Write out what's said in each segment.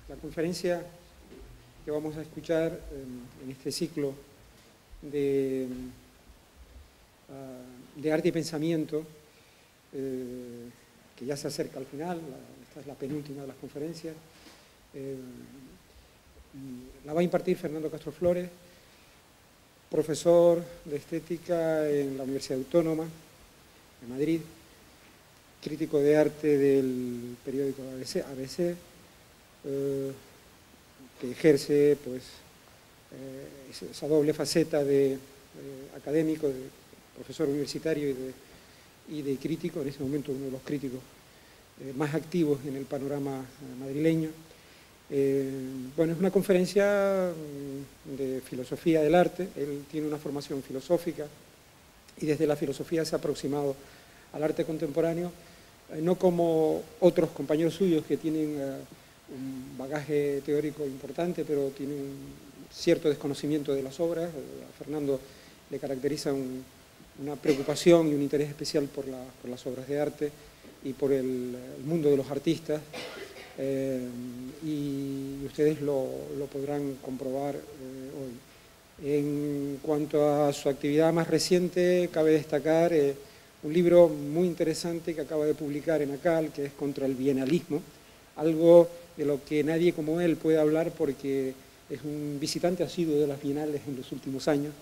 La conferencia que vamos a escuchar en este ciclo de arte y pensamiento, que ya se acerca al final, esta es la penúltima de las conferencias, la va a impartir Fernando Castro Flores, profesor de estética en la Universidad Autónoma de Madrid, crítico de arte del periódico ABC, que ejerce pues, esa doble faceta de académico, de profesor universitario y de crítico, en ese momento uno de los críticos más activos en el panorama madrileño. Bueno, es una conferencia de filosofía del arte. Él tiene una formación filosófica y desde la filosofía se ha aproximado al arte contemporáneo, no como otros compañeros suyos que tienen un bagaje teórico importante, pero tienen un cierto desconocimiento de las obras. A Fernando le caracteriza una preocupación y un interés especial por las obras de arte y por el mundo de los artistas. Y ustedes lo podrán comprobar hoy. En cuanto a su actividad más reciente, cabe destacar un libro muy interesante que acaba de publicar en ACAL, que es Contra el Bienalismo, algo de lo que nadie como él puede hablar porque es un visitante asiduo de las bienales en los últimos años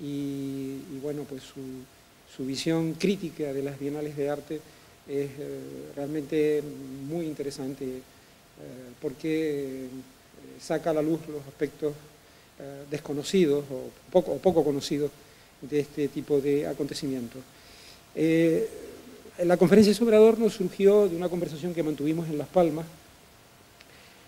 y bueno, pues su visión crítica de las bienales de arte es realmente muy interesante porque saca a la luz los aspectos desconocidos o poco conocidos de este tipo de acontecimientos. La conferencia sobre Adorno surgió de una conversación que mantuvimos en Las Palmas,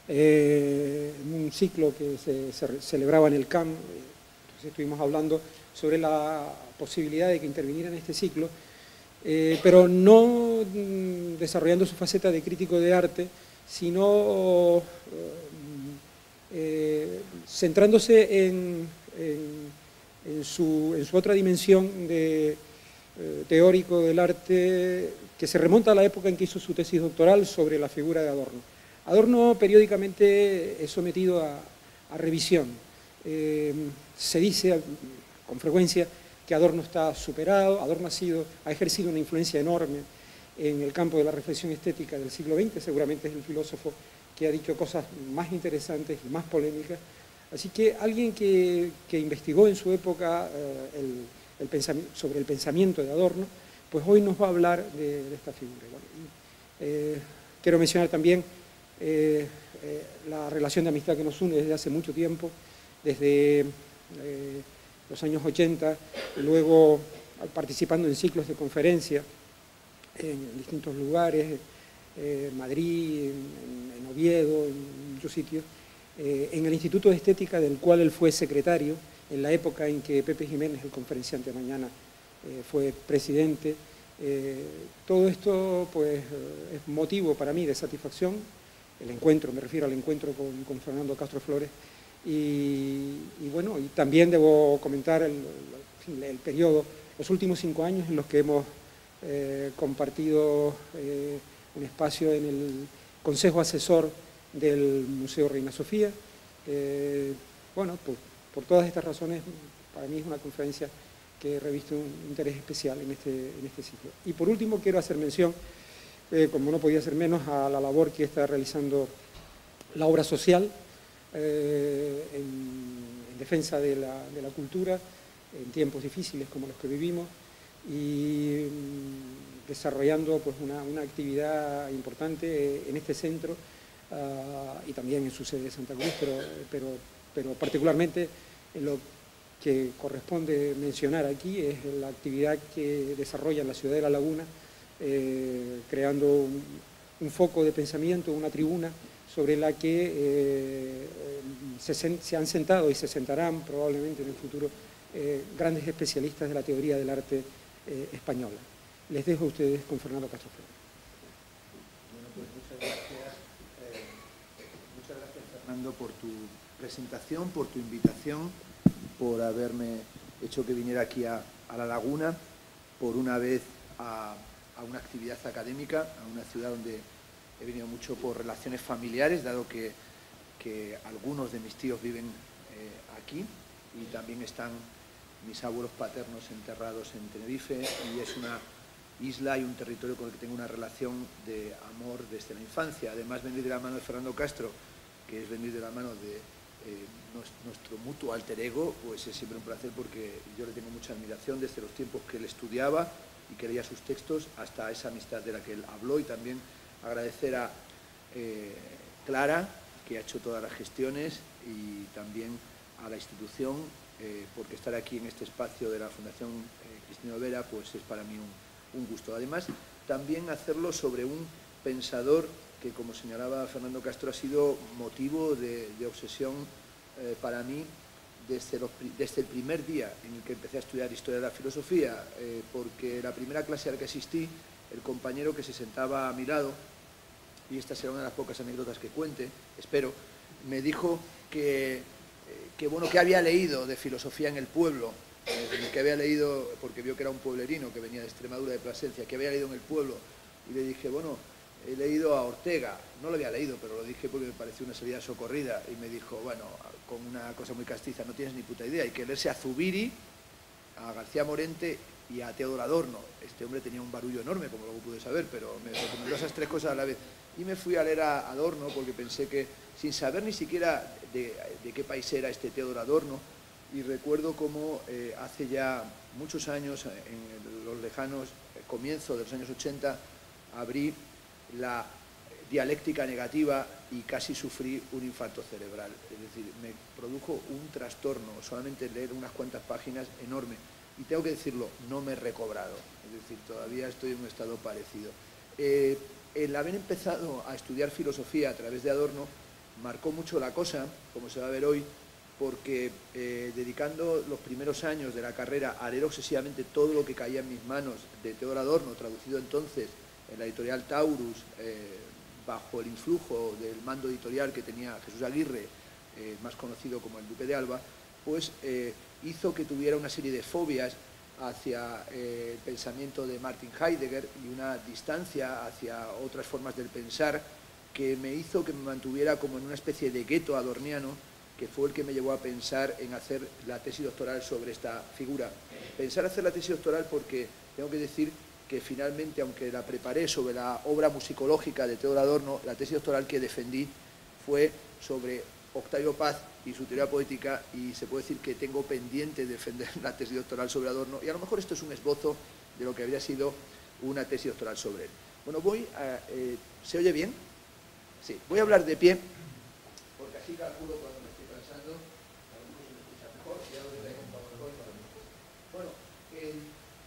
en un ciclo que se celebraba en el CAM. Entonces estuvimos hablando sobre la posibilidad de que interviniera en este ciclo, pero no desarrollando su faceta de crítico de arte, sino centrándose en su otra dimensión de teórico del arte que se remonta a la época en que hizo su tesis doctoral sobre la figura de Adorno. Adorno periódicamente es sometido a revisión. Se dice con frecuencia que Adorno está superado. Adorno ha ejercido una influencia enorme en el campo de la reflexión estética del siglo XX, seguramente es el filósofo que ha dicho cosas más interesantes y más polémicas. Así que alguien que investigó en su época sobre el pensamiento de Adorno, pues hoy nos va a hablar de esta figura. Bueno, quiero mencionar también la relación de amistad que nos une desde hace mucho tiempo, desde los años 80, luego participando en ciclos de conferencia en distintos lugares, Madrid, en Oviedo, en muchos sitios, en el Instituto de Estética del cual él fue secretario, en la época en que Pepe Jiménez, el conferenciante de mañana, fue presidente. Todo esto pues, es motivo para mí de satisfacción, el encuentro, me refiero al encuentro con Fernando Castro Flores, y bueno, y también debo comentar el periodo, los últimos 5 años en los que hemos compartido un espacio en el Consejo Asesor del Museo Reina Sofía. Bueno, por todas estas razones, para mí es una conferencia que reviste un interés especial en este ciclo. Y por último, quiero hacer mención, como no podía ser menos, a la labor que está realizando la obra social en defensa de la cultura en tiempos difíciles como los que vivimos y desarrollando pues, una actividad importante en este centro y también en su sede de Santa Cruz, pero particularmente en lo que corresponde mencionar aquí es la actividad que desarrolla en la ciudad de La Laguna, creando un foco de pensamiento, una tribuna sobre la que se han sentado y se sentarán probablemente en el futuro grandes especialistas de la teoría del arte española. Les dejo a ustedes con Fernando Castro Flores. Bueno, pues muchas gracias Fernando por tu presentación, por tu invitación, por haberme hecho que viniera aquí a La Laguna, por una vez a una actividad académica, a una ciudad donde he venido mucho por relaciones familiares, dado que que algunos de mis tíos viven aquí y también están mis abuelos paternos enterrados en Tenerife, y es una isla y un territorio con el que tengo una relación de amor desde la infancia. Además, venir de la mano de Fernando Castro, que es venir de la mano de nuestro mutuo alter ego, pues es siempre un placer, porque yo le tengo mucha admiración desde los tiempos que él estudiaba y que leía sus textos hasta esa amistad de la que él habló. Y también agradecer a Clara, que ha hecho todas las gestiones, y también a la institución, porque estar aquí en este espacio de la Fundación Cristina Vera pues es para mí un gusto. Además, también hacerlo sobre un pensador que, como señalaba Fernando Castro, ha sido motivo de obsesión para mí desde el primer día en el que empecé a estudiar Historia de la Filosofía, porque la primera clase a la que asistí, el compañero que se sentaba a mi lado, y esta será una de las pocas anécdotas que cuente, espero, me dijo que había leído de filosofía en el pueblo, que había leído, porque vio que era un pueblerino que venía de Extremadura, de Plasencia, que había leído en el pueblo, y le dije, bueno, he leído a Ortega. No lo había leído, pero lo dije porque me pareció una salida socorrida, y me dijo, bueno, con una cosa muy castiza, no tienes ni puta idea, hay que leerse a Zubiri, a García Morente y a Teodoro Adorno. Este hombre tenía un barullo enorme, como luego pude saber, pero me recomendó esas tres cosas a la vez. Y me fui a leer a Adorno porque pensé que, sin saber ni siquiera de qué país era este Teodoro Adorno, y recuerdo cómo hace ya muchos años, en los lejanos comienzos de los años 80, abrí la dialéctica negativa y casi sufrí un infarto cerebral. Es decir, me produjo un trastorno solamente leer unas cuantas páginas enorme. Y tengo que decirlo, no me he recobrado. Es decir, todavía estoy en un estado parecido. El haber empezado a estudiar filosofía a través de Adorno marcó mucho la cosa, como se va a ver hoy, porque dedicando los primeros años de la carrera a leer obsesivamente todo lo que caía en mis manos de Teodoro Adorno, traducido entonces en la editorial Taurus, bajo el influjo del mando editorial que tenía Jesús Aguirre, más conocido como el Duque de Alba, pues hizo que tuviera una serie de fobias hacia el pensamiento de Martin Heidegger y una distancia hacia otras formas del pensar que me hizo que me mantuviera como en una especie de gueto adorniano, que fue el que me llevó a pensar en hacer la tesis doctoral sobre esta figura. Pensar hacer la tesis doctoral porque tengo que decir que finalmente, aunque la preparé sobre la obra musicológica de Teodoro Adorno, la tesis doctoral que defendí fue sobre Octavio Paz y su teoría poética, y se puede decir que tengo pendiente defender la tesis doctoral sobre Adorno, y a lo mejor esto es un esbozo de lo que habría sido una tesis doctoral sobre él. Bueno, ¿se oye bien? Sí, voy a hablar de pie, porque así calculo cuando me estoy cansando, a lo mejor se me escucha mejor, y ahora traigo un PowerPoint para mí. Bueno,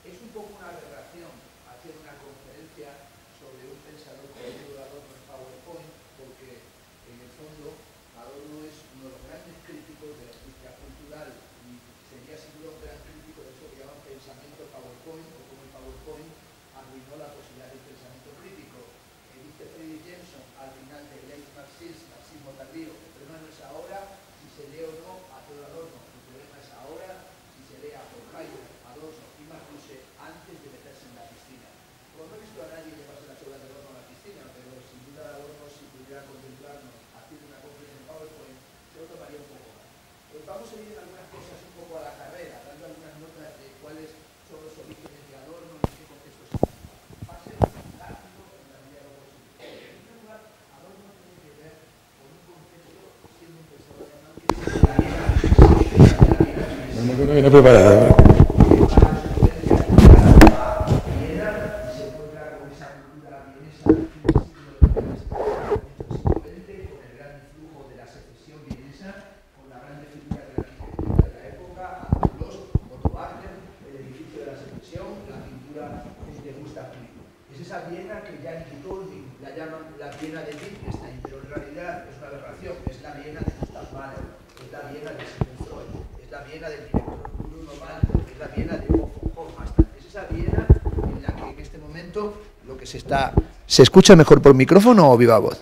es un poco una aberración hacer una conferencia sobre un pensador como Teodoro Adorno en PowerPoint, porque en el fondo Adorno es uno de los grandes críticos de la crítica cultural, y sería sin duda un gran crítico de eso que llaman pensamiento PowerPoint, o como el PowerPoint arruinó la posibilidad del pensamiento crítico. Dice Friedrich Jameson al final de Late Marxism, marxismo tardío, el problema no es ahora si se lee o no a Teodoro Adorno, el problema es ahora si se lee a Horkheimer, Adorno y Marcuse antes de meterse en la piscina. Pues no he visto a nadie llevarse las obras de Adorno a la piscina, pero sin duda Adorno, si pudiera contemplarnos haciendo una conferencia en PowerPoint, se lo tomaría un poco más. Pues vamos a ir en algunas cosas un poco a la carrera, dando algunas notas de cuáles son los orígenes de Adorno y en qué contexto se va a ser fantástico en la medida de lo posible. En primer lugar, Adorno tiene que ver con un contexto, siendo un pensador alemán que no viene preparada. ¿Se escucha mejor por micrófono o viva voz?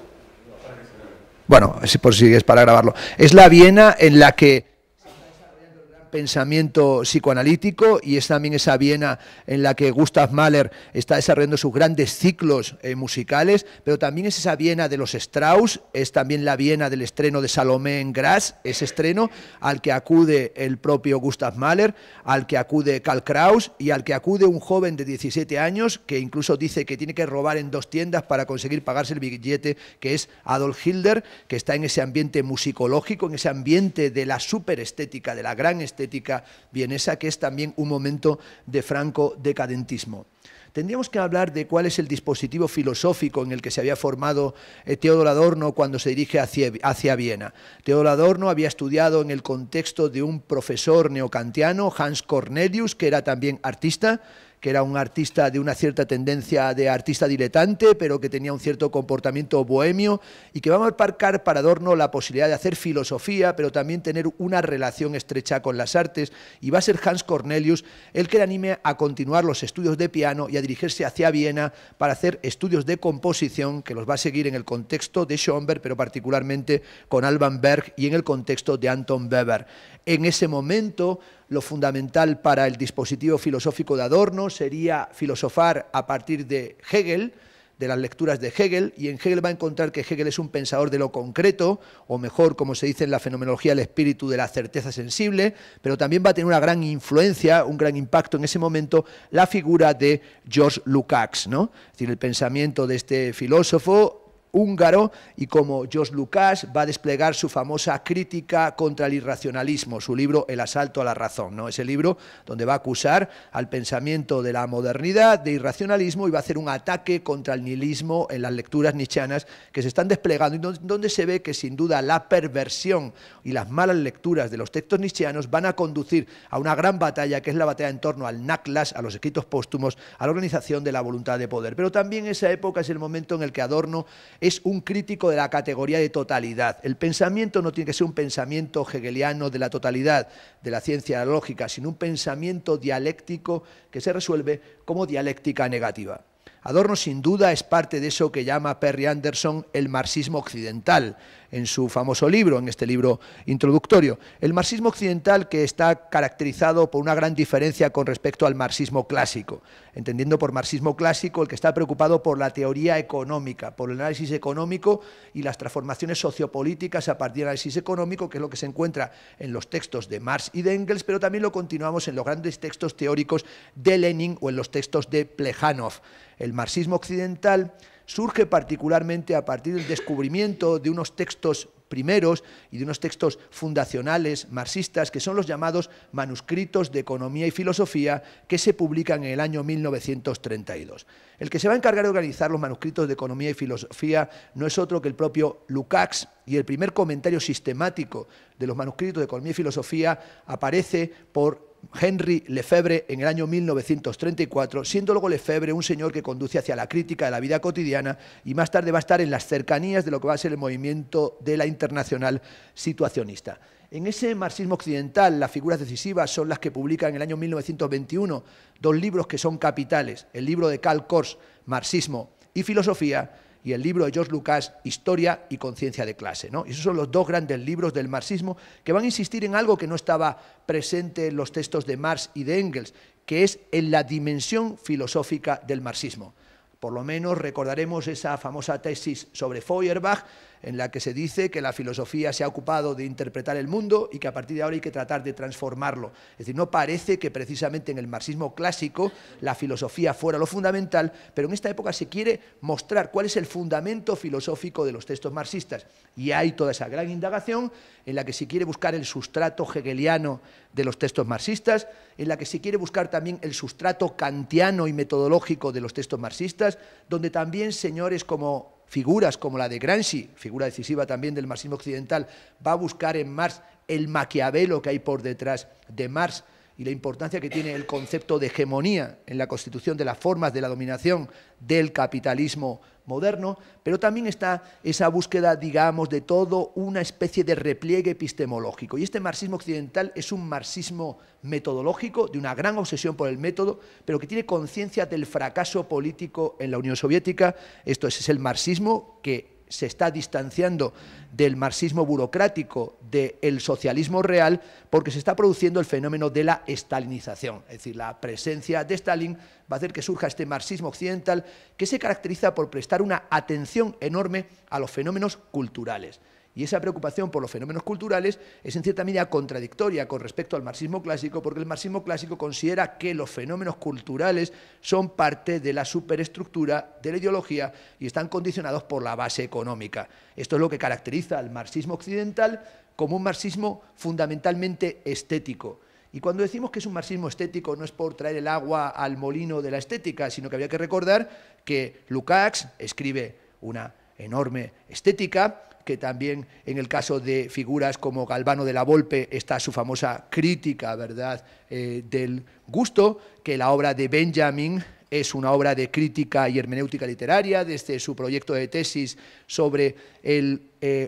Bueno, por si es para grabarlo. Es la Viena en la que se está desarrollando el gran pensamiento psicoanalítico y es también esa Viena en la que Gustav Mahler está desarrollando sus grandes ciclos musicales, pero también es esa Viena de los Strauss, es también la Viena del estreno de Salomé en Graz, ese estreno al que acude el propio Gustav Mahler, al que acude Karl Kraus y al que acude un joven de 17 años que incluso dice que tiene que robar en 2 tiendas para conseguir pagarse el billete, que es Adolf Hitler, que está en ese ambiente musicológico, en ese ambiente de la superestética, de la gran estética vienesa, que es también un momento de franco decadentismo. Tendríamos que hablar de cuál es el dispositivo filosófico en el que se había formado Theodor Adorno cuando se dirige hacia Viena. Theodor Adorno había estudiado en el contexto de un profesor neokantiano, Hans Cornelius, que era también artista, que era un artista de una cierta tendencia de artista diletante, pero que tenía un cierto comportamiento bohemio y que va a marcar para Adorno la posibilidad de hacer filosofía, pero también tener una relación estrecha con las artes, y va a ser Hans Cornelius el que le anime a continuar los estudios de piano y a dirigirse hacia Viena para hacer estudios de composición, que los va a seguir en el contexto de Schoenberg, pero particularmente con Alban Berg y en el contexto de Anton Weber. En ese momento, lo fundamental para el dispositivo filosófico de Adorno sería filosofar a partir de Hegel, de las lecturas de Hegel, y en Hegel va a encontrar que Hegel es un pensador de lo concreto, o mejor, como se dice en la fenomenología, el espíritu de la certeza sensible, pero también va a tener una gran influencia, un gran impacto en ese momento, la figura de George Lukács, ¿no? Es decir, el pensamiento de este filósofo húngaro, y como George Lukács va a desplegar su famosa crítica contra el irracionalismo, su libro El asalto a la razón, ¿no? Ese libro donde va a acusar al pensamiento de la modernidad de irracionalismo y va a hacer un ataque contra el nihilismo en las lecturas nietzscheanas que se están desplegando y donde se ve que sin duda la perversión y las malas lecturas de los textos nietzscheanos van a conducir a una gran batalla, que es la batalla en torno al Nachlass, a los escritos póstumos, a la organización de la voluntad de poder. Pero también esa época es el momento en el que Adorno es un crítico de la categoría de totalidad. El pensamiento no tiene que ser un pensamiento hegeliano de la totalidad de la ciencia lógica, sino un pensamiento dialéctico que se resuelve como dialéctica negativa. Adorno sin duda es parte de eso que llama Perry Anderson el marxismo occidental, en su famoso libro, en este libro introductorio. El marxismo occidental que está caracterizado por una gran diferencia con respecto al marxismo clásico, entendiendo por marxismo clásico el que está preocupado por la teoría económica, por el análisis económico y las transformaciones sociopolíticas a partir del análisis económico, que es lo que se encuentra en los textos de Marx y de Engels, pero también lo continuamos en los grandes textos teóricos de Lenin o en los textos de Plejánov. El marxismo occidental surge particularmente a partir del descubrimiento de unos textos primeros y de unos textos fundacionales marxistas que son los llamados manuscritos de economía y filosofía, que se publican en el año 1932. El que se va a encargar de organizar los manuscritos de economía y filosofía no es otro que el propio Lukács, y el primer comentario sistemático de los manuscritos de economía y filosofía aparece por Henri Lefebvre en el año 1934, siendo luego Lefebvre un señor que conduce hacia la crítica de la vida cotidiana y más tarde va a estar en las cercanías de lo que va a ser el movimiento de la Internacional Situacionista. En ese marxismo occidental, las figuras decisivas son las que publican en el año 1921 2 libros que son capitales: el libro de Karl Korsch, Marxismo y Filosofía, y el libro de George Lukács, Historia y Conciencia de Clase, ¿no? Y esos son los 2 grandes libros del marxismo que van a insistir en algo que no estaba presente en los textos de Marx y de Engels, que es en la dimensión filosófica del marxismo. Por lo menos recordaremos esa famosa tesis sobre Feuerbach, en la que se dice que la filosofía se ha ocupado de interpretar el mundo y que a partir de ahora hay que tratar de transformarlo. Es decir, no parece que precisamente en el marxismo clásico la filosofía fuera lo fundamental, pero en esta época se quiere mostrar cuál es el fundamento filosófico de los textos marxistas. Y hay toda esa gran indagación en la que se quiere buscar el sustrato hegeliano de los textos marxistas, en la que se quiere buscar también el sustrato kantiano y metodológico de los textos marxistas, donde también señores como figuras como la de Gramsci, figura decisiva también del marxismo occidental, va a buscar en Marx el Maquiavelo que hay por detrás de Marx y la importancia que tiene el concepto de hegemonía en la constitución de las formas de la dominación del capitalismo moderno, pero también está esa búsqueda, digamos, de todo una especie de repliegue epistemológico. Y este marxismo occidental es un marxismo metodológico, de una gran obsesión por el método, pero que tiene conciencia del fracaso político en la Unión Soviética. Esto es el marxismo que se está distanciando del marxismo burocrático, del socialismo real, porque se está produciendo el fenómeno de la estalinización. Es decir, la presencia de Stalin va a hacer que surja este marxismo occidental que se caracteriza por prestar una atención enorme a los fenómenos culturales. Y esa preocupación por los fenómenos culturales es en cierta medida contradictoria con respecto al marxismo clásico, porque el marxismo clásico considera que los fenómenos culturales son parte de la superestructura de la ideología y están condicionados por la base económica. Esto es lo que caracteriza al marxismo occidental como un marxismo fundamentalmente estético. Y cuando decimos que es un marxismo estético no es por traer el agua al molino de la estética, sino que habría que recordar que Lukács escribe una enorme estética, que también en el caso de figuras como Galvano de la Volpe está su famosa crítica, ¿verdad?, del gusto, que la obra de Benjamin es una obra de crítica y hermenéutica literaria, desde su proyecto de tesis sobre el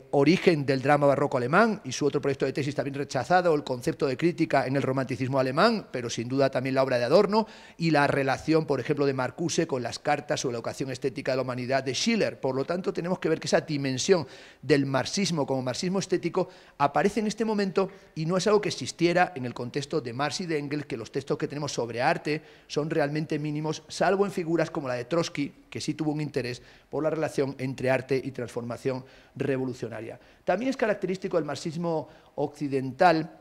origen del drama barroco alemán y su otro proyecto de tesis también rechazado, el concepto de crítica en el romanticismo alemán, pero sin duda también la obra de Adorno y la relación, por ejemplo, de Marcuse con las cartas sobre la educación estética de la humanidad de Schiller. Por lo tanto, tenemos que ver que esa dimensión del marxismo como marxismo estético aparece en este momento y no es algo que existiera en el contexto de Marx y de Engels, que los textos que tenemos sobre arte son realmente mínimos, salvo en figuras como la de Trotsky, que sí tuvo un interés por la relación entre arte y transformación revolucionaria. También es característico del marxismo occidental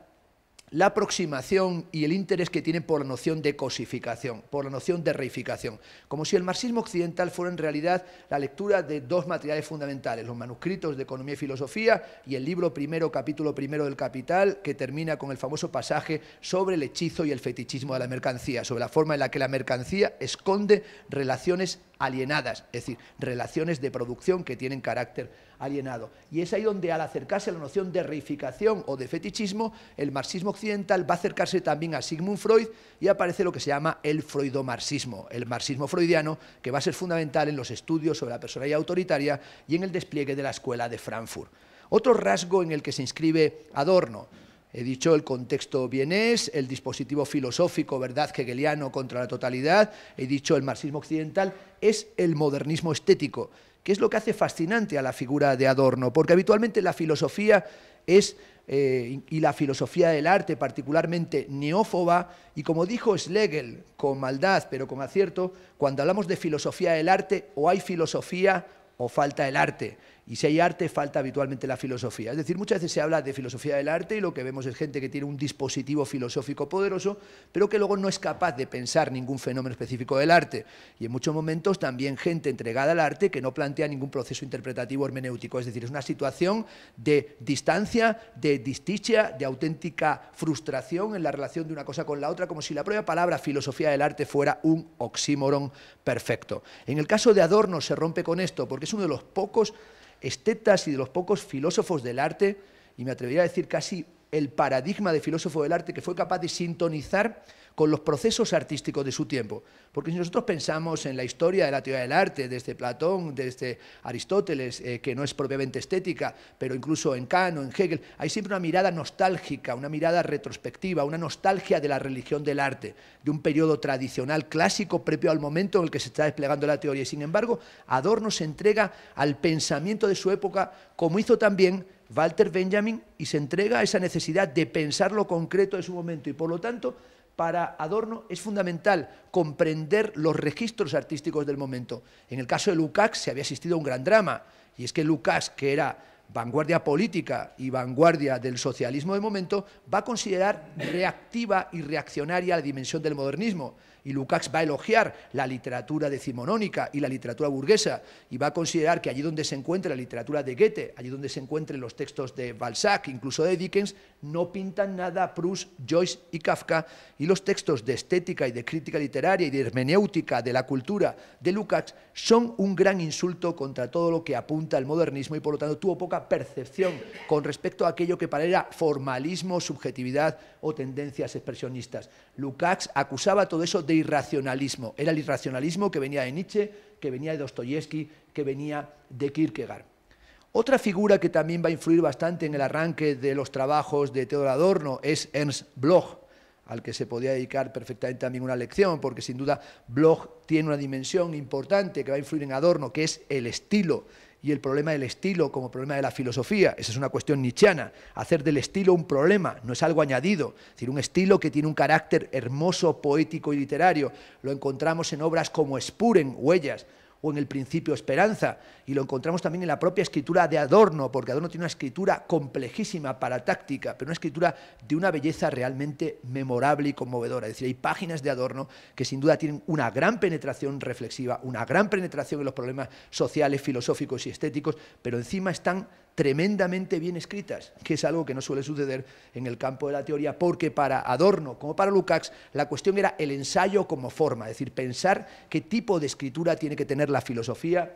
la aproximación y el interés que tiene por la noción de cosificación, por la noción de reificación, como si el marxismo occidental fuera en realidad la lectura de dos materiales fundamentales, los manuscritos de Economía y Filosofía y el libro primero, capítulo primero del Capital, que termina con el famoso pasaje sobre el hechizo y el fetichismo de la mercancía, sobre la forma en la que la mercancía esconde relaciones alienadas, es decir, relaciones de producción que tienen carácter alienado. Y es ahí donde, al acercarse a la noción de reificación o de fetichismo, el marxismo occidental va a acercarse también a Sigmund Freud y aparece lo que se llama el freudomarxismo, el marxismo freudiano, que va a ser fundamental en los estudios sobre la personalidad autoritaria y en el despliegue de la Escuela de Frankfurt. Otro rasgo en el que se inscribe Adorno: he dicho el contexto vienés, el dispositivo filosófico, ¿verdad?, hegeliano contra la totalidad. He dicho el marxismo occidental es el modernismo estético, que es lo que hace fascinante a la figura de Adorno, porque habitualmente la filosofía es, y la filosofía del arte particularmente, neófoba, y como dijo Schlegel, con maldad pero con acierto, cuando hablamos de filosofía del arte, o hay filosofía o falta el arte. Y si hay arte, falta habitualmente la filosofía. Es decir, muchas veces se habla de filosofía del arte y lo que vemos es gente que tiene un dispositivo filosófico poderoso, pero que luego no es capaz de pensar ningún fenómeno específico del arte. Y en muchos momentos también gente entregada al arte que no plantea ningún proceso interpretativo hermenéutico. Es decir, es una situación de distancia, de distichia, de auténtica frustración en la relación de una cosa con la otra, como si la propia palabra filosofía del arte fuera un oxímoron perfecto. En el caso de Adorno se rompe con esto, porque es uno de los pocos estetas y de los pocos filósofos del arte, y me atrevería a decir casi el paradigma de filósofo del arte, que fue capaz de sintonizar con los procesos artísticos de su tiempo. Porque si nosotros pensamos en la historia de la teoría del arte, desde Platón, desde Aristóteles, que no es propiamente estética, pero incluso en Kant o en Hegel, hay siempre una mirada nostálgica, una mirada retrospectiva, una nostalgia de la religión del arte, de un periodo tradicional clásico previo al momento en el que se está desplegando la teoría. Y sin embargo, Adorno se entrega al pensamiento de su época, como hizo también Walter Benjamin, y se entrega a esa necesidad de pensar lo concreto de su momento. Y por lo tanto, para Adorno es fundamental comprender los registros artísticos del momento. En el caso de Lukács se había asistido a un gran drama, y es que Lukács, que era vanguardia política y vanguardia del socialismo de momento, va a considerar reactiva y reaccionaria la dimensión del modernismo. Y Lukács va a elogiar la literatura decimonónica y la literatura burguesa, y va a considerar que allí donde se encuentre la literatura de Goethe, allí donde se encuentren los textos de Balzac, incluso de Dickens, no pintan nada a Proust, Joyce y Kafka, y los textos de estética y de crítica literaria y de hermenéutica de la cultura de Lukács son un gran insulto contra todo lo que apunta al modernismo, y por lo tanto tuvo poca percepción con respecto a aquello que para él era formalismo, subjetividad o tendencias expresionistas. Lukács acusaba todo eso de irracionalismo. Era el irracionalismo que venía de Nietzsche, que venía de Dostoyevsky, que venía de Kierkegaard. Otra figura que también va a influir bastante en el arranque de los trabajos de Theodor Adorno es Ernst Bloch, al que se podía dedicar perfectamente también una lección, porque sin duda Bloch tiene una dimensión importante que va a influir en Adorno, que es el estilo y el problema del estilo como problema de la filosofía. Esa es una cuestión nietzscheana. Hacer del estilo un problema, no es algo añadido. Es decir, un estilo que tiene un carácter hermoso, poético y literario. Lo encontramos en obras como Spuren, Huellas, o en El Principio Esperanza, y lo encontramos también en la propia escritura de Adorno, porque Adorno tiene una escritura complejísima, paratáctica, pero una escritura de una belleza realmente memorable y conmovedora. Es decir, hay páginas de Adorno que sin duda tienen una gran penetración reflexiva, una gran penetración en los problemas sociales, filosóficos y estéticos, pero encima están tremendamente bien escritas, que es algo que no suele suceder en el campo de la teoría, porque para Adorno, como para Lukács, la cuestión era el ensayo como forma, es decir, pensar qué tipo de escritura tiene que tener la filosofía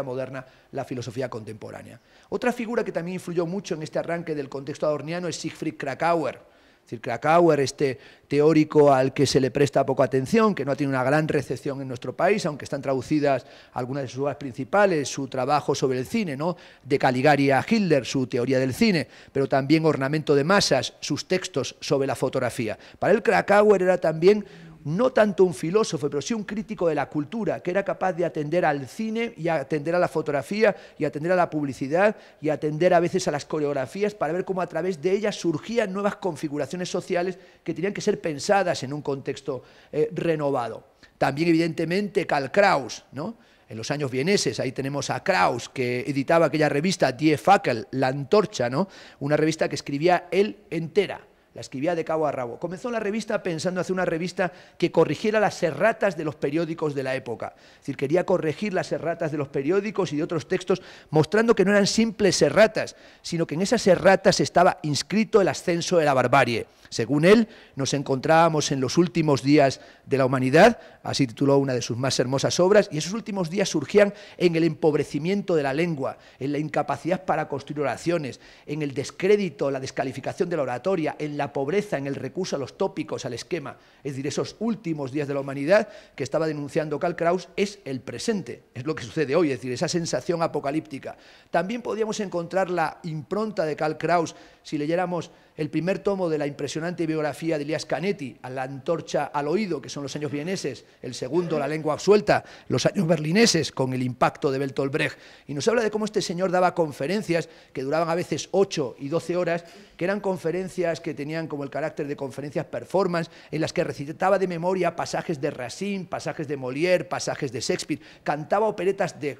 moderna, la filosofía contemporánea. Otra figura que también influyó mucho en este arranque del contexto adorniano es Siegfried Kracauer. Es decir, Kracauer, este teórico al que se le presta poca atención, que no ha tenido una gran recepción en nuestro país, aunque están traducidas algunas de sus obras principales, su trabajo sobre el cine, ¿no?, de Caligari a Hitler, su teoría del cine, pero también Ornamento de masas, sus textos sobre la fotografía. Para él Kracauer era también no tanto un filósofo, pero sí un crítico de la cultura, que era capaz de atender al cine y atender a la fotografía y atender a la publicidad y atender a veces a las coreografías para ver cómo a través de ellas surgían nuevas configuraciones sociales que tenían que ser pensadas en un contexto renovado. También, evidentemente, Karl Kraus, ¿no?, en los años vieneses. Ahí tenemos a Kraus, que editaba aquella revista Die Fackel, La Antorcha, ¿no?, una revista que escribía él entera. La escribía de cabo a rabo. Comenzó la revista pensando hacer una revista que corrigiera las erratas de los periódicos de la época. Es decir, quería corregir las erratas de los periódicos y de otros textos, mostrando que no eran simples erratas, sino que en esas erratas estaba inscrito el ascenso de la barbarie. Según él, nos encontrábamos en los últimos días de la humanidad, así tituló una de sus más hermosas obras, y esos últimos días surgían en el empobrecimiento de la lengua, en la incapacidad para construir oraciones, en el descrédito, la descalificación de la oratoria, en la pobreza, en el recurso a los tópicos, al esquema. Es decir, esos últimos días de la humanidad que estaba denunciando Karl Kraus es el presente, es lo que sucede hoy, es decir, esa sensación apocalíptica. También podíamos encontrar la impronta de Karl Kraus si leyéramos el primer tomo de la impresionante biografía de Elias Canetti, A la antorcha al oído, que son los años vieneses, el segundo, La lengua absuelta, los años berlineses, con el impacto de Bertolt Brecht, y nos habla de cómo este señor daba conferencias que duraban a veces 8 y 12 horas, que eran conferencias que tenían como el carácter de conferencias performance, en las que recitaba de memoria pasajes de Racine, pasajes de Molière, pasajes de Shakespeare, cantaba operetas de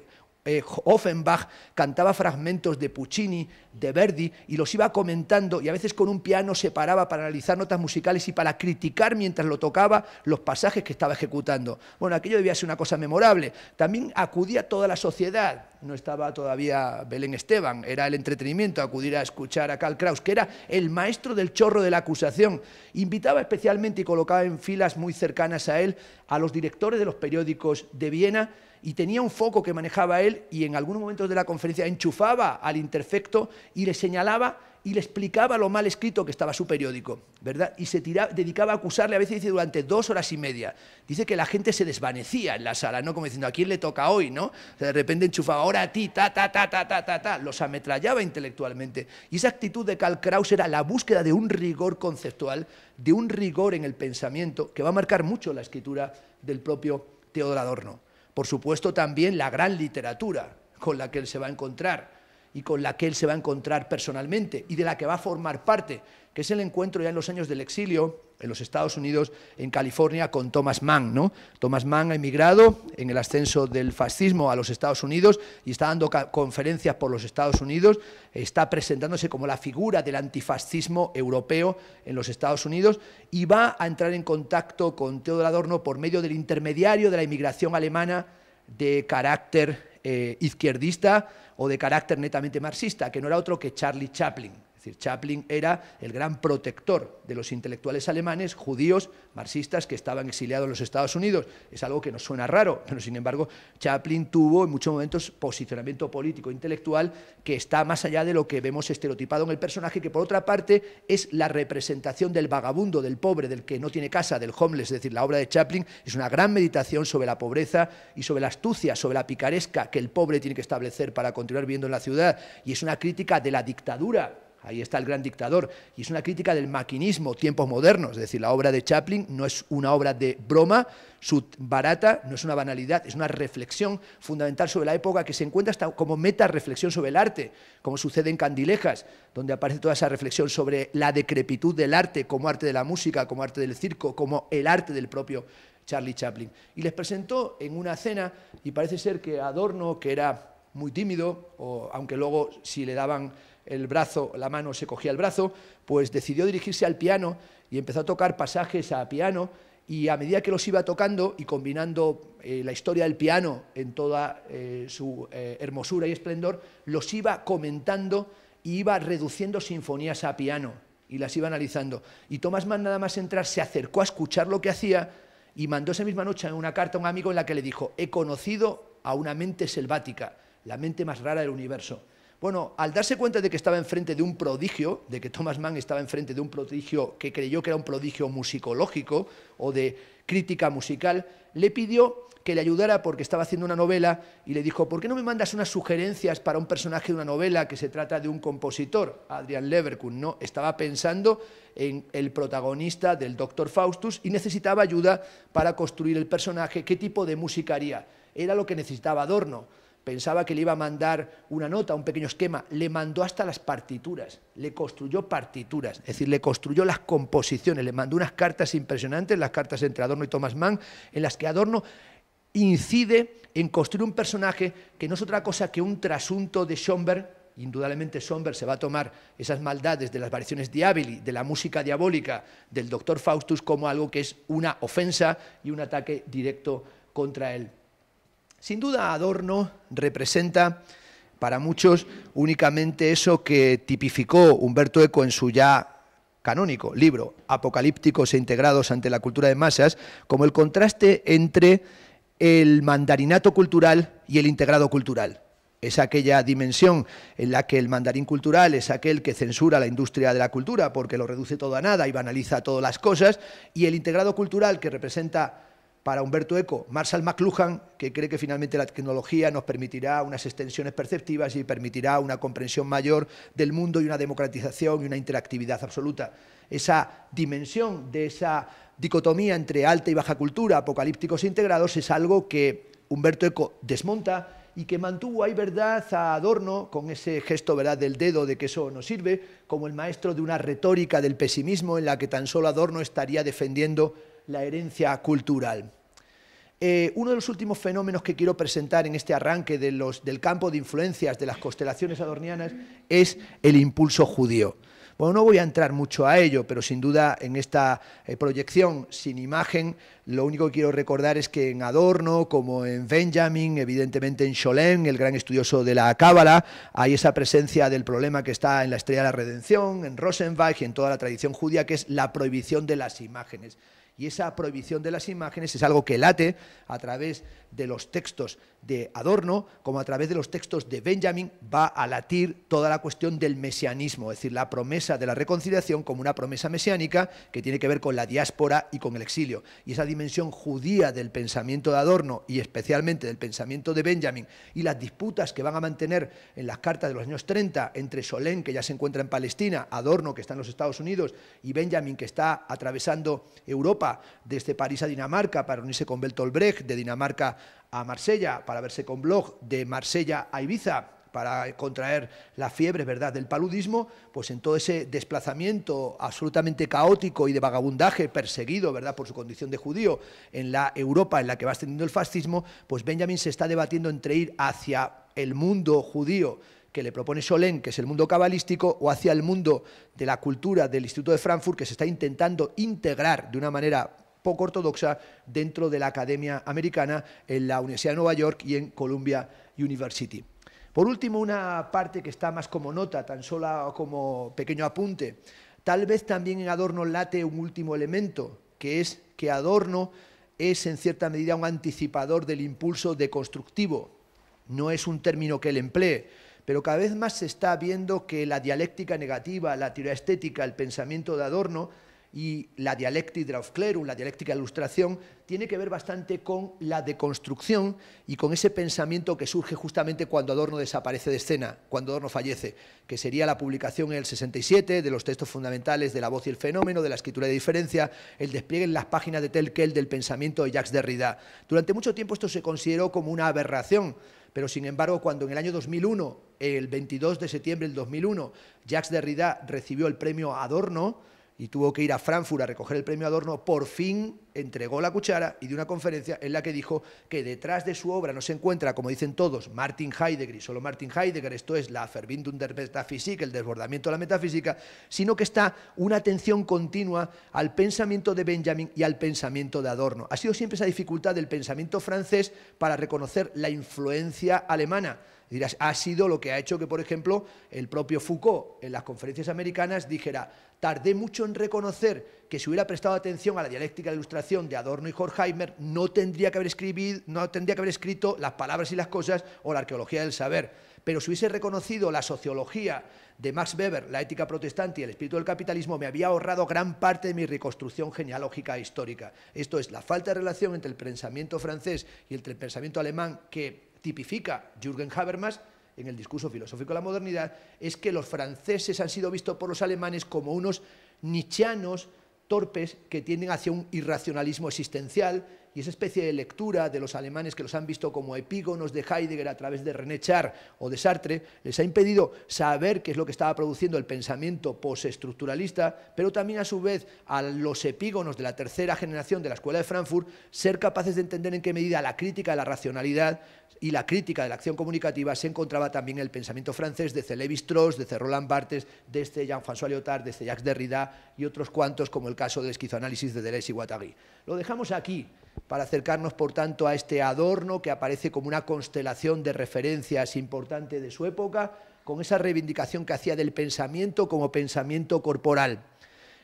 Offenbach, cantaba fragmentos de Puccini, de Verdi, y los iba comentando, y a veces con un piano se paraba para analizar notas musicales y para criticar mientras lo tocaba los pasajes que estaba ejecutando. Bueno, aquello debía ser una cosa memorable. También acudía toda la sociedad, no estaba todavía Belén Esteban, era el entretenimiento acudir a escuchar a Karl Kraus, que era el maestro del chorro de la acusación. Invitaba especialmente y colocaba en filas muy cercanas a él a los directores de los periódicos de Viena, y tenía un foco que manejaba él, y en algunos momentos de la conferencia enchufaba al interfecto y le señalaba y le explicaba lo mal escrito que estaba su periódico, ¿verdad? Y se dedicaba a acusarle, a veces dice, durante 2 horas y media. Dice que la gente se desvanecía en la sala, ¿no?, como diciendo, ¿a quién le toca hoy?, ¿no? O sea, de repente enchufaba, ahora a ti, los ametrallaba intelectualmente. Y esa actitud de Karl Kraus era la búsqueda de un rigor conceptual, de un rigor en el pensamiento, que va a marcar mucho la escritura del propio Theodor Adorno. Por supuesto, también la gran literatura con la que él se va a encontrar y con la que él se va a encontrar personalmente y de la que va a formar parte, que es el encuentro ya en los años del exilio en los Estados Unidos, en California, con Thomas Mann, ¿no? Thomas Mann ha emigrado en el ascenso del fascismo a los Estados Unidos y está dando conferencias por los Estados Unidos, está presentándose como la figura del antifascismo europeo en los Estados Unidos y va a entrar en contacto con Theodor Adorno por medio del intermediario de la inmigración alemana de carácter izquierdista o de carácter netamente marxista, que no era otro que Charlie Chaplin. Es decir, Chaplin era el gran protector de los intelectuales alemanes, judíos, marxistas, que estaban exiliados en los Estados Unidos. Es algo que nos suena raro, pero sin embargo Chaplin tuvo en muchos momentos posicionamiento político intelectual que está más allá de lo que vemos estereotipado en el personaje, que por otra parte es la representación del vagabundo, del pobre, del que no tiene casa, del homeless. Es decir, la obra de Chaplin es una gran meditación sobre la pobreza y sobre la astucia, sobre la picaresca que el pobre tiene que establecer para continuar viviendo en la ciudad, y es una crítica de la dictadura Ahí está El gran dictador. Y es una crítica del maquinismo, tiempos modernos. Es decir, la obra de Chaplin no es una obra de broma, barata, no es una banalidad, es una reflexión fundamental sobre la época que se encuentra hasta como meta-reflexión sobre el arte, como sucede en Candilejas, donde aparece toda esa reflexión sobre la decrepitud del arte, como arte de la música, como arte del circo, como el arte del propio Charlie Chaplin. Y les presentó en una cena, y parece ser que Adorno, que era muy tímido, aunque luego si le daban el brazo, la mano se cogía el brazo, pues decidió dirigirse al piano y empezó a tocar pasajes a piano, y a medida que los iba tocando y combinando la historia del piano en toda su hermosura y esplendor, los iba comentando y iba reduciendo sinfonías a piano y las iba analizando. Y Thomas Mann, nada más entrar, se acercó a escuchar lo que hacía y mandó esa misma noche una carta a un amigo en la que le dijo: he conocido a una mente selvática, la mente más rara del universo. Bueno, al darse cuenta de que estaba enfrente de un prodigio, de que Thomas Mann estaba enfrente de un prodigio que creyó que era un prodigio musicológico o de crítica musical, le pidió que le ayudara porque estaba haciendo una novela y le dijo: ¿por qué no me mandas unas sugerencias para un personaje de una novela que se trata de un compositor, Adrian Leverkühn? No, estaba pensando en el protagonista del Dr. Faustus y necesitaba ayuda para construir el personaje. ¿Qué tipo de música haría? Era lo que necesitaba Adorno. Pensaba que le iba a mandar una nota, un pequeño esquema, le mandó hasta las partituras, le construyó partituras, es decir, le construyó las composiciones, le mandó unas cartas impresionantes, las cartas entre Adorno y Thomas Mann, en las que Adorno incide en construir un personaje que no es otra cosa que un trasunto de Schönberg. Indudablemente Schönberg se va a tomar esas maldades de las variaciones diaboli, de la música diabólica del Dr. Faustus, como algo que es una ofensa y un ataque directo contra él. Sin duda, Adorno representa para muchos únicamente eso que tipificó Umberto Eco en su ya canónico libro Apocalípticos e integrados ante la cultura de masas, como el contraste entre el mandarinato cultural y el integrado cultural. Es aquella dimensión en la que el mandarín cultural es aquel que censura la industria de la cultura porque lo reduce todo a nada y banaliza todas las cosas, y el integrado cultural, que representa para Umberto Eco Marshall McLuhan, que cree que finalmente la tecnología nos permitirá unas extensiones perceptivas y permitirá una comprensión mayor del mundo y una democratización y una interactividad absoluta. Esa dimensión de esa dicotomía entre alta y baja cultura, apocalípticos e integrados, es algo que Umberto Eco desmonta y que mantuvo ahí, ¿verdad?, a Adorno con ese gesto, ¿verdad?, del dedo de que eso no sirve, como el maestro de una retórica del pesimismo en la que tan solo Adorno estaría defendiendo la herencia cultural. Uno de los últimos fenómenos que quiero presentar en este arranque del campo de influencias de las constelaciones adornianas es el impulso judío. Bueno, no voy a entrar mucho a ello, pero sin duda en esta proyección sin imagen, lo único que quiero recordar es que en Adorno, como en Benjamin, evidentemente en Scholem, el gran estudioso de la Cábala, hay esa presencia del problema que está en la Estrella de la Redención, en Rosenweig y en toda la tradición judía, que es la prohibición de las imágenes. Y esa prohibición de las imágenes es algo que late a través de los textos de Adorno, como a través de los textos de Benjamin, va a latir toda la cuestión del mesianismo, es decir, la promesa de la reconciliación como una promesa mesiánica que tiene que ver con la diáspora y con el exilio. Y esa dimensión judía del pensamiento de Adorno y especialmente del pensamiento de Benjamin y las disputas que van a mantener en las cartas de los años 30 entre Scholem, que ya se encuentra en Palestina, Adorno, que está en los Estados Unidos, y Benjamin, que está atravesando Europa desde París a Dinamarca para unirse con Bertolt Brecht, de Dinamarca a Marsella, para verse con Bloch, de Marsella a Ibiza, para contraer la fiebre, ¿verdad?, del paludismo, pues en todo ese desplazamiento absolutamente caótico y de vagabundaje, perseguido, ¿verdad?, por su condición de judío, en la Europa en la que va extendiendo el fascismo, pues Benjamin se está debatiendo entre ir hacia el mundo judío que le propone Scholem, que es el mundo cabalístico, o hacia el mundo de la cultura del Instituto de Frankfurt, que se está intentando integrar de una manera poco ortodoxa dentro de la Academia Americana, en la Universidad de Nueva York y en Columbia University. Por último, una parte que está más como nota, tan solo como pequeño apunte. Tal vez también en Adorno late un último elemento, que es que Adorno es en cierta medida un anticipador del impulso deconstructivo. No es un término que él emplee, pero cada vez más se está viendo que la dialéctica negativa, la teoría estética, el pensamiento de Adorno, y la Dialectik der Aufklärung, la dialéctica de la Ilustración, tiene que ver bastante con la deconstrucción y con ese pensamiento que surge justamente cuando Adorno desaparece de escena, cuando Adorno fallece, que sería la publicación en el 67 de los textos fundamentales de La voz y el fenómeno, de la escritura de diferencia, el despliegue en las páginas de tel quel del pensamiento de Jacques Derrida. Durante mucho tiempo esto se consideró como una aberración, pero sin embargo cuando en el año 2001, el 22 de septiembre del 2001, Jacques Derrida recibió el premio Adorno, y tuvo que ir a Frankfurt a recoger el premio Adorno, por fin entregó la cuchara y dio una conferencia en la que dijo que detrás de su obra no se encuentra, como dicen todos, Martin Heidegger y solo Martin Heidegger, esto es la Verbindung der Metaphysik, el desbordamiento de la metafísica, sino que está una atención continua al pensamiento de Benjamin y al pensamiento de Adorno. Ha sido siempre esa dificultad del pensamiento francés para reconocer la influencia alemana. Dirás, ha sido lo que ha hecho que, por ejemplo, el propio Foucault en las conferencias americanas dijera: tardé mucho en reconocer que si hubiera prestado atención a la dialéctica de la Ilustración de Adorno y Horkheimer no tendría que haber escrito Las palabras y las cosas o La arqueología del saber. Pero si hubiese reconocido la sociología de Max Weber, La ética protestante y El espíritu del capitalismo, me había ahorrado gran parte de mi reconstrucción genealógica e histórica. Esto es, la falta de relación entre el pensamiento francés y el pensamiento alemán que tipifica Jürgen Habermas en el discurso filosófico de la modernidad, es que los franceses han sido vistos por los alemanes como unos nietzscheanos torpes que tienden hacia un irracionalismo existencial, y esa especie de lectura de los alemanes que los han visto como epígonos de Heidegger a través de René Char o de Sartre les ha impedido saber qué es lo que estaba produciendo el pensamiento postestructuralista, pero también a su vez a los epígonos de la tercera generación de la Escuela de Frankfurt ser capaces de entender en qué medida la crítica de la racionalidad y la crítica de la acción comunicativa se encontraba también en el pensamiento francés de Lévi-Strauss, de Roland Barthes, de Jean-François Lyotard, de Jacques Derrida y otros cuantos, como el caso del esquizoanálisis de Deleuze y Guattari. Lo dejamos aquí para acercarnos, por tanto, a este Adorno que aparece como una constelación de referencias importante de su época, con esa reivindicación que hacía del pensamiento como pensamiento corporal.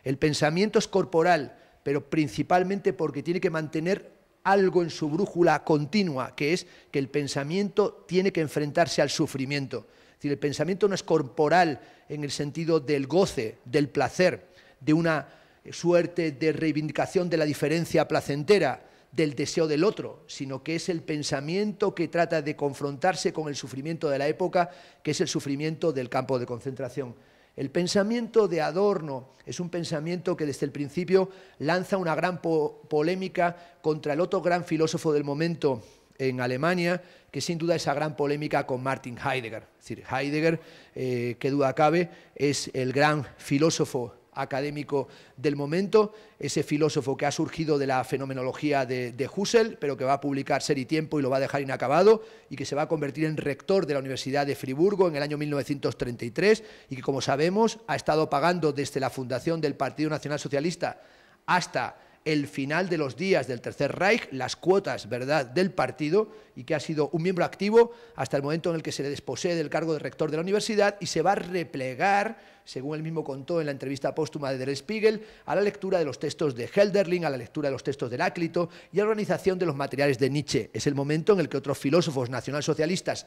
El pensamiento es corporal, pero principalmente porque tiene que mantener algo en su brújula continua, que es que el pensamiento tiene que enfrentarse al sufrimiento. Es decir, el pensamiento no es corporal en el sentido del goce, del placer, de una suerte de reivindicación de la diferencia placentera, del deseo del otro, sino que es el pensamiento que trata de confrontarse con el sufrimiento de la época, que es el sufrimiento del campo de concentración. El pensamiento de Adorno es un pensamiento que desde el principio lanza una gran polémica contra el otro gran filósofo del momento en Alemania, que sin duda esa gran polémica con Martin Heidegger. Es decir, Heidegger, qué duda cabe, es el gran filósofo académico del momento, ese filósofo que ha surgido de la fenomenología de Husserl, pero que va a publicar Ser y Tiempo y lo va a dejar inacabado, y que se va a convertir en rector de la Universidad de Friburgo en el año 1933, y que, como sabemos, ha estado pagando desde la fundación del Partido Nacional Socialista hasta el final de los días del Tercer Reich, las cuotas, ¿verdad?, del partido, y que ha sido un miembro activo hasta el momento en el que se le desposee del cargo de rector de la universidad y se va a replegar, según él mismo contó en la entrevista póstuma de Der Spiegel, a la lectura de los textos de Hölderlin, a la lectura de los textos de Heráclito y a la organización de los materiales de Nietzsche. Es el momento en el que otros filósofos nacionalsocialistas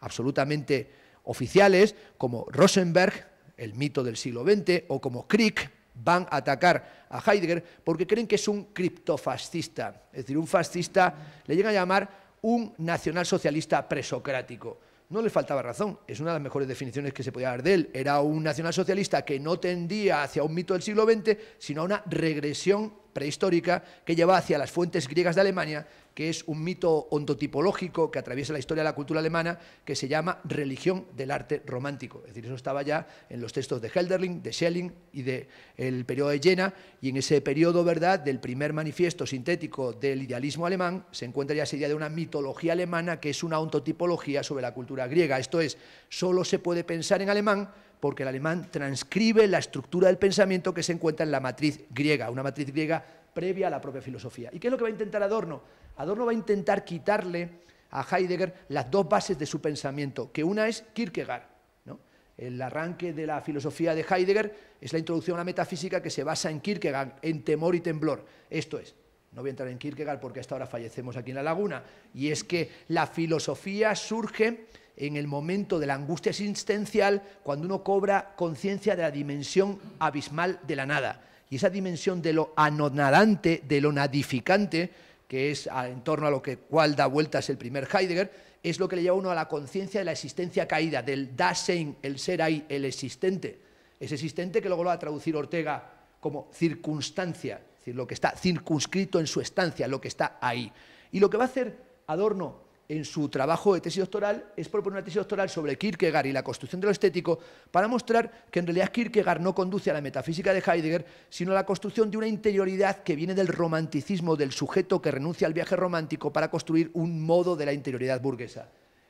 absolutamente oficiales, como Rosenberg, el mito del siglo XX, o como Crick, van a atacar a Heidegger porque creen que es un criptofascista, es decir, un fascista, le llegan a llamar un nacionalsocialista presocrático. No le faltaba razón, es una de las mejores definiciones que se podía dar de él. Era un nacionalsocialista que no tendía hacia un mito del siglo XX, sino a una regresión prehistórica que lleva hacia las fuentes griegas de Alemania, que es un mito ontotipológico que atraviesa la historia de la cultura alemana, que se llama religión del arte romántico. Es decir, eso estaba ya en los textos de Hölderlin, de Schelling y del periodo de Jena, y en ese periodo, ¿verdad?, del primer manifiesto sintético del idealismo alemán, se encuentra ya esa idea de una mitología alemana que es una ontotipología sobre la cultura griega. Esto es, solo se puede pensar en alemán porque el alemán transcribe la estructura del pensamiento que se encuentra en la matriz griega, una matriz griega previa a la propia filosofía. ¿Y qué es lo que va a intentar Adorno? Adorno va a intentar quitarle a Heidegger las dos bases de su pensamiento, que una es Kierkegaard, ¿no? El arranque de la filosofía de Heidegger es la introducción a la metafísica que se basa en Kierkegaard, en temor y temblor. Esto es, no voy a entrar en Kierkegaard porque hasta ahora fallecemos aquí en La Laguna, y es que la filosofía surge en el momento de la angustia existencial, cuando uno cobra conciencia de la dimensión abismal de la nada. y esa dimensión de lo anonadante, de lo nadificante, que es en torno a lo cual da vueltas el primer Heidegger, es lo que le lleva a uno a la conciencia de la existencia caída, del Dasein, el ser ahí, el existente. Ese existente que luego lo va a traducir Ortega como circunstancia, es decir, lo que está circunscrito en su estancia, lo que está ahí. Y lo que va a hacer Adorno en su trabajo de tesis doctoral es proponer una tesis doctoral sobre Kierkegaard y la construcción de lo estético para mostrar que en realidad Kierkegaard no conduce a la metafísica de Heidegger, sino a la construcción de una interioridad que viene del romanticismo del sujeto que renuncia al viaje romántico para construir un modo de la interioridad burguesa.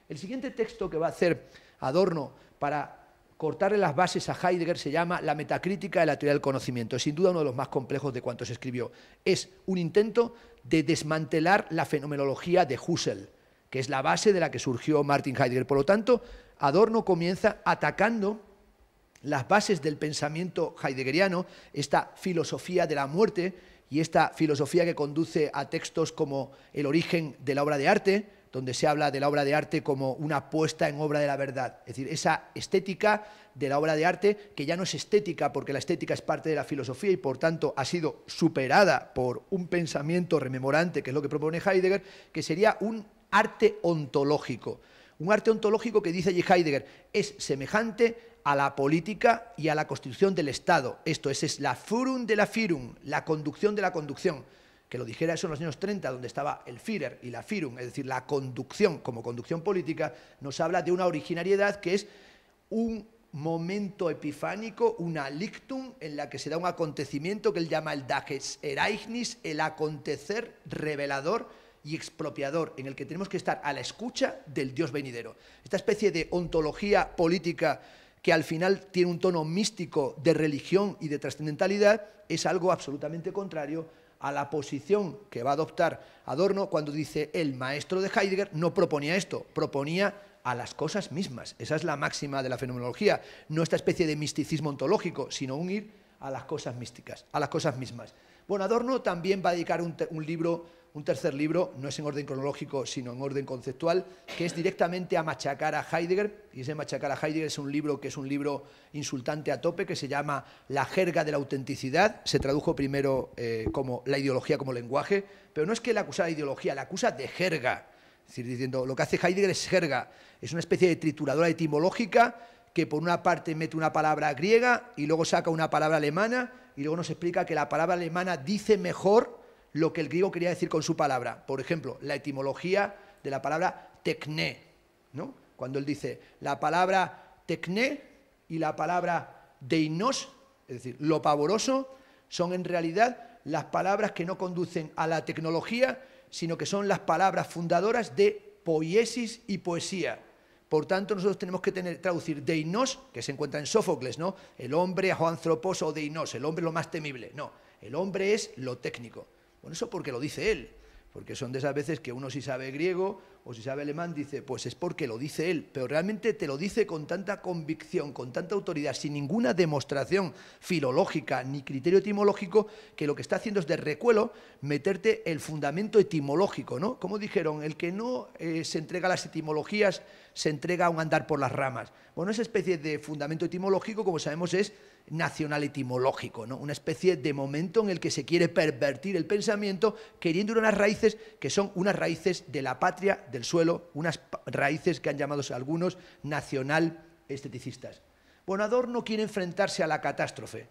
El siguiente texto que va a hacer Adorno para cortarle las bases a Heidegger se llama La metacrítica de la teoría del conocimiento. Es sin duda uno de los más complejos de cuantos escribió. Es un intento de desmantelar la fenomenología de Husserl, que es la base de la que surgió Martin Heidegger. Por lo tanto, Adorno comienza atacando las bases del pensamiento heideggeriano, esta filosofía de la muerte y esta filosofía que conduce a textos como El origen de la obra de arte, donde se habla de la obra de arte como una puesta en obra de la verdad. Es decir, esa estética de la obra de arte, que ya no es estética porque la estética es parte de la filosofía y por tanto ha sido superada por un pensamiento rememorante, que es lo que propone Heidegger, que sería un arte ontológico. Un arte ontológico que dice allí Heidegger es semejante a la política y a la constitución del Estado. Esto es la Führung de la Führung, la conducción de la conducción. Que lo dijera eso en los años 30, donde estaba el Führer y la Führung, es decir, la conducción como conducción política, nos habla de una originariedad que es un momento epifánico, una Lichtung, en la que se da un acontecimiento que él llama el Dagesereignis, el acontecer revelador y expropiador, en el que tenemos que estar a la escucha del Dios venidero. Esta especie de ontología política que al final tiene un tono místico de religión y de trascendentalidad, es algo absolutamente contrario a la posición que va a adoptar Adorno cuando dice el maestro de Heidegger no proponía esto, proponía a las cosas mismas. Esa es la máxima de la fenomenología, no esta especie de misticismo ontológico, sino un ir a las cosas místicas, a las cosas mismas. Bueno, Adorno también va a dedicar un tercer libro, no es en orden cronológico, sino en orden conceptual, que es directamente a machacar a Heidegger, y ese machacar a Heidegger es un libro que es un libro insultante a tope, que se llama La jerga de la autenticidad, se tradujo primero como la ideología como lenguaje, pero no es que le acusa de ideología, le acusa de jerga, es decir, diciendo, lo que hace Heidegger es jerga, es una especie de trituradora etimológica que por una parte mete una palabra griega y luego saca una palabra alemana y luego nos explica que la palabra alemana dice mejor lo que el griego quería decir con su palabra. Por ejemplo, la etimología de la palabra tekné, ¿no? Cuando él dice la palabra tekné y la palabra deinos, es decir, lo pavoroso, son en realidad las palabras que no conducen a la tecnología, sino que son las palabras fundadoras de poiesis y poesía. Por tanto, nosotros tenemos que traducir deinos, que se encuentra en Sófocles, ¿no? El hombre, anthropos o deinos, el hombre lo más temible. No, el hombre es lo técnico. Bueno, eso porque lo dice él, porque son de esas veces que uno si sabe griego o si sabe alemán dice, pues es porque lo dice él, pero realmente te lo dice con tanta convicción, con tanta autoridad, sin ninguna demostración filológica ni criterio etimológico, que lo que está haciendo es de recuelo meterte el fundamento etimológico, ¿no? Como dijeron, el que no se entrega a las etimologías se entrega a un andar por las ramas. Bueno, esa especie de fundamento etimológico, como sabemos, es nacional etimológico, ¿no? Una especie de momento en el que se quiere pervertir el pensamiento, queriendo unas raíces que son unas raíces de la patria, del suelo, unas raíces que han llamado algunos nacional esteticistas. Bueno, Adorno quiere enfrentarse a la catástrofe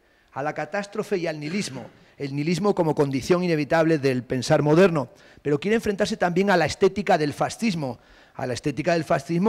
y al nihilismo, el nihilismo como condición inevitable del pensar moderno, pero quiere enfrentarse también a la estética del fascismo,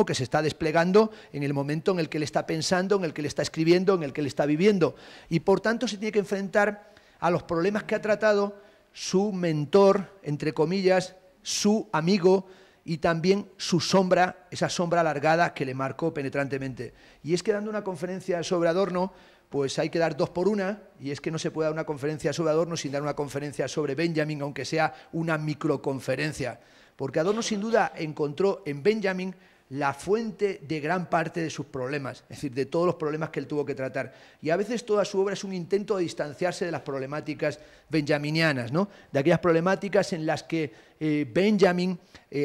que se está desplegando en el momento en el que él está pensando, en el que él está escribiendo, en el que él está viviendo, y por tanto se tiene que enfrentar a los problemas que ha tratado su mentor, entre comillas, su amigo, y también su sombra, esa sombra alargada que le marcó penetrantemente. Y es que dando una conferencia sobre Adorno, pues hay que dar dos por una, y es que no se puede dar una conferencia sobre Adorno sin dar una conferencia sobre Benjamin, aunque sea una microconferencia. Porque Adorno sin duda encontró en Benjamin la fuente de gran parte de sus problemas, es decir, de todos los problemas que él tuvo que tratar. Y a veces toda su obra es un intento de distanciarse de las problemáticas benjaminianas, ¿no? De aquellas problemáticas en las que Benjamin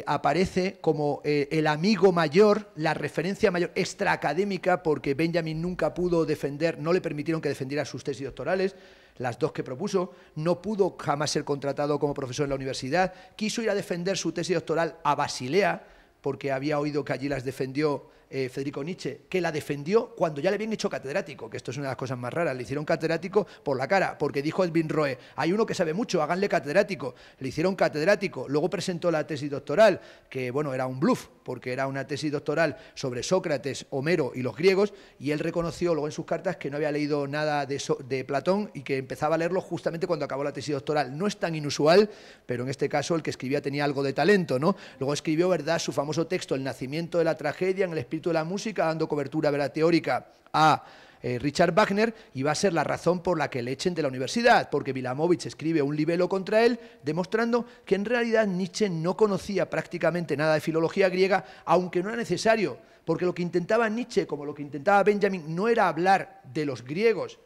aparece como el amigo mayor, la referencia mayor extraacadémica, porque Benjamin nunca pudo defender, no le permitieron que defendiera sus tesis doctorales, las dos que propuso, no pudo jamás ser contratado como profesor en la universidad, quiso ir a defender su tesis doctoral a Basilea, porque había oído que allí las defendió Federico Nietzsche, que la defendió cuando ya le habían hecho catedrático, que esto es una de las cosas más raras, le hicieron catedrático por la cara, porque dijo Edwin Roe, hay uno que sabe mucho, háganle catedrático, le hicieron catedrático, luego presentó la tesis doctoral, que bueno, era un bluff, porque era una tesis doctoral sobre Sócrates, Homero y los griegos, y él reconoció luego en sus cartas que no había leído nada de Platón y que empezaba a leerlo justamente cuando acabó la tesis doctoral. No es tan inusual, pero en este caso el que escribía tenía algo de talento, ¿no? Luego escribió, ¿verdad?, su famoso texto, El nacimiento de la tragedia en el espíritu de la música, dando cobertura, ¿verdad?, teórica a Richard Wagner, y va a ser la razón por la que le echen de la universidad, porque Wilamowicz escribe un libelo contra él, demostrando que en realidad Nietzsche no conocía prácticamente nada de filología griega, aunque no era necesario, porque lo que intentaba Nietzsche, como lo que intentaba Benjamin, no era hablar de los griegos,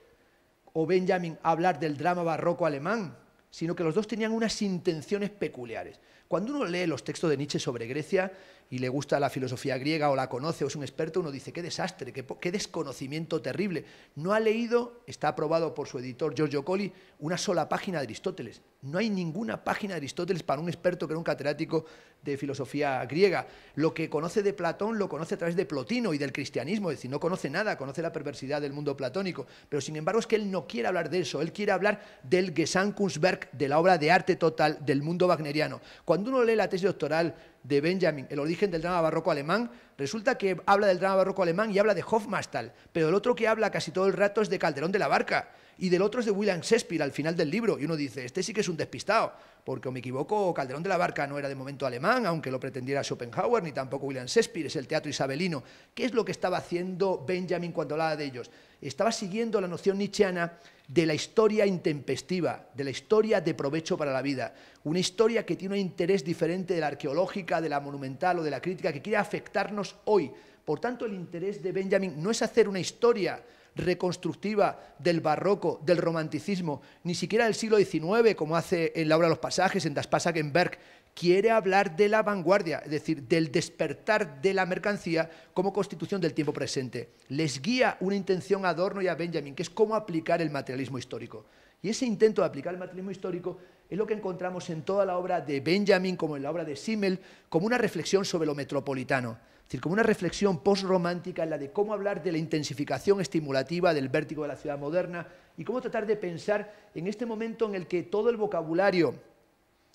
o Benjamin hablar del drama barroco alemán, sino que los dos tenían unas intenciones peculiares. Cuando uno lee los textos de Nietzsche sobre Grecia y le gusta la filosofía griega o la conoce o es un experto, uno dice, qué desastre, qué desconocimiento terrible. No ha leído, está aprobado por su editor Giorgio Colli, una sola página de Aristóteles. No hay ninguna página de Aristóteles para un experto que era un catedrático de filosofía griega. Lo que conoce de Platón lo conoce a través de Plotino y del cristianismo, es decir, no conoce nada, conoce la perversidad del mundo platónico. Pero sin embargo es que él no quiere hablar de eso, él quiere hablar del Gesamtkunstwerk, de la obra de arte total del mundo wagneriano. Cuando uno lee la tesis doctoral de Benjamin, El origen del drama barroco alemán, resulta que habla del drama barroco alemán y habla de Hofmannsthal, pero el otro que habla casi todo el rato es de Calderón de la Barca, y del otro es de William Shakespeare al final del libro, y uno dice, este sí que es un despistado, porque o me equivoco, Calderón de la Barca no era de momento alemán, aunque lo pretendiera Schopenhauer, ni tampoco William Shakespeare, es el teatro isabelino. ¿Qué es lo que estaba haciendo Benjamin cuando hablaba de ellos? Estaba siguiendo la noción nietzscheana de la historia intempestiva, de la historia de provecho para la vida, una historia que tiene un interés diferente de la arqueológica, de la monumental o de la crítica, que quiere afectarnos hoy. Por tanto, el interés de Benjamin no es hacer una historia reconstructiva del barroco, del romanticismo, ni siquiera del siglo XIX, como hace en la obra de los pasajes, en Das Passagenwerk. Quiere hablar de la vanguardia, es decir, del despertar de la mercancía como constitución del tiempo presente. Les guía una intención a Adorno y a Benjamin, que es cómo aplicar el materialismo histórico. Y ese intento de aplicar el materialismo histórico es lo que encontramos en toda la obra de Benjamin, como en la obra de Simmel, como una reflexión sobre lo metropolitano. Es decir, como una reflexión postromántica en la de cómo hablar de la intensificación estimulativa del vértigo de la ciudad moderna y cómo tratar de pensar en este momento en el que todo el vocabulario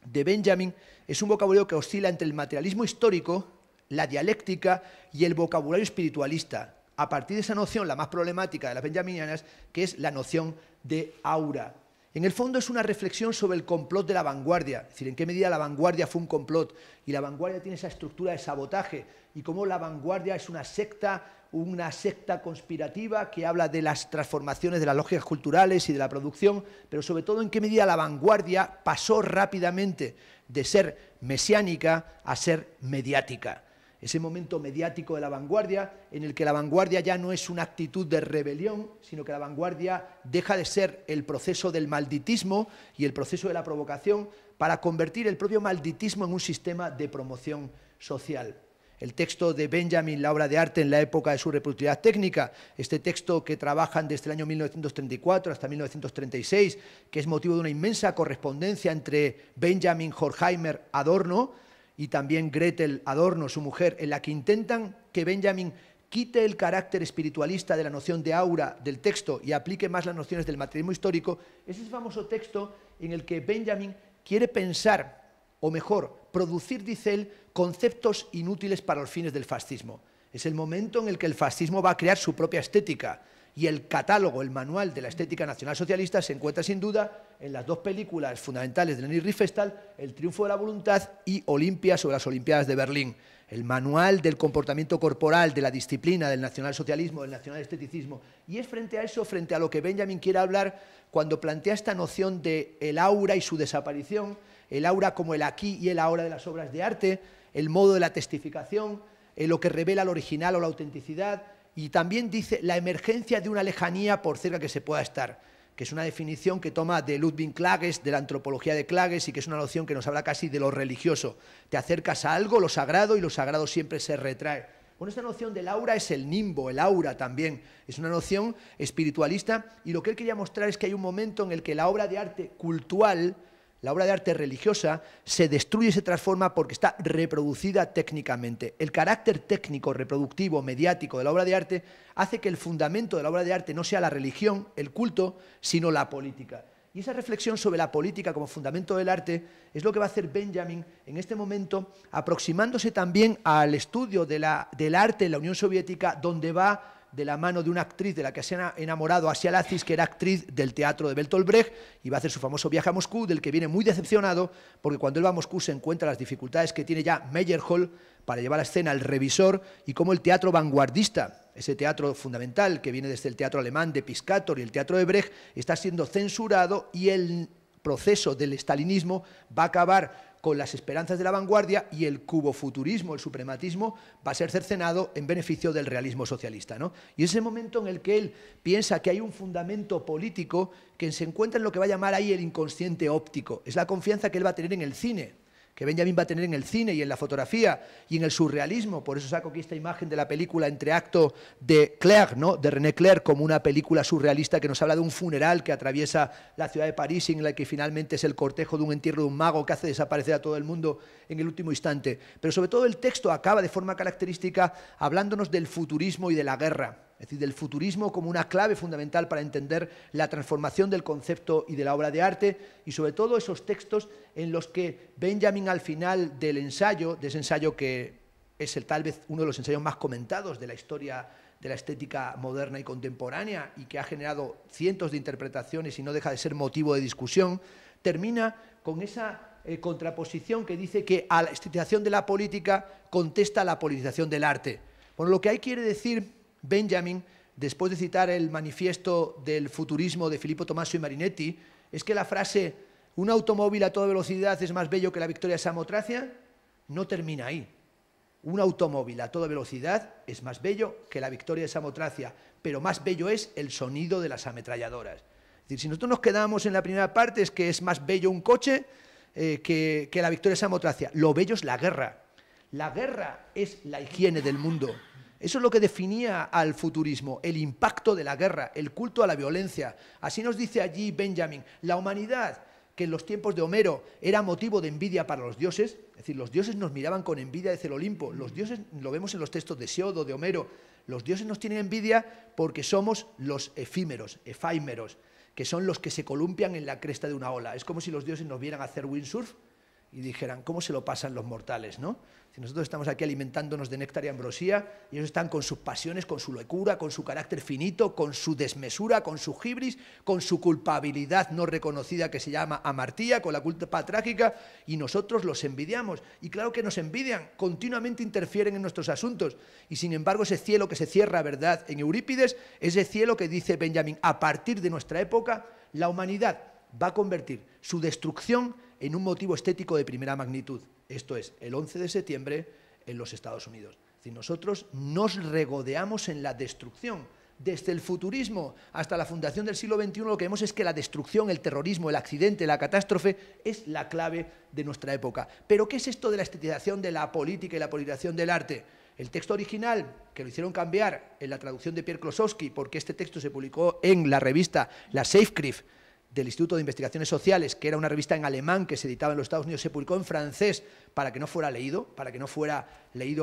de Benjamin es un vocabulario que oscila entre el materialismo histórico, la dialéctica y el vocabulario espiritualista, a partir de esa noción, la más problemática de las benjaminianas, que es la noción de aura. En el fondo es una reflexión sobre el complot de la vanguardia, es decir, en qué medida la vanguardia fue un complot y la vanguardia tiene esa estructura de sabotaje y cómo la vanguardia es una secta conspirativa que habla de las transformaciones de las lógicas culturales y de la producción, pero sobre todo en qué medida la vanguardia pasó rápidamente de ser mesiánica a ser mediática. Ese momento mediático de la vanguardia, en el que la vanguardia ya no es una actitud de rebelión, sino que la vanguardia deja de ser el proceso del malditismo y el proceso de la provocación para convertir el propio malditismo en un sistema de promoción social. El texto de Benjamin, la obra de arte en la época de su reproductividad técnica, este texto que trabajan desde el año 1934 hasta 1936, que es motivo de una inmensa correspondencia entre Benjamin, Horkheimer, Adorno, y también Gretel Adorno, su mujer, en la que intentan que Benjamin quite el carácter espiritualista de la noción de aura del texto y aplique más las nociones del materialismo histórico, es ese famoso texto en el que Benjamin quiere pensar, o mejor, producir, dice él, conceptos inútiles para los fines del fascismo. Es el momento en el que el fascismo va a crear su propia estética, y el catálogo, el manual de la estética nacionalsocialista se encuentra sin duda en las dos películas fundamentales de Leni Riefenstahl, El triunfo de la voluntad y Olimpia sobre las Olimpiadas de Berlín. El manual del comportamiento corporal, de la disciplina, del nacionalsocialismo, del nacionalesteticismo. Y es frente a eso, frente a lo que Benjamin quiere hablar cuando plantea esta noción de el aura y su desaparición, el aura como el aquí y el ahora de las obras de arte, el modo de la testificación, lo que revela lo original o la autenticidad, y también dice la emergencia de una lejanía por cerca que se pueda estar, que es una definición que toma de Ludwig Klages, de la antropología de Klages, y que es una noción que nos habla casi de lo religioso. Te acercas a algo, lo sagrado, y lo sagrado siempre se retrae. Bueno, esta noción del aura es el nimbo, el aura también. Es una noción espiritualista, y lo que él quería mostrar es que hay un momento en el que la obra de arte cultural, la obra de arte religiosa, se destruye y se transforma porque está reproducida técnicamente. El carácter técnico, reproductivo, mediático de la obra de arte hace que el fundamento de la obra de arte no sea la religión, el culto, sino la política. Y esa reflexión sobre la política como fundamento del arte es lo que va a hacer Benjamin en este momento, aproximándose también al estudio del arte en la Unión Soviética, donde va de la mano de una actriz de la que se ha enamorado, Asia Lazis, que era actriz del teatro de Bertolt Brecht, y va a hacer su famoso viaje a Moscú, del que viene muy decepcionado, porque cuando él va a Moscú se encuentra las dificultades que tiene ya Meyerhold para llevar a escena El Revisor, y cómo el teatro vanguardista, ese teatro fundamental que viene desde el teatro alemán de Piscator y el teatro de Brecht, está siendo censurado, y el proceso del estalinismo va a acabar con las esperanzas de la vanguardia, y el cubofuturismo, el suprematismo, va a ser cercenado en beneficio del realismo socialista, ¿no? Y es ese momento en el que él piensa que hay un fundamento político que se encuentra en lo que va a llamar ahí el inconsciente óptico. Es la confianza que él va a tener en el cine, que Benjamin va a tener en el cine y en la fotografía y en el surrealismo. Por eso saco aquí esta imagen de la película Entreacto de Clerc, ¿no?, de René Clerc, como una película surrealista que nos habla de un funeral que atraviesa la ciudad de París, en la que finalmente es el cortejo de un entierro de un mago que hace desaparecer a todo el mundo en el último instante. Pero sobre todo el texto acaba de forma característica hablándonos del futurismo y de la guerra. Es decir, del futurismo como una clave fundamental para entender la transformación del concepto y de la obra de arte, y sobre todo esos textos en los que Benjamin, al final del ensayo, de ese ensayo que es tal vez uno de los ensayos más comentados de la historia de la estética moderna y contemporánea, y que ha generado cientos de interpretaciones y no deja de ser motivo de discusión, termina con esa contraposición que dice que a la estetización de la política contesta la politización del arte. Bueno, lo que ahí quiere decir Benjamin, después de citar el manifiesto del futurismo de Filippo Tommaso y Marinetti, es que la frase «un automóvil a toda velocidad es más bello que la victoria de Samotracia» no termina ahí. Un automóvil a toda velocidad es más bello que la victoria de Samotracia, pero más bello es el sonido de las ametralladoras. Es decir, si nosotros nos quedamos en la primera parte, es que es más bello un coche que la victoria de Samotracia. Lo bello es la guerra. La guerra es la higiene del mundo. Eso es lo que definía al futurismo, el impacto de la guerra, el culto a la violencia. Así nos dice allí Benjamin, la humanidad, que en los tiempos de Homero era motivo de envidia para los dioses, es decir, los dioses nos miraban con envidia desde el Olimpo, los dioses, lo vemos en los textos de Hesiodo, de Homero, los dioses nos tienen envidia porque somos los efímeros, que son los que se columpian en la cresta de una ola. Es como si los dioses nos vieran hacer windsurf y dijeran, ¿cómo se lo pasan los mortales, no? Si nosotros estamos aquí alimentándonos de néctar y ambrosía, y ellos están con sus pasiones, con su locura, con su carácter finito, con su desmesura, con su hibris, con su culpabilidad no reconocida que se llama amartía, con la culpa trágica, y nosotros los envidiamos. Y claro que nos envidian, continuamente interfieren en nuestros asuntos, y sin embargo ese cielo que se cierra, ¿verdad?, en Eurípides, ese cielo que dice Benjamin, a partir de nuestra época, la humanidad va a convertir su destrucción en un motivo estético de primera magnitud. Esto es, el 11 de septiembre en los Estados Unidos. Es decir, nosotros nos regodeamos en la destrucción. Desde el futurismo hasta la fundación del siglo XXI lo que vemos es que la destrucción, el terrorismo, el accidente, la catástrofe es la clave de nuestra época. ¿Pero qué es esto de la estetización de la política y la politización del arte? El texto original, que lo hicieron cambiar en la traducción de Pierre Klossowski, porque este texto se publicó en la revista La Zeitschrift del Instituto de Investigaciones Sociales, que era una revista en alemán que se editaba en los Estados Unidos, se publicó en francés para que no fuera leído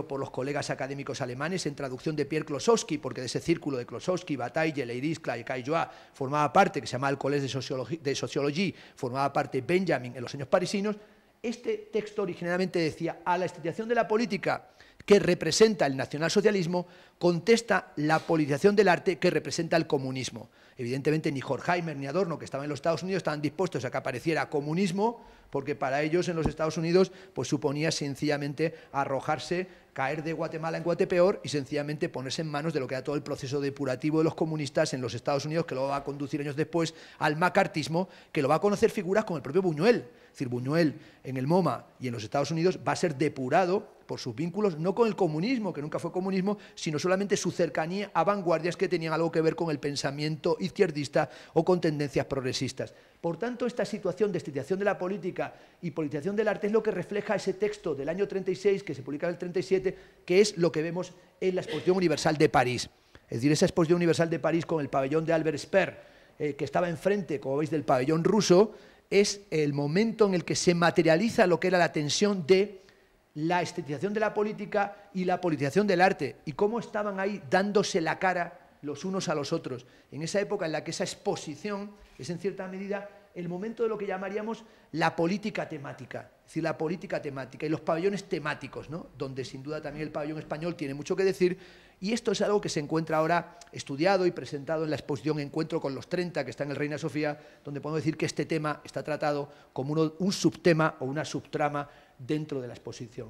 por los colegas académicos alemanes, en traducción de Pierre Klossowski, porque de ese círculo de Klossowski, Bataille, Leiris, Caillois, formaba parte, que se llamaba el Collège de Sociologie, formaba parte Benjamin en los años parisinos. Este texto originalmente decía, a la estetización de la política que representa el nacionalsocialismo, contesta la politización del arte que representa el comunismo. Evidentemente ni Horkheimer ni Adorno, que estaban en los Estados Unidos, estaban dispuestos a que apareciera comunismo, porque para ellos en los Estados Unidos pues suponía sencillamente arrojarse, caer de Guatemala en Guatepeor y sencillamente ponerse en manos de lo que era todo el proceso depurativo de los comunistas en los Estados Unidos, que luego va a conducir años después al macartismo, que lo va a conocer figuras como el propio Buñuel. Es decir, Buñuel en el MoMA y en los Estados Unidos va a ser depurado por sus vínculos, no con el comunismo, que nunca fue comunismo, sino solamente su cercanía a vanguardias que tenían algo que ver con el pensamiento izquierdista o con tendencias progresistas. Por tanto, esta situación de estetización de la política y politización del arte es lo que refleja ese texto del año 36, que se publica en el 37, que es lo que vemos en la Exposición Universal de París. Es decir, esa Exposición Universal de París con el pabellón de Albert Speer, que estaba enfrente, como veis, del pabellón ruso, es el momento en el que se materializa lo que era la tensión de la estetización de la política y la politización del arte, y cómo estaban ahí dándose la cara los unos a los otros, en esa época en la que esa exposición es en cierta medida el momento de lo que llamaríamos la política temática, es decir, la política temática y los pabellones temáticos, ¿no? Donde sin duda también el pabellón español tiene mucho que decir, y esto es algo que se encuentra ahora estudiado y presentado en la exposición Encuentro con los 30, que está en el Reina Sofía, donde podemos decir que este tema está tratado como un subtema o una subtrama dentro de la exposición.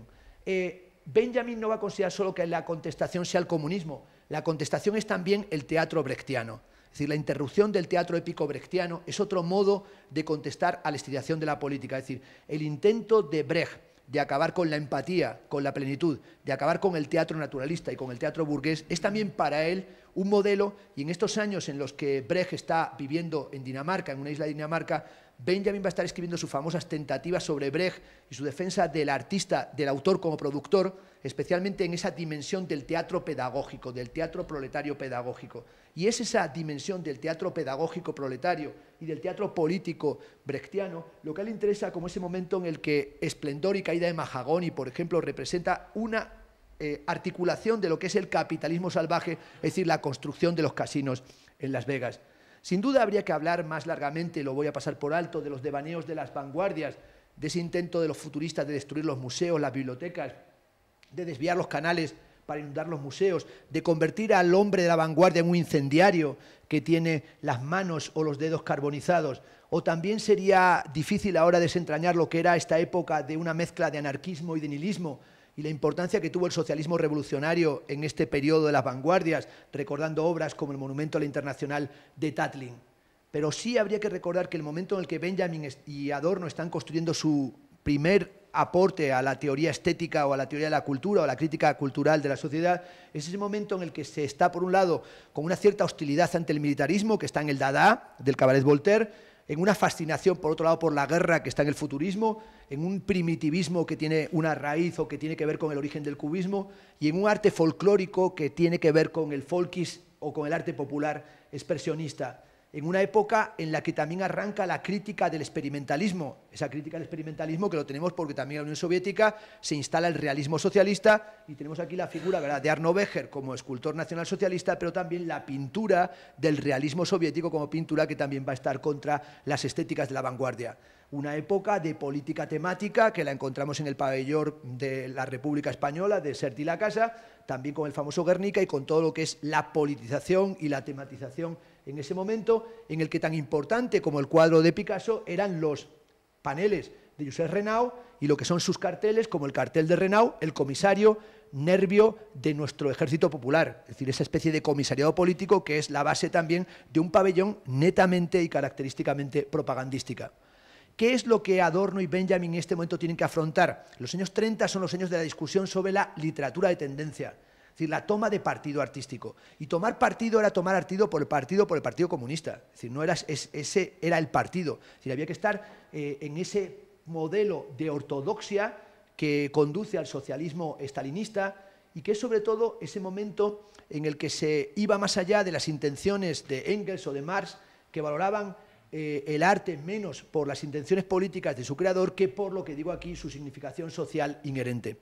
Benjamin no va a considerar solo que la contestación sea el comunismo, la contestación es también el teatro brechtiano. Es decir, la interrupción del teatro épico brechtiano es otro modo de contestar a la estetización de la política. Es decir, el intento de Brecht de acabar con la empatía, con la plenitud, de acabar con el teatro naturalista y con el teatro burgués, es también para él un modelo, y en estos años en los que Brecht está viviendo en Dinamarca, en una isla de Dinamarca, Benjamin va a estar escribiendo sus famosas tentativas sobre Brecht y su defensa del artista, del autor como productor, especialmente en esa dimensión del teatro pedagógico, del teatro proletario pedagógico. Y es esa dimensión del teatro pedagógico proletario y del teatro político brechtiano lo que a él le interesa como ese momento en el que Esplendor y Caída de Mahagoni, por ejemplo, representa una articulación de lo que es el capitalismo salvaje, es decir, la construcción de los casinos en Las Vegas. Sin duda habría que hablar más largamente, lo voy a pasar por alto, de los devaneos de las vanguardias, de ese intento de los futuristas de destruir los museos, las bibliotecas, de desviar los canales para inundar los museos, de convertir al hombre de la vanguardia en un incendiario que tiene las manos o los dedos carbonizados. O también sería difícil ahora desentrañar lo que era esta época de una mezcla de anarquismo y de nihilismo, y la importancia que tuvo el socialismo revolucionario en este periodo de las vanguardias, recordando obras como el Monumento a la Internacional de Tatlin. Pero sí habría que recordar que el momento en el que Benjamin y Adorno están construyendo su primer aporte a la teoría estética o a la teoría de la cultura o a la crítica cultural de la sociedad, es ese momento en el que se está, por un lado, con una cierta hostilidad ante el militarismo, que está en el Dada, del Cabaret Voltaire, en una fascinación, por otro lado, por la guerra, que está en el futurismo, en un primitivismo que tiene una raíz o que tiene que ver con el origen del cubismo, y en un arte folclórico que tiene que ver con el folkis o con el arte popular expresionista, en una época en la que también arranca la crítica del experimentalismo, esa crítica del experimentalismo que lo tenemos porque también en la Unión Soviética se instala el realismo socialista, y tenemos aquí la figura, ¿verdad?, de Arno Becher como escultor nacional socialista, pero también la pintura del realismo soviético como pintura que también va a estar contra las estéticas de la vanguardia. Una época de política temática que la encontramos en el pabellón de la República Española, de Sert y la Casa, también con el famoso Guernica y con todo lo que es la politización y la tematización en ese momento, en el que tan importante como el cuadro de Picasso eran los paneles de Josep Renau y lo que son sus carteles, como el cartel de Renau, el comisario nervio de nuestro ejército popular, es decir, esa especie de comisariado político que es la base también de un pabellón netamente y característicamente propagandística. ¿Qué es lo que Adorno y Benjamin en este momento tienen que afrontar? Los años 30 son los años de la discusión sobre la literatura de tendencia, es decir, la toma de partido artístico. Y tomar partido era tomar partido por el Partido Comunista, es decir, no era, ese era el partido. Es decir, había que estar en ese modelo de ortodoxia que conduce al socialismo estalinista y que es sobre todo ese momento en el que se iba más allá de las intenciones de Engels o de Marx, que valoraban el arte menos por las intenciones políticas de su creador que por lo que digo aquí, su significación social inherente.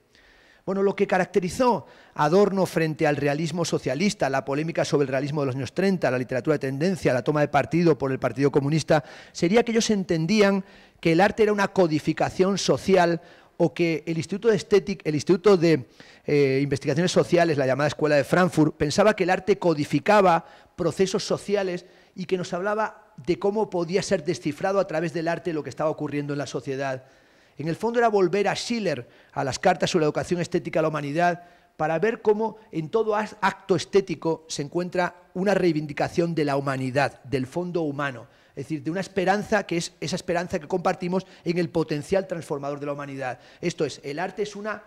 Bueno, lo que caracterizó a Adorno frente al realismo socialista, la polémica sobre el realismo de los años 30, la literatura de tendencia, la toma de partido por el Partido Comunista, sería que ellos entendían que el arte era una codificación social o que el Instituto de Investigaciones Sociales, la llamada Escuela de Frankfurt, pensaba que el arte codificaba procesos sociales y que nos hablaba de cómo podía ser descifrado a través del arte lo que estaba ocurriendo en la sociedad. En el fondo era volver a Schiller, a las cartas sobre la educación estética a la humanidad, para ver cómo en todo acto estético se encuentra una reivindicación de la humanidad, del fondo humano, es decir, de una esperanza que es esa esperanza que compartimos en el potencial transformador de la humanidad. Esto es, el arte es una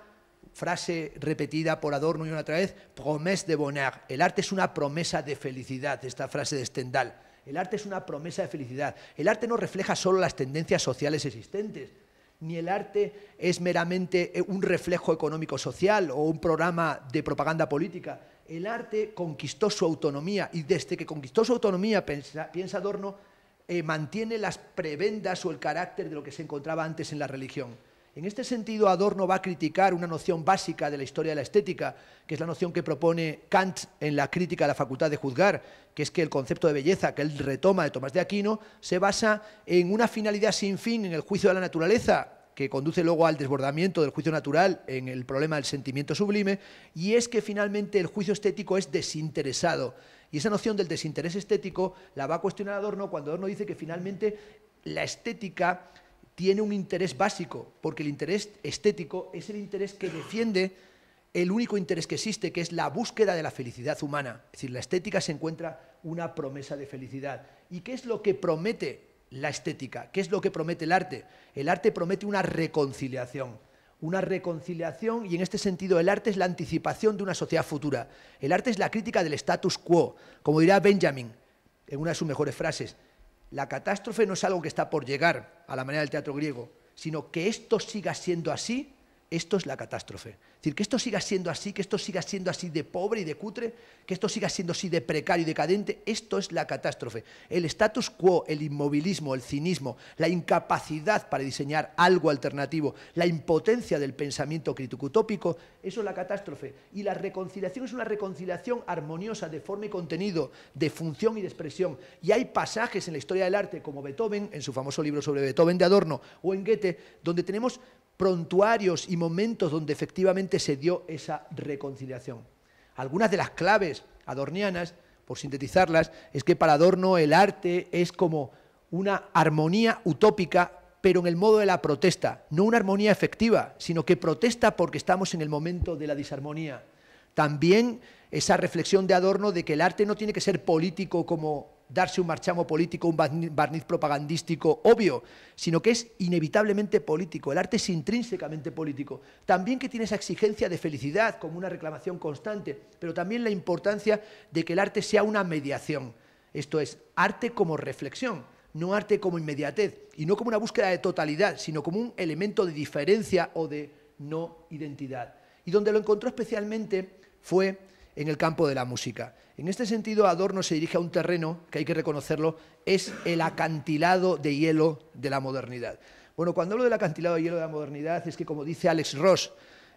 frase repetida por Adorno y una otra vez, promesse de bonheur. El arte es una promesa de felicidad, esta frase de Stendhal. El arte es una promesa de felicidad. El arte no refleja solo las tendencias sociales existentes, ni el arte es meramente un reflejo económico-social o un programa de propaganda política. El arte conquistó su autonomía y desde que conquistó su autonomía, piensa Adorno, mantiene las prebendas o el carácter de lo que se encontraba antes en la religión. En este sentido, Adorno va a criticar una noción básica de la historia de la estética, que es la noción que propone Kant en la crítica de la facultad de juzgar, que es que el concepto de belleza que él retoma de Tomás de Aquino se basa en una finalidad sin fin en el juicio de la naturaleza, que conduce luego al desbordamiento del juicio natural en el problema del sentimiento sublime, y es que finalmente el juicio estético es desinteresado. Y esa noción del desinterés estético la va a cuestionar Adorno cuando Adorno dice que finalmente la estética tiene un interés básico, porque el interés estético es el interés que defiende el único interés que existe, que es la búsqueda de la felicidad humana. Es decir, la estética se encuentra una promesa de felicidad. ¿Y qué es lo que promete la estética? ¿Qué es lo que promete el arte? El arte promete una reconciliación y en este sentido el arte es la anticipación de una sociedad futura. El arte es la crítica del status quo. Como dirá Benjamin en una de sus mejores frases, la catástrofe no es algo que está por llegar a la manera del teatro griego, sino que esto siga siendo así, esto es la catástrofe. Es decir, que esto siga siendo así, que esto siga siendo así de pobre y de cutre, que esto siga siendo así de precario y decadente, esto es la catástrofe. El status quo, el inmovilismo, el cinismo, la incapacidad para diseñar algo alternativo, la impotencia del pensamiento crítico utópico, eso es la catástrofe. Y la reconciliación es una reconciliación armoniosa de forma y contenido, de función y de expresión. Y hay pasajes en la historia del arte, como Beethoven, en su famoso libro sobre Beethoven de Adorno, o en Goethe, donde tenemos prontuarios y momentos donde efectivamente se dio esa reconciliación. Algunas de las claves adornianas, por sintetizarlas, es que para Adorno el arte es como una armonía utópica, pero en el modo de la protesta, no una armonía efectiva, sino que protesta porque estamos en el momento de la disarmonía. También esa reflexión de Adorno de que el arte no tiene que ser político como darse un marchamo político, un barniz propagandístico obvio, sino que es inevitablemente político. El arte es intrínsecamente político. También que tiene esa exigencia de felicidad como una reclamación constante, pero también la importancia de que el arte sea una mediación. Esto es, arte como reflexión, no arte como inmediatez, y no como una búsqueda de totalidad, sino como un elemento de diferencia o de no identidad. Y donde lo encontró especialmente fue en el campo de la música. En este sentido, Adorno se dirige a un terreno que hay que reconocerlo, es el acantilado de hielo de la modernidad. Bueno, cuando hablo del acantilado de hielo de la modernidad es que, como dice Alex Ross,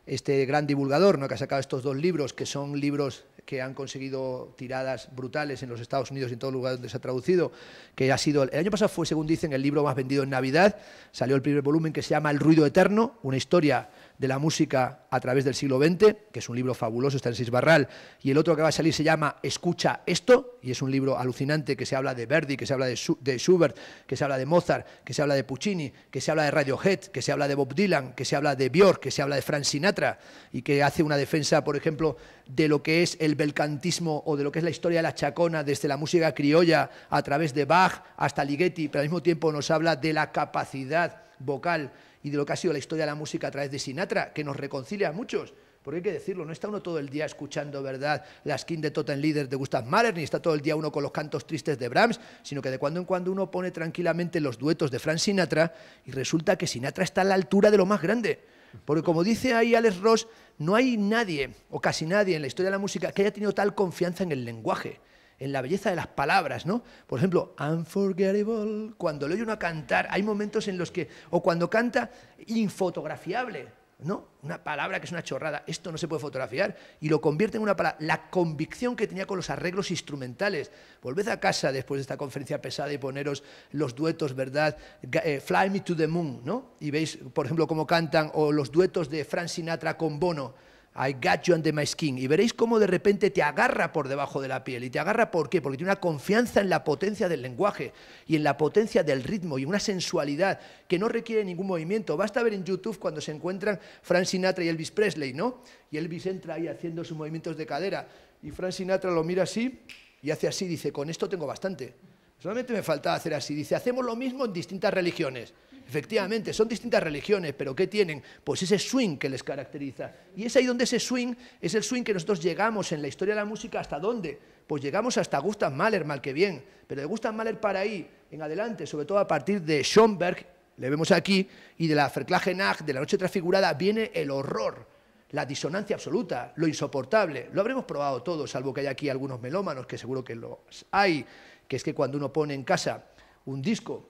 este gran divulgador, ¿no?, que ha sacado estos dos libros, que son libros que han conseguido tiradas brutales en los Estados Unidos y en todo lugar donde se ha traducido, que ha sido, el año pasado fue, según dicen, el libro más vendido en Navidad, salió el primer volumen que se llama El ruido eterno, una historia de la música a través del siglo XX, que es un libro fabuloso, está en Sisbarral, y el otro que va a salir se llama Escucha esto, y es un libro alucinante que se habla de Verdi, que se habla de Schubert, que se habla de Mozart, que se habla de Puccini, que se habla de Radiohead, que se habla de Bob Dylan, que se habla de Björk, que se habla de Frank Sinatra, y que hace una defensa, por ejemplo, de lo que es el belcantismo o de lo que es la historia de la chacona desde la música criolla a través de Bach hasta Ligeti, pero al mismo tiempo nos habla de la capacidad vocal y de lo que ha sido la historia de la música a través de Sinatra, que nos reconcilia a muchos, porque hay que decirlo, no está uno todo el día escuchando, ¿verdad?, las Kind de Totenlieder de Gustav Mahler, ni está todo el día uno con los cantos tristes de Brahms, sino que de cuando en cuando uno pone tranquilamente los duetos de Frank Sinatra y resulta que Sinatra está a la altura de lo más grande. Porque como dice ahí Alex Ross, no hay nadie, o casi nadie en la historia de la música que haya tenido tal confianza en el lenguaje, en la belleza de las palabras, ¿no? Por ejemplo, Unforgettable, cuando le oye uno a cantar, hay momentos en los que, o cuando canta, infotografiable, ¿no? Una palabra que es una chorrada, esto no se puede fotografiar, y lo convierte en una palabra, la convicción que tenía con los arreglos instrumentales. Volved a casa después de esta conferencia pesada y poneros los duetos, ¿verdad? Fly Me to the Moon, ¿no? Y veis, por ejemplo, cómo cantan, o los duetos de Frank Sinatra con Bono, I got you under my skin, y veréis cómo de repente te agarra por debajo de la piel. ¿Y te agarra por qué? Porque tiene una confianza en la potencia del lenguaje y en la potencia del ritmo y una sensualidad que no requiere ningún movimiento. Basta ver en YouTube cuando se encuentran Frank Sinatra y Elvis Presley, ¿no? Y Elvis entra ahí haciendo sus movimientos de cadera y Frank Sinatra lo mira así y hace así, dice, con esto tengo bastante. Solamente me faltaba hacer así. Dice, hacemos lo mismo en distintas religiones. Efectivamente, son distintas religiones, pero ¿qué tienen? Pues ese swing que les caracteriza. Y es ahí donde ese swing es el swing que nosotros llegamos en la historia de la música. ¿Hasta dónde? Pues llegamos hasta Gustav Mahler, mal que bien. Pero de Gustav Mahler para ahí en adelante, sobre todo a partir de Schoenberg, le vemos aquí, y de la Verklage Nacht, de la Noche Transfigurada, viene el horror, la disonancia absoluta, lo insoportable. Lo habremos probado todos, salvo que haya aquí algunos melómanos, que seguro que los hay, que es que cuando uno pone en casa un disco,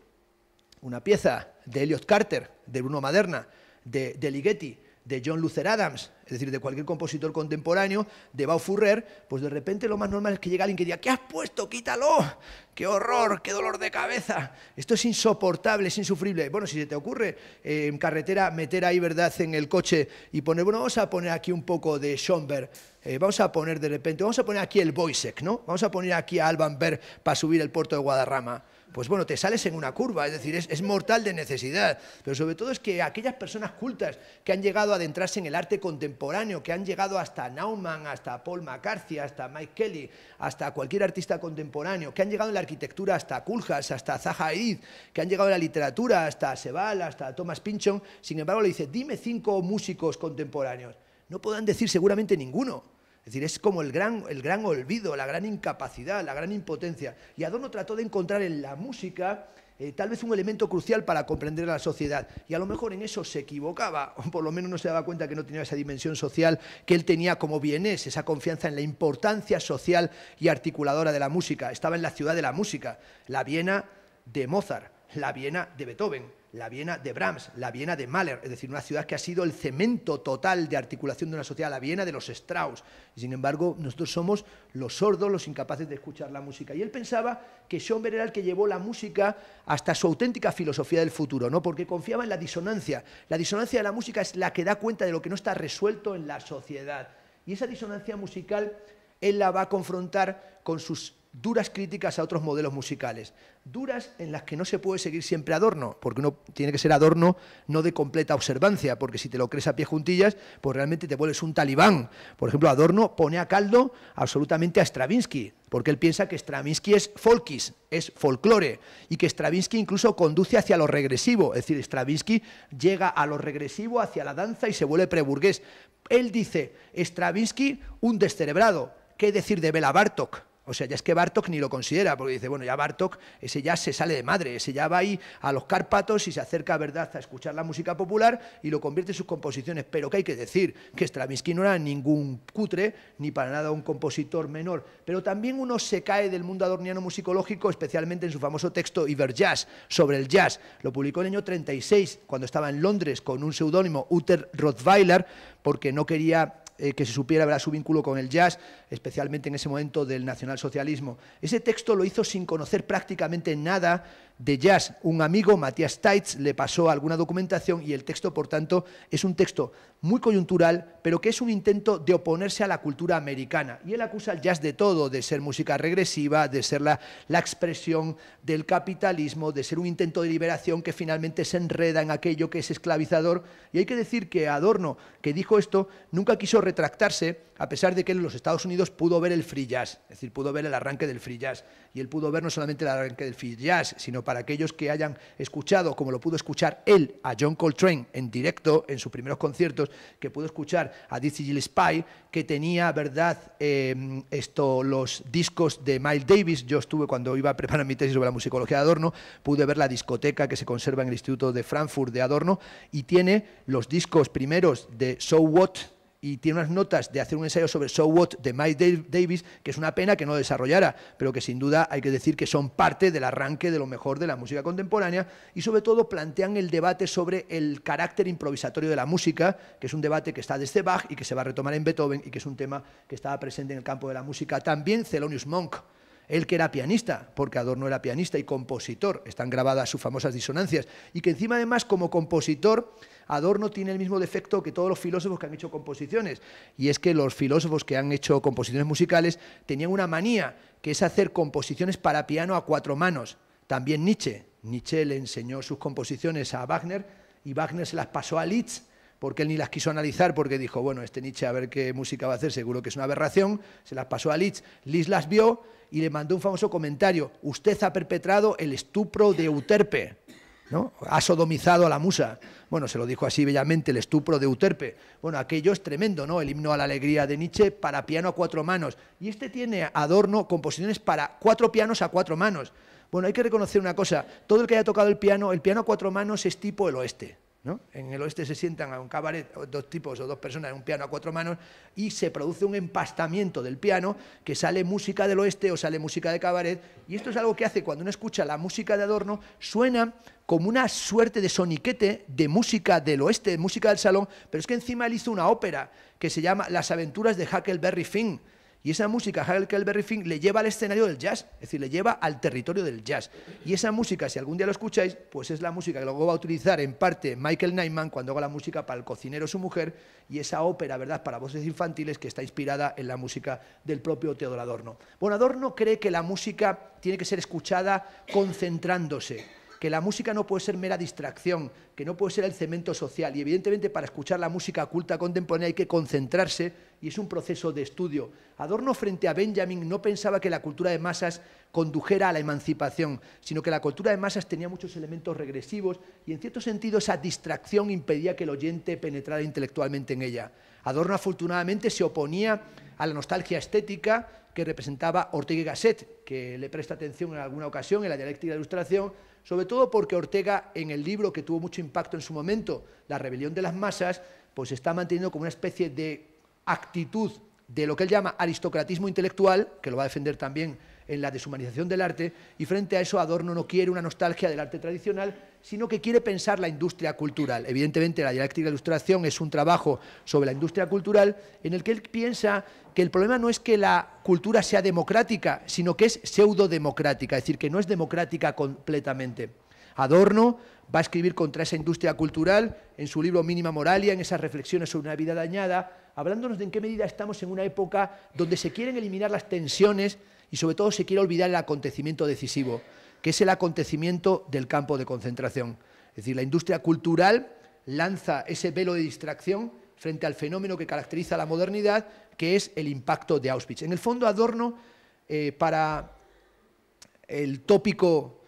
una pieza de Elliot Carter, de Bruno Maderna, de Ligeti, de John Luther Adams, es decir, de cualquier compositor contemporáneo, de Bau Furrer, pues de repente lo más normal es que llegue alguien que diga, ¿qué has puesto? ¡Quítalo! ¡Qué horror! ¡Qué dolor de cabeza! Esto es insoportable, es insufrible. Bueno, si se te ocurre en carretera meter ahí, ¿verdad?, en el coche y poner, bueno, vamos a poner aquí un poco de Schoenberg, vamos a poner de repente, vamos a poner aquí el Wojciech, ¿no? Vamos a poner aquí a Alban Berg para subir el puerto de Guadarrama. Pues bueno, te sales en una curva, es decir, es mortal de necesidad. Pero sobre todo es que aquellas personas cultas que han llegado a adentrarse en el arte contemporáneo, que han llegado hasta Naumann, hasta Paul McCarthy, hasta Mike Kelly, hasta cualquier artista contemporáneo, que han llegado en la arquitectura hasta Koolhaas, hasta Zaha Hadid, que han llegado en la literatura hasta Sebald, hasta Thomas Pynchon, sin embargo le dice, dime 5 músicos contemporáneos. No podrán decir seguramente ninguno. Es decir, es como el gran olvido, la gran incapacidad, la gran impotencia. Y Adorno trató de encontrar en la música tal vez un elemento crucial para comprender a la sociedad. Y a lo mejor en eso se equivocaba, o por lo menos no se daba cuenta que no tenía esa dimensión social que él tenía como vienés, esa confianza en la importancia social y articuladora de la música. Estaba en la ciudad de la música, la Viena de Mozart, la Viena de Beethoven, la Viena de Brahms, la Viena de Mahler, es decir, una ciudad que ha sido el cemento total de articulación de una sociedad, la Viena de los Strauss. Y sin embargo, nosotros somos los sordos, los incapaces de escuchar la música. Y él pensaba que Schoenberg era el que llevó la música hasta su auténtica filosofía del futuro, ¿no? Porque confiaba en la disonancia. La disonancia de la música es la que da cuenta de lo que no está resuelto en la sociedad. Y esa disonancia musical él la va a confrontar con sus duras críticas a otros modelos musicales, duras en las que no se puede seguir siempre Adorno, porque uno tiene que ser Adorno no de completa observancia, porque si te lo crees a pie juntillas, pues realmente te vuelves un talibán. Por ejemplo, Adorno pone a caldo absolutamente a Stravinsky, porque él piensa que Stravinsky es folkis, es folclore, y que Stravinsky incluso conduce hacia lo regresivo, es decir, Stravinsky llega a lo regresivo, hacia la danza y se vuelve preburgués. Él dice, Stravinsky un descerebrado, ¿qué decir de Bela Bartók? O sea, ya es que Bartók ni lo considera, porque dice, bueno, ya Bartók, ese ya se sale de madre, ese ya va ahí a los Cárpatos y se acerca, ¿verdad?, a escuchar la música popular y lo convierte en sus composiciones. Pero que hay que decir que Stravinsky no era ningún cutre, ni para nada un compositor menor. Pero también uno se cae del mundo adorniano musicológico, especialmente en su famoso texto Iberjazz, sobre el jazz. Lo publicó en el año 36, cuando estaba en Londres con un seudónimo, Uther Rottweiler, porque no quería que se supiera, ¿verdad?, su vínculo con el jazz, especialmente en ese momento del nacionalsocialismo. Ese texto lo hizo sin conocer prácticamente nada de jazz. Un amigo, Matthias Teitz, le pasó alguna documentación y el texto, por tanto, es un texto muy coyuntural, pero que es un intento de oponerse a la cultura americana. Y él acusa al jazz de todo, de ser música regresiva, de ser la expresión del capitalismo, de ser un intento de liberación que finalmente se enreda en aquello que es esclavizador. Y hay que decir que Adorno, que dijo esto, nunca quiso retractarse, a pesar de que en los Estados Unidos pudo ver el free jazz, es decir, pudo ver el arranque del free jazz. Y él pudo ver no solamente el arranque del free jazz, sino para aquellos que hayan escuchado, como lo pudo escuchar él, a John Coltrane en directo, en sus primeros conciertos, que pudo escuchar a Dizzy Gillespie, que tenía, ¿verdad?, los discos de Miles Davis. Yo estuve, cuando iba a preparar mi tesis sobre la musicología de Adorno, pude ver la discoteca que se conserva en el Instituto de Frankfurt de Adorno, y tiene los discos primeros de So What, y tiene unas notas de hacer un ensayo sobre So What de Miles Davis, que es una pena que no desarrollara, pero que sin duda hay que decir que son parte del arranque de lo mejor de la música contemporánea, y sobre todo plantean el debate sobre el carácter improvisatorio de la música, que es un debate que está desde Bach y que se va a retomar en Beethoven, y que es un tema que estaba presente en el campo de la música también Thelonious Monk. Él que era pianista, porque Adorno era pianista y compositor, están grabadas sus famosas disonancias, y que encima además como compositor Adorno tiene el mismo defecto que todos los filósofos que han hecho composiciones, y es que los filósofos que han hecho composiciones musicales tenían una manía, que es hacer composiciones para piano a 4 manos. También Nietzsche le enseñó sus composiciones a Wagner, y Wagner se las pasó a Liszt porque él ni las quiso analizar, porque dijo, bueno, este Nietzsche a ver qué música va a hacer, seguro que es una aberración, se las pasó a Liszt, Liszt las vio y le mandó un famoso comentario: usted ha perpetrado el estupro de Euterpe, ¿no? Ha sodomizado a la musa. Bueno, se lo dijo así bellamente, el estupro de Euterpe. Bueno, aquello es tremendo, ¿no? El himno a la alegría de Nietzsche para piano a 4 manos. Y este tiene Adorno composiciones para 4 pianos a 4 manos. Bueno, hay que reconocer una cosa, todo el que haya tocado el piano a 4 manos es tipo el oeste, ¿no? En el oeste se sientan a un cabaret 2 tipos o 2 personas en un piano a 4 manos y se produce un empastamiento del piano, que sale música del oeste o sale música de cabaret, y esto es algo que hace cuando uno escucha la música de Adorno, suena como una suerte de soniquete de música del oeste, de música del salón, pero es que encima él hizo una ópera que se llama Las aventuras de Huckleberry Finn. Y esa música, Huckleberry Finn, le lleva al escenario del jazz, es decir, le lleva al territorio del jazz. Y esa música, si algún día lo escucháis, pues es la música que luego va a utilizar en parte Michael Nyman cuando haga la música para El cocinero su mujer, y esa ópera, ¿verdad?, para voces infantiles que está inspirada en la música del propio Theodor Adorno. Bueno, Adorno cree que la música tiene que ser escuchada concentrándose, que la música no puede ser mera distracción, que no puede ser el cemento social, y evidentemente para escuchar la música culta contemporánea hay que concentrarse y es un proceso de estudio. Adorno, frente a Benjamin, no pensaba que la cultura de masas condujera a la emancipación, sino que la cultura de masas tenía muchos elementos regresivos y en cierto sentido esa distracción impedía que el oyente penetrara intelectualmente en ella. Adorno afortunadamente se oponía a la nostalgia estética que representaba Ortega y Gasset, que le presta atención en alguna ocasión en la dialéctica de la Ilustración, sobre todo porque Ortega, en el libro que tuvo mucho impacto en su momento, La rebelión de las masas, pues está manteniendo como una especie de actitud de lo que él llama aristocratismo intelectual, que lo va a defender también en la deshumanización del arte, y frente a eso Adorno no quiere una nostalgia del arte tradicional, sino que quiere pensar la industria cultural. Evidentemente la dialéctica de la Ilustración es un trabajo sobre la industria cultural en el que él piensa que el problema no es que la cultura sea democrática, sino que es pseudodemocrática, es decir, que no es democrática completamente. Adorno va a escribir contra esa industria cultural en su libro Mínima Moralia, en esas reflexiones sobre una vida dañada, hablándonos de en qué medida estamos en una época donde se quieren eliminar las tensiones y sobre todo se quiere olvidar el acontecimiento decisivo, que es el acontecimiento del campo de concentración. Es decir, la industria cultural lanza ese velo de distracción frente al fenómeno que caracteriza la modernidad, que es el impacto de Auschwitz. En el fondo, Adorno, para el tópico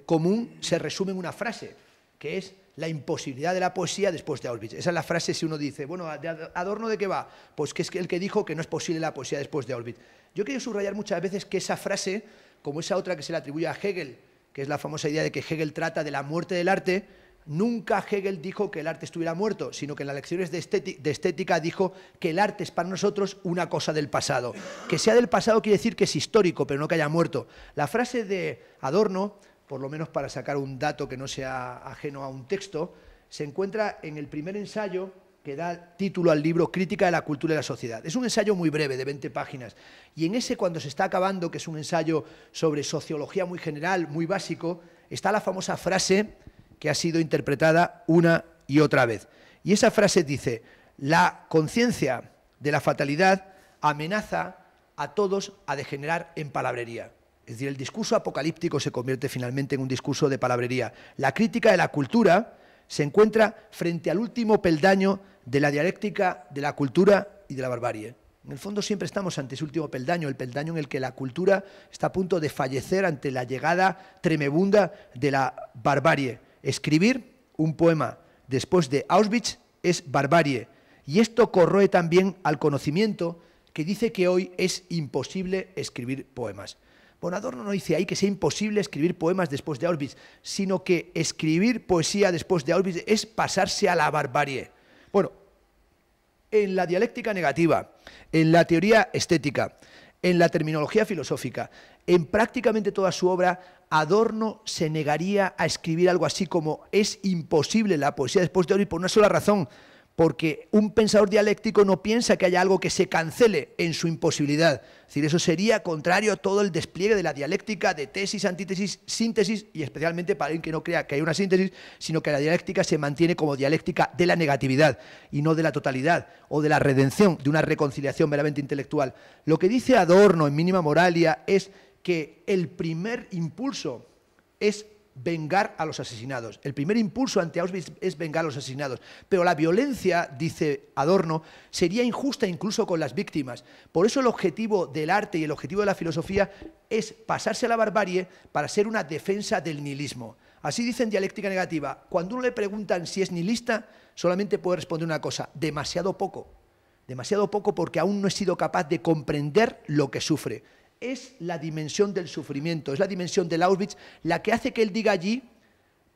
común, se resume en una frase, que es la imposibilidad de la poesía después de Auschwitz. Esa es la frase si uno dice, bueno, ¿Adorno de qué va? Pues que es el que dijo que no es posible la poesía después de Auschwitz. Yo quiero subrayar muchas veces que esa frase, como esa otra que se le atribuye a Hegel, que es la famosa idea de que Hegel trata de la muerte del arte, nunca Hegel dijo que el arte estuviera muerto, sino que en las lecciones de estética dijo que el arte es para nosotros una cosa del pasado. Que sea del pasado quiere decir que es histórico, pero no que haya muerto. La frase de Adorno, por lo menos para sacar un dato que no sea ajeno a un texto, se encuentra en el primer ensayo que da título al libro Crítica de la cultura y la sociedad. Es un ensayo muy breve, de 20 páginas, y en ese, cuando se está acabando, que es un ensayo sobre sociología muy general, muy básico, está la famosa frase que ha sido interpretada una y otra vez. Y esa frase dice: la conciencia de la fatalidad amenaza a todos a degenerar en palabrería. Es decir, el discurso apocalíptico se convierte finalmente en un discurso de palabrería. La crítica de la cultura se encuentra frente al último peldaño de la dialéctica de la cultura y de la barbarie. En el fondo siempre estamos ante ese último peldaño, el peldaño en el que la cultura está a punto de fallecer ante la llegada tremebunda de la barbarie. Escribir un poema después de Auschwitz es barbarie, y esto corroe también al conocimiento que dice que hoy es imposible escribir poemas. Bueno, Adorno no dice ahí que sea imposible escribir poemas después de Auschwitz, sino que escribir poesía después de Auschwitz es pasarse a la barbarie. Bueno, en la dialéctica negativa, en la teoría estética, en la terminología filosófica, en prácticamente toda su obra, Adorno se negaría a escribir algo así como es imposible la poesía después de Auschwitz por una sola razón, porque un pensador dialéctico no piensa que haya algo que se cancele en su imposibilidad. Es decir, eso sería contrario a todo el despliegue de la dialéctica de tesis, antítesis, síntesis, y especialmente para alguien que no crea que hay una síntesis, sino que la dialéctica se mantiene como dialéctica de la negatividad y no de la totalidad o de la redención, de una reconciliación meramente intelectual. Lo que dice Adorno en Mínima Moralia es que el primer impulso es vengar a los asesinados. El primer impulso ante Auschwitz es vengar a los asesinados. Pero la violencia, dice Adorno, sería injusta incluso con las víctimas. Por eso el objetivo del arte y el objetivo de la filosofía es pasarse a la barbarie para ser una defensa del nihilismo. Así dice en Dialéctica Negativa, cuando uno le preguntan si es nihilista, solamente puede responder una cosa: demasiado poco. Demasiado poco porque aún no he sido capaz de comprender lo que sufre. Es la dimensión del sufrimiento, es la dimensión del Auschwitz la que hace que él diga allí: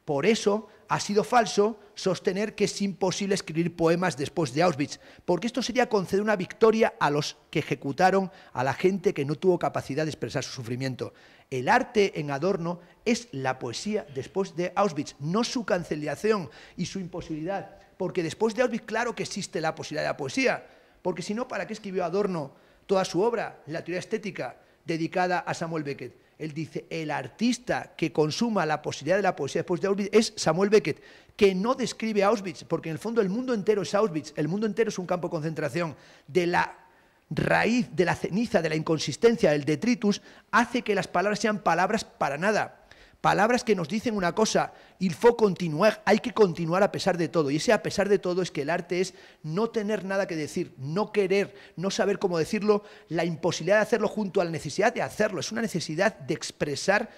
por eso ha sido falso sostener que es imposible escribir poemas después de Auschwitz, porque esto sería conceder una victoria a los que ejecutaron a la gente que no tuvo capacidad de expresar su sufrimiento. El arte en Adorno es la poesía después de Auschwitz, no su cancelación y su imposibilidad, porque después de Auschwitz claro que existe la posibilidad de la poesía, porque si no, ¿para qué escribió Adorno toda su obra, la teoría estética, dedicada a Samuel Beckett? Él dice, el artista que consuma la posibilidad de la poesía después de Auschwitz es Samuel Beckett, que no describe Auschwitz, porque en el fondo el mundo entero es Auschwitz, el mundo entero es un campo de concentración. De la raíz, de la ceniza, de la inconsistencia, del detritus, hace que las palabras sean palabras para nada. Palabras que nos dicen una cosa: il faut continuer, hay que continuar a pesar de todo. Y ese a pesar de todo es que el arte es no tener nada que decir, no querer, no saber cómo decirlo, la imposibilidad de hacerlo junto a la necesidad de hacerlo. Es una necesidad de expresar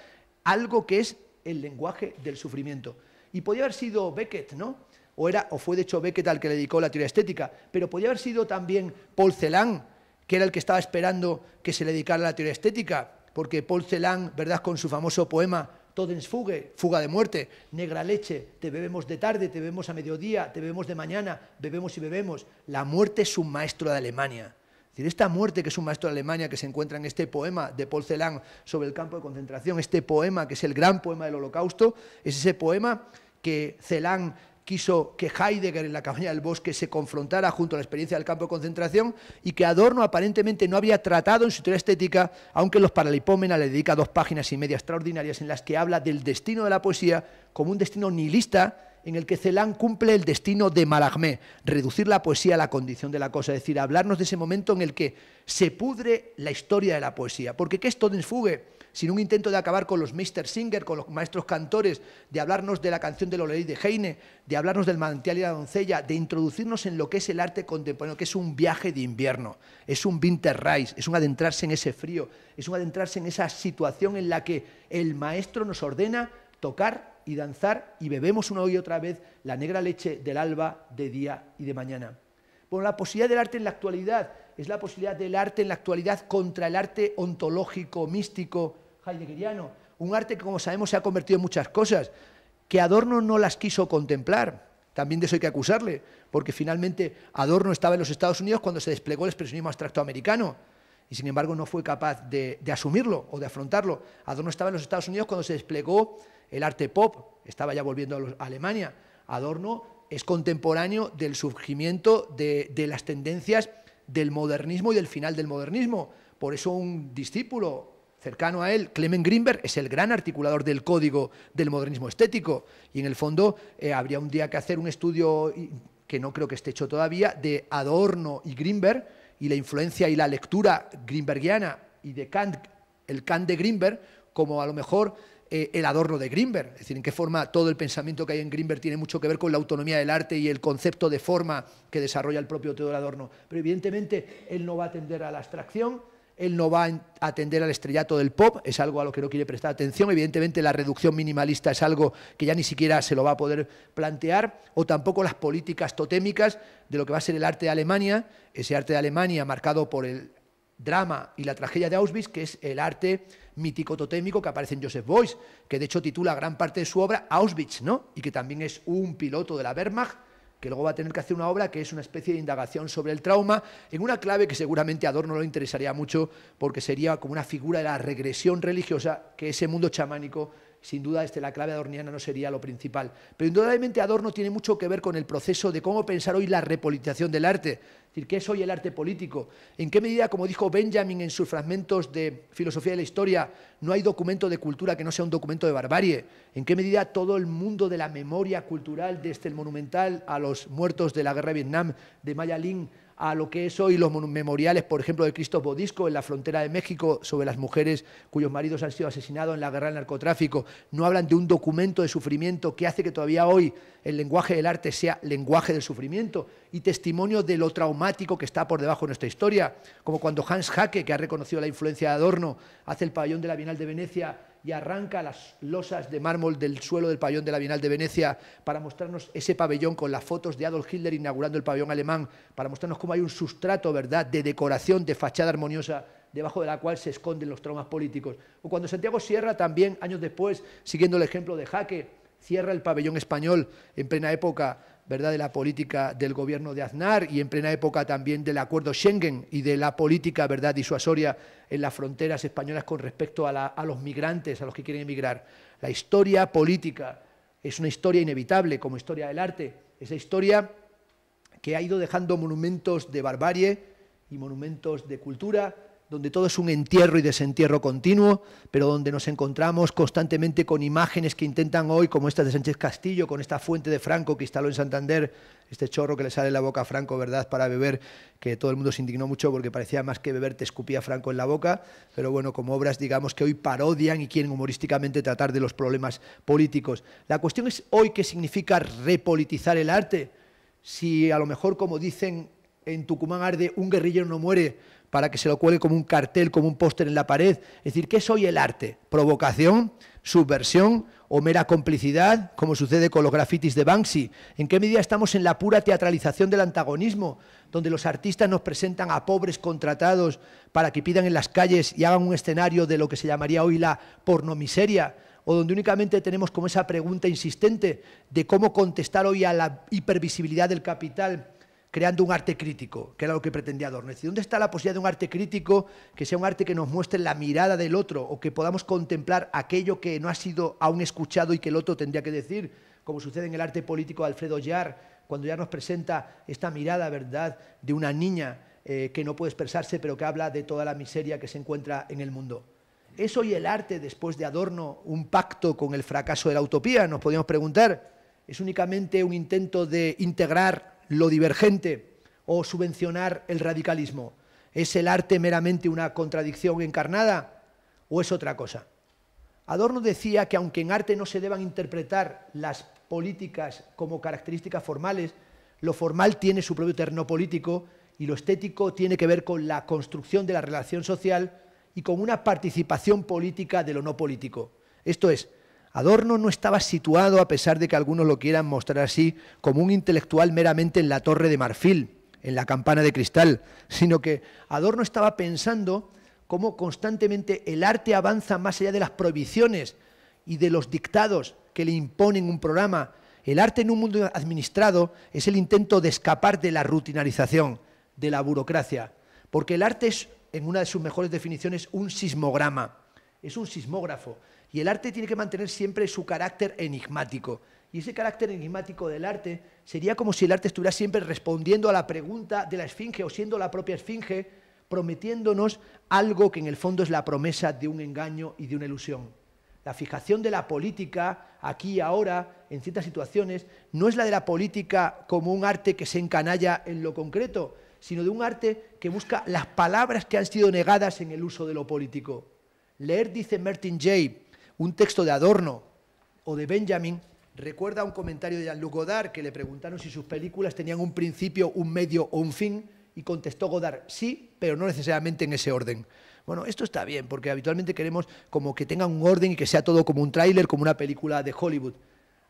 algo que es el lenguaje del sufrimiento. Y podía haber sido Beckett, ¿no? O fue de hecho Beckett al que le dedicó la teoría estética, pero podía haber sido también Paul Celan, que era el que estaba esperando que se le dedicara a la teoría estética, porque Paul Celan, ¿verdad?, con su famoso poema Todesfuge, fuga de muerte, negra leche, te bebemos de tarde, te bebemos a mediodía, te bebemos de mañana, bebemos y bebemos. La muerte es un maestro de Alemania. Es decir, esta muerte que es un maestro de Alemania que se encuentra en este poema de Paul Celan sobre el campo de concentración, este poema que es el gran poema del Holocausto, es ese poema que Celan quiso que Heidegger en la cabaña del bosque se confrontara junto a la experiencia del campo de concentración y que Adorno aparentemente no había tratado en su teoría estética, aunque en los Paralipómena le dedica 2 páginas y media extraordinarias en las que habla del destino de la poesía como un destino nihilista en el que Celan cumple el destino de Mallarmé, reducir la poesía a la condición de la cosa, es decir, hablarnos de ese momento en el que se pudre la historia de la poesía. Porque ¿qué es Todesfuge? Sin un intento de acabar con los Meistersinger, con los maestros cantores, de hablarnos de la canción de Lorerí de Heine, de hablarnos del manantial y la doncella, de introducirnos en lo que es el arte contemporáneo, que es un viaje de invierno, es un Winterreise, es un adentrarse en ese frío, es un adentrarse en esa situación en la que el maestro nos ordena tocar y danzar y bebemos una y otra vez la negra leche del alba, de día y de mañana. Bueno, la posibilidad del arte en la actualidad es la posibilidad del arte en la actualidad contra el arte ontológico, místico, heideggeriano, un arte que, como sabemos, se ha convertido en muchas cosas, que Adorno no las quiso contemplar. También de eso hay que acusarle, porque finalmente Adorno estaba en los Estados Unidos cuando se desplegó el expresionismo abstracto americano, y sin embargo no fue capaz de asumirlo o de afrontarlo. Adorno estaba en los Estados Unidos cuando se desplegó el arte pop, estaba ya volviendo a Alemania. Adorno es contemporáneo del surgimiento de las tendencias del modernismo y del final del modernismo. Por eso un discípulo cercano a él, Clement Greenberg, es el gran articulador del código del modernismo estético. Y en el fondo habría un día que hacer un estudio, que no creo que esté hecho todavía, de Adorno y Greenberg y la influencia y la lectura greenbergiana y de Kant, el Kant de Greenberg, como a lo mejor el Adorno de Greenberg. Es decir, en qué forma todo el pensamiento que hay en Greenberg tiene mucho que ver con la autonomía del arte y el concepto de forma que desarrolla el propio Theodor Adorno. Pero evidentemente él no va a atender a la abstracción, él no va a atender al estrellato del pop, es algo a lo que no quiere prestar atención. Evidentemente la reducción minimalista es algo que ya ni siquiera se lo va a poder plantear, o tampoco las políticas totémicas de lo que va a ser el arte de Alemania, ese arte de Alemania marcado por el drama y la tragedia de Auschwitz, que es el arte mítico-totémico que aparece en Joseph Beuys, que de hecho titula gran parte de su obra Auschwitz, ¿no? Y que también es un piloto de la Wehrmacht, que luego va a tener que hacer una obra que es una especie de indagación sobre el trauma, en una clave que seguramente a Adorno no le interesaría mucho, porque sería como una figura de la regresión religiosa, que ese mundo chamánico, sin duda la clave adorniana no sería lo principal. Pero indudablemente Adorno tiene mucho que ver con el proceso de cómo pensar hoy la repolitización del arte. decir, ¿qué es hoy el arte político? ¿En qué medida, como dijo Benjamin en sus fragmentos de Filosofía de la Historia, no hay documento de cultura que no sea un documento de barbarie? ¿En qué medida todo el mundo de la memoria cultural, desde el monumental a los muertos de la guerra de Vietnam, de Maya Lin, a lo que es hoy los memoriales, por ejemplo, de Cristo Bodisco en la frontera de México sobre las mujeres cuyos maridos han sido asesinados en la guerra del narcotráfico, no hablan de un documento de sufrimiento que hace que todavía hoy el lenguaje del arte sea lenguaje del sufrimiento y testimonio de lo traumático que está por debajo de nuestra historia, como cuando Hans Haacke, que ha reconocido la influencia de Adorno, hace el pabellón de la Bienal de Venecia y arranca las losas de mármol del suelo del pabellón de la Bienal de Venecia para mostrarnos ese pabellón con las fotos de Adolf Hitler inaugurando el pabellón alemán, para mostrarnos cómo hay un sustrato, ¿verdad?, de decoración, de fachada armoniosa, debajo de la cual se esconden los traumas políticos. O cuando Santiago Sierra también, años después, siguiendo el ejemplo de Haacke, cierra el pabellón español en plena época, ¿verdad?, de la política del gobierno de Aznar y en plena época también del acuerdo Schengen y de la política, ¿verdad?, disuasoria en las fronteras españolas con respecto a los migrantes, a los que quieren emigrar. La historia política es una historia inevitable como historia del arte, esa historia que ha ido dejando monumentos de barbarie y monumentos de cultura, donde todo es un entierro y desentierro continuo, pero donde nos encontramos constantemente con imágenes que intentan hoy, como esta de Sánchez Castillo, con esta fuente de Franco que instaló en Santander, este chorro que le sale en la boca a Franco, ¿verdad?, para beber, que todo el mundo se indignó mucho porque parecía más que beber te escupía Franco en la boca, pero bueno, como obras, digamos, que hoy parodian y quieren humorísticamente tratar de los problemas políticos. La cuestión es hoy qué significa repolitizar el arte. Si a lo mejor, como dicen en Tucumán arde, un guerrillero no muere, para que se lo cuelgue como un cartel, como un póster en la pared. Es decir, ¿qué es hoy el arte? ¿Provocación? ¿Subversión? ¿O mera complicidad? Como sucede con los grafitis de Banksy. ¿En qué medida estamos en la pura teatralización del antagonismo, donde los artistas nos presentan a pobres contratados para que pidan en las calles y hagan un escenario de lo que se llamaría hoy la pornomiseria? O donde únicamente tenemos como esa pregunta insistente de cómo contestar hoy a la hipervisibilidad del capital, creando un arte crítico, que era lo que pretendía Adorno. Es decir, ¿dónde está la posibilidad de un arte crítico que sea un arte que nos muestre la mirada del otro o que podamos contemplar aquello que no ha sido aún escuchado y que el otro tendría que decir, como sucede en el arte político de Alfredo Yar, cuando Yar nos presenta esta mirada, ¿verdad?, de una niña que no puede expresarse, pero que habla de toda la miseria que se encuentra en el mundo? ¿Es hoy el arte, después de Adorno, un pacto con el fracaso de la utopía? Nos podríamos preguntar. ¿Es únicamente un intento de integrar lo divergente o subvencionar el radicalismo? ¿Es el arte meramente una contradicción encarnada o es otra cosa? Adorno decía que aunque en arte no se deban interpretar las políticas como características formales, lo formal tiene su propio terreno político y lo estético tiene que ver con la construcción de la relación social y con una participación política de lo no político. Esto es, Adorno no estaba situado, a pesar de que algunos lo quieran mostrar así, como un intelectual meramente en la Torre de Marfil, en la Campana de Cristal, sino que Adorno estaba pensando cómo constantemente el arte avanza más allá de las prohibiciones y de los dictados que le imponen un programa. El arte en un mundo administrado es el intento de escapar de la rutinarización, de la burocracia, porque el arte es, en una de sus mejores definiciones, un sismograma, es un sismógrafo. Y el arte tiene que mantener siempre su carácter enigmático. Y ese carácter enigmático del arte sería como si el arte estuviera siempre respondiendo a la pregunta de la esfinge o siendo la propia esfinge, prometiéndonos algo que en el fondo es la promesa de un engaño y de una ilusión. La fijación de la política, aquí y ahora, en ciertas situaciones, no es la de la política como un arte que se encanalla en lo concreto, sino de un arte que busca las palabras que han sido negadas en el uso de lo político. Leer, dice Martin Jay, un texto de Adorno o de Benjamin, recuerda un comentario de Jean-Luc Godard, que le preguntaron si sus películas tenían un principio, un medio o un fin, y contestó Godard, sí, pero no necesariamente en ese orden. Bueno, esto está bien, porque habitualmente queremos como que tenga un orden y que sea todo como un tráiler, como una película de Hollywood.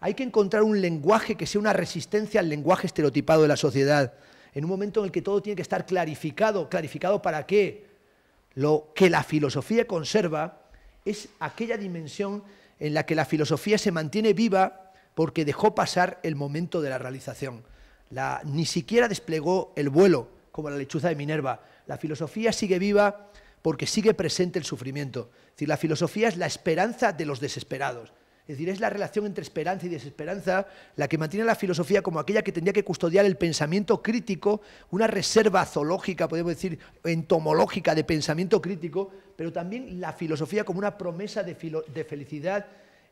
Hay que encontrar un lenguaje que sea una resistencia al lenguaje estereotipado de la sociedad, en un momento en el que todo tiene que estar clarificado. ¿Clarificado para qué? Lo que la filosofía conserva es aquella dimensión en la que la filosofía se mantiene viva porque dejó pasar el momento de la realización. Ni siquiera desplegó el vuelo, como la lechuza de Minerva. La filosofía sigue viva porque sigue presente el sufrimiento. Es decir, la filosofía es la esperanza de los desesperados. Es decir, es la relación entre esperanza y desesperanza la que mantiene la filosofía como aquella que tendría que custodiar el pensamiento crítico, una reserva zoológica, podemos decir, entomológica de pensamiento crítico, pero también la filosofía como una promesa de felicidad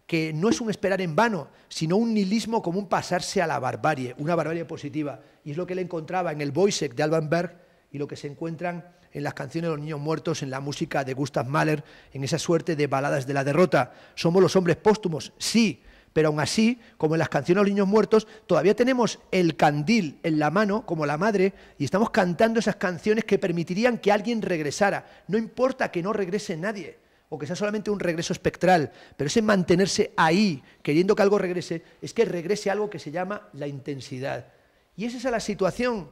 que no es un esperar en vano, sino un nihilismo como un pasarse a la barbarie, una barbarie positiva. Y es lo que él encontraba en el Wojciech de Alban Berg y lo que se encuentran en las canciones de los niños muertos, en la música de Gustav Mahler, en esa suerte de baladas de la derrota. ¿Somos los hombres póstumos? Sí, pero aún así, como en las canciones de los niños muertos, todavía tenemos el candil en la mano, como la madre, y estamos cantando esas canciones que permitirían que alguien regresara. No importa que no regrese nadie, o que sea solamente un regreso espectral, pero ese mantenerse ahí, queriendo que algo regrese, es que regrese algo que se llama la intensidad. Y esa es la situación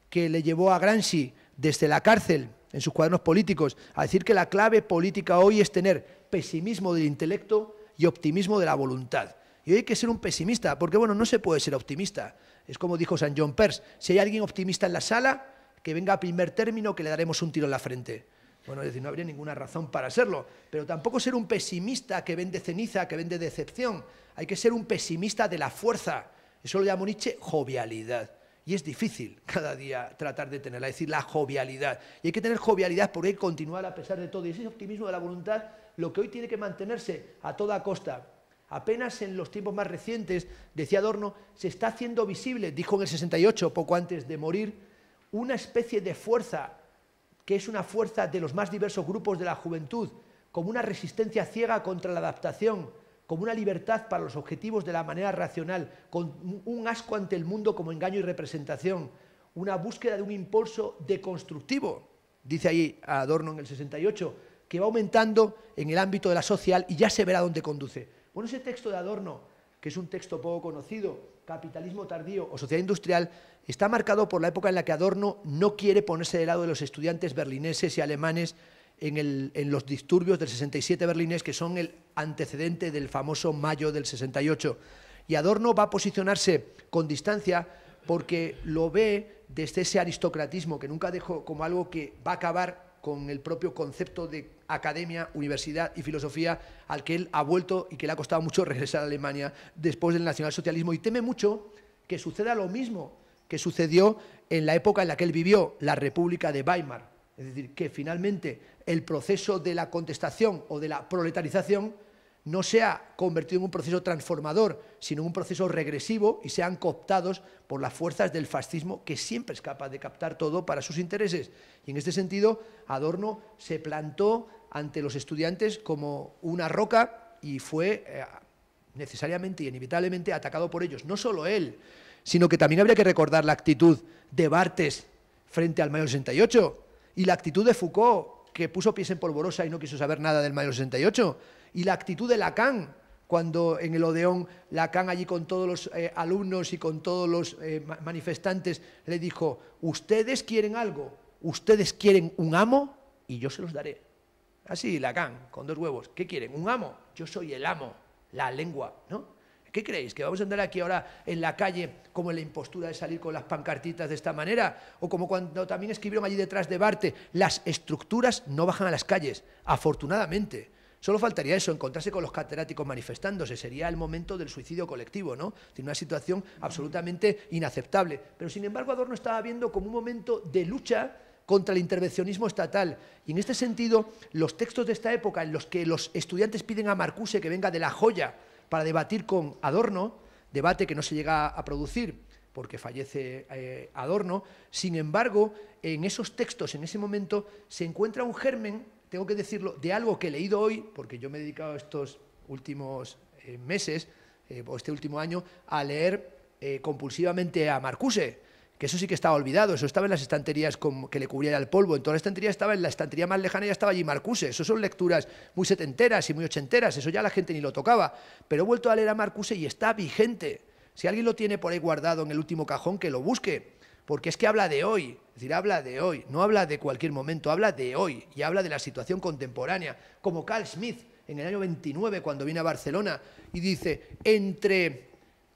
que le llevó a Gramsci desde la cárcel, en sus cuadernos políticos, a decir que la clave política hoy es tener pesimismo del intelecto y optimismo de la voluntad. Y hoy hay que ser un pesimista, porque bueno, no se puede ser optimista. Es como dijo St. John Peirce, si hay alguien optimista en la sala, que venga a primer término que le daremos un tiro en la frente. Bueno, es decir, no habría ninguna razón para serlo, pero tampoco ser un pesimista que vende ceniza, que vende decepción. Hay que ser un pesimista de la fuerza. Eso lo llamó Nietzsche jovialidad. Y es difícil cada día tratar de tenerla, es decir, la jovialidad. Y hay que tener jovialidad porque hay que continuar a pesar de todo. Y ese optimismo de la voluntad, lo que hoy tiene que mantenerse a toda costa. Apenas en los tiempos más recientes, decía Adorno, se está haciendo visible, dijo en el 68, poco antes de morir, una especie de fuerza, que es una fuerza de los más diversos grupos de la juventud, como una resistencia ciega contra la adaptación, como una libertad para los objetivos de la manera racional, con un asco ante el mundo como engaño y representación, una búsqueda de un impulso deconstructivo, dice ahí Adorno en el 68, que va aumentando en el ámbito de la social y ya se verá dónde conduce. Bueno, ese texto de Adorno, que es un texto poco conocido, Capitalismo tardío o Sociedad industrial, está marcado por la época en la que Adorno no quiere ponerse del lado de los estudiantes berlineses y alemanes en los disturbios del 67 berlinés, que son el antecedente del famoso mayo del 68. Y Adorno va a posicionarse con distancia porque lo ve desde ese aristocratismo que nunca dejó como algo que va a acabar con el propio concepto de academia, universidad y filosofía al que él ha vuelto y que le ha costado mucho regresar a Alemania después del nacionalsocialismo, y teme mucho que suceda lo mismo que sucedió en la época en la que él vivió, la República de Weimar. Es decir, que finalmente el proceso de la contestación o de la proletarización no se ha convertido en un proceso transformador, sino en un proceso regresivo y sean cooptados por las fuerzas del fascismo, que siempre es capaz de captar todo para sus intereses. Y en este sentido, Adorno se plantó ante los estudiantes como una roca y fue necesariamente y inevitablemente atacado por ellos. No solo él, sino que también habría que recordar la actitud de Barthes frente al mayo del 68 y la actitud de Foucault, que puso pies en polvorosa y no quiso saber nada del mayo del 68, y la actitud de Lacan, cuando en el Odeón Lacan allí con todos los alumnos y con todos los manifestantes le dijo: ustedes quieren algo, ustedes quieren un amo y yo se los daré. Así Lacan, con dos huevos. ¿Qué quieren? ¿Un amo? Yo soy el amo, la lengua, ¿no? ¿Qué creéis? ¿Que vamos a andar aquí ahora en la calle como en la impostura de salir con las pancartitas de esta manera? O como cuando también escribieron allí detrás de Barthes, las estructuras no bajan a las calles, afortunadamente. Solo faltaría eso, encontrarse con los catedráticos manifestándose. Sería el momento del suicidio colectivo, ¿no? Tiene una situación absolutamente inaceptable. Pero sin embargo Adorno estaba viendo como un momento de lucha contra el intervencionismo estatal. Y en este sentido, los textos de esta época en los que los estudiantes piden a Marcuse que venga de La Joya para debatir con Adorno, debate que no se llega a producir porque fallece Adorno, sin embargo, en esos textos, en ese momento, se encuentra un germen, tengo que decirlo, de algo que he leído hoy, porque yo me he dedicado estos últimos meses, o este último año, a leer compulsivamente a Marcuse, que eso sí que estaba olvidado, eso estaba en las estanterías que le cubría el polvo, en toda la estantería estaba, en la estantería más lejana ya estaba allí Marcuse, eso son lecturas muy setenteras y muy ochenteras, eso ya la gente ni lo tocaba, pero he vuelto a leer a Marcuse y está vigente. Si alguien lo tiene por ahí guardado en el último cajón, que lo busque, porque es que habla de hoy, es decir, habla de hoy, no habla de cualquier momento, habla de hoy y habla de la situación contemporánea, como Carl Schmitt en el año 29 cuando viene a Barcelona y dice, entre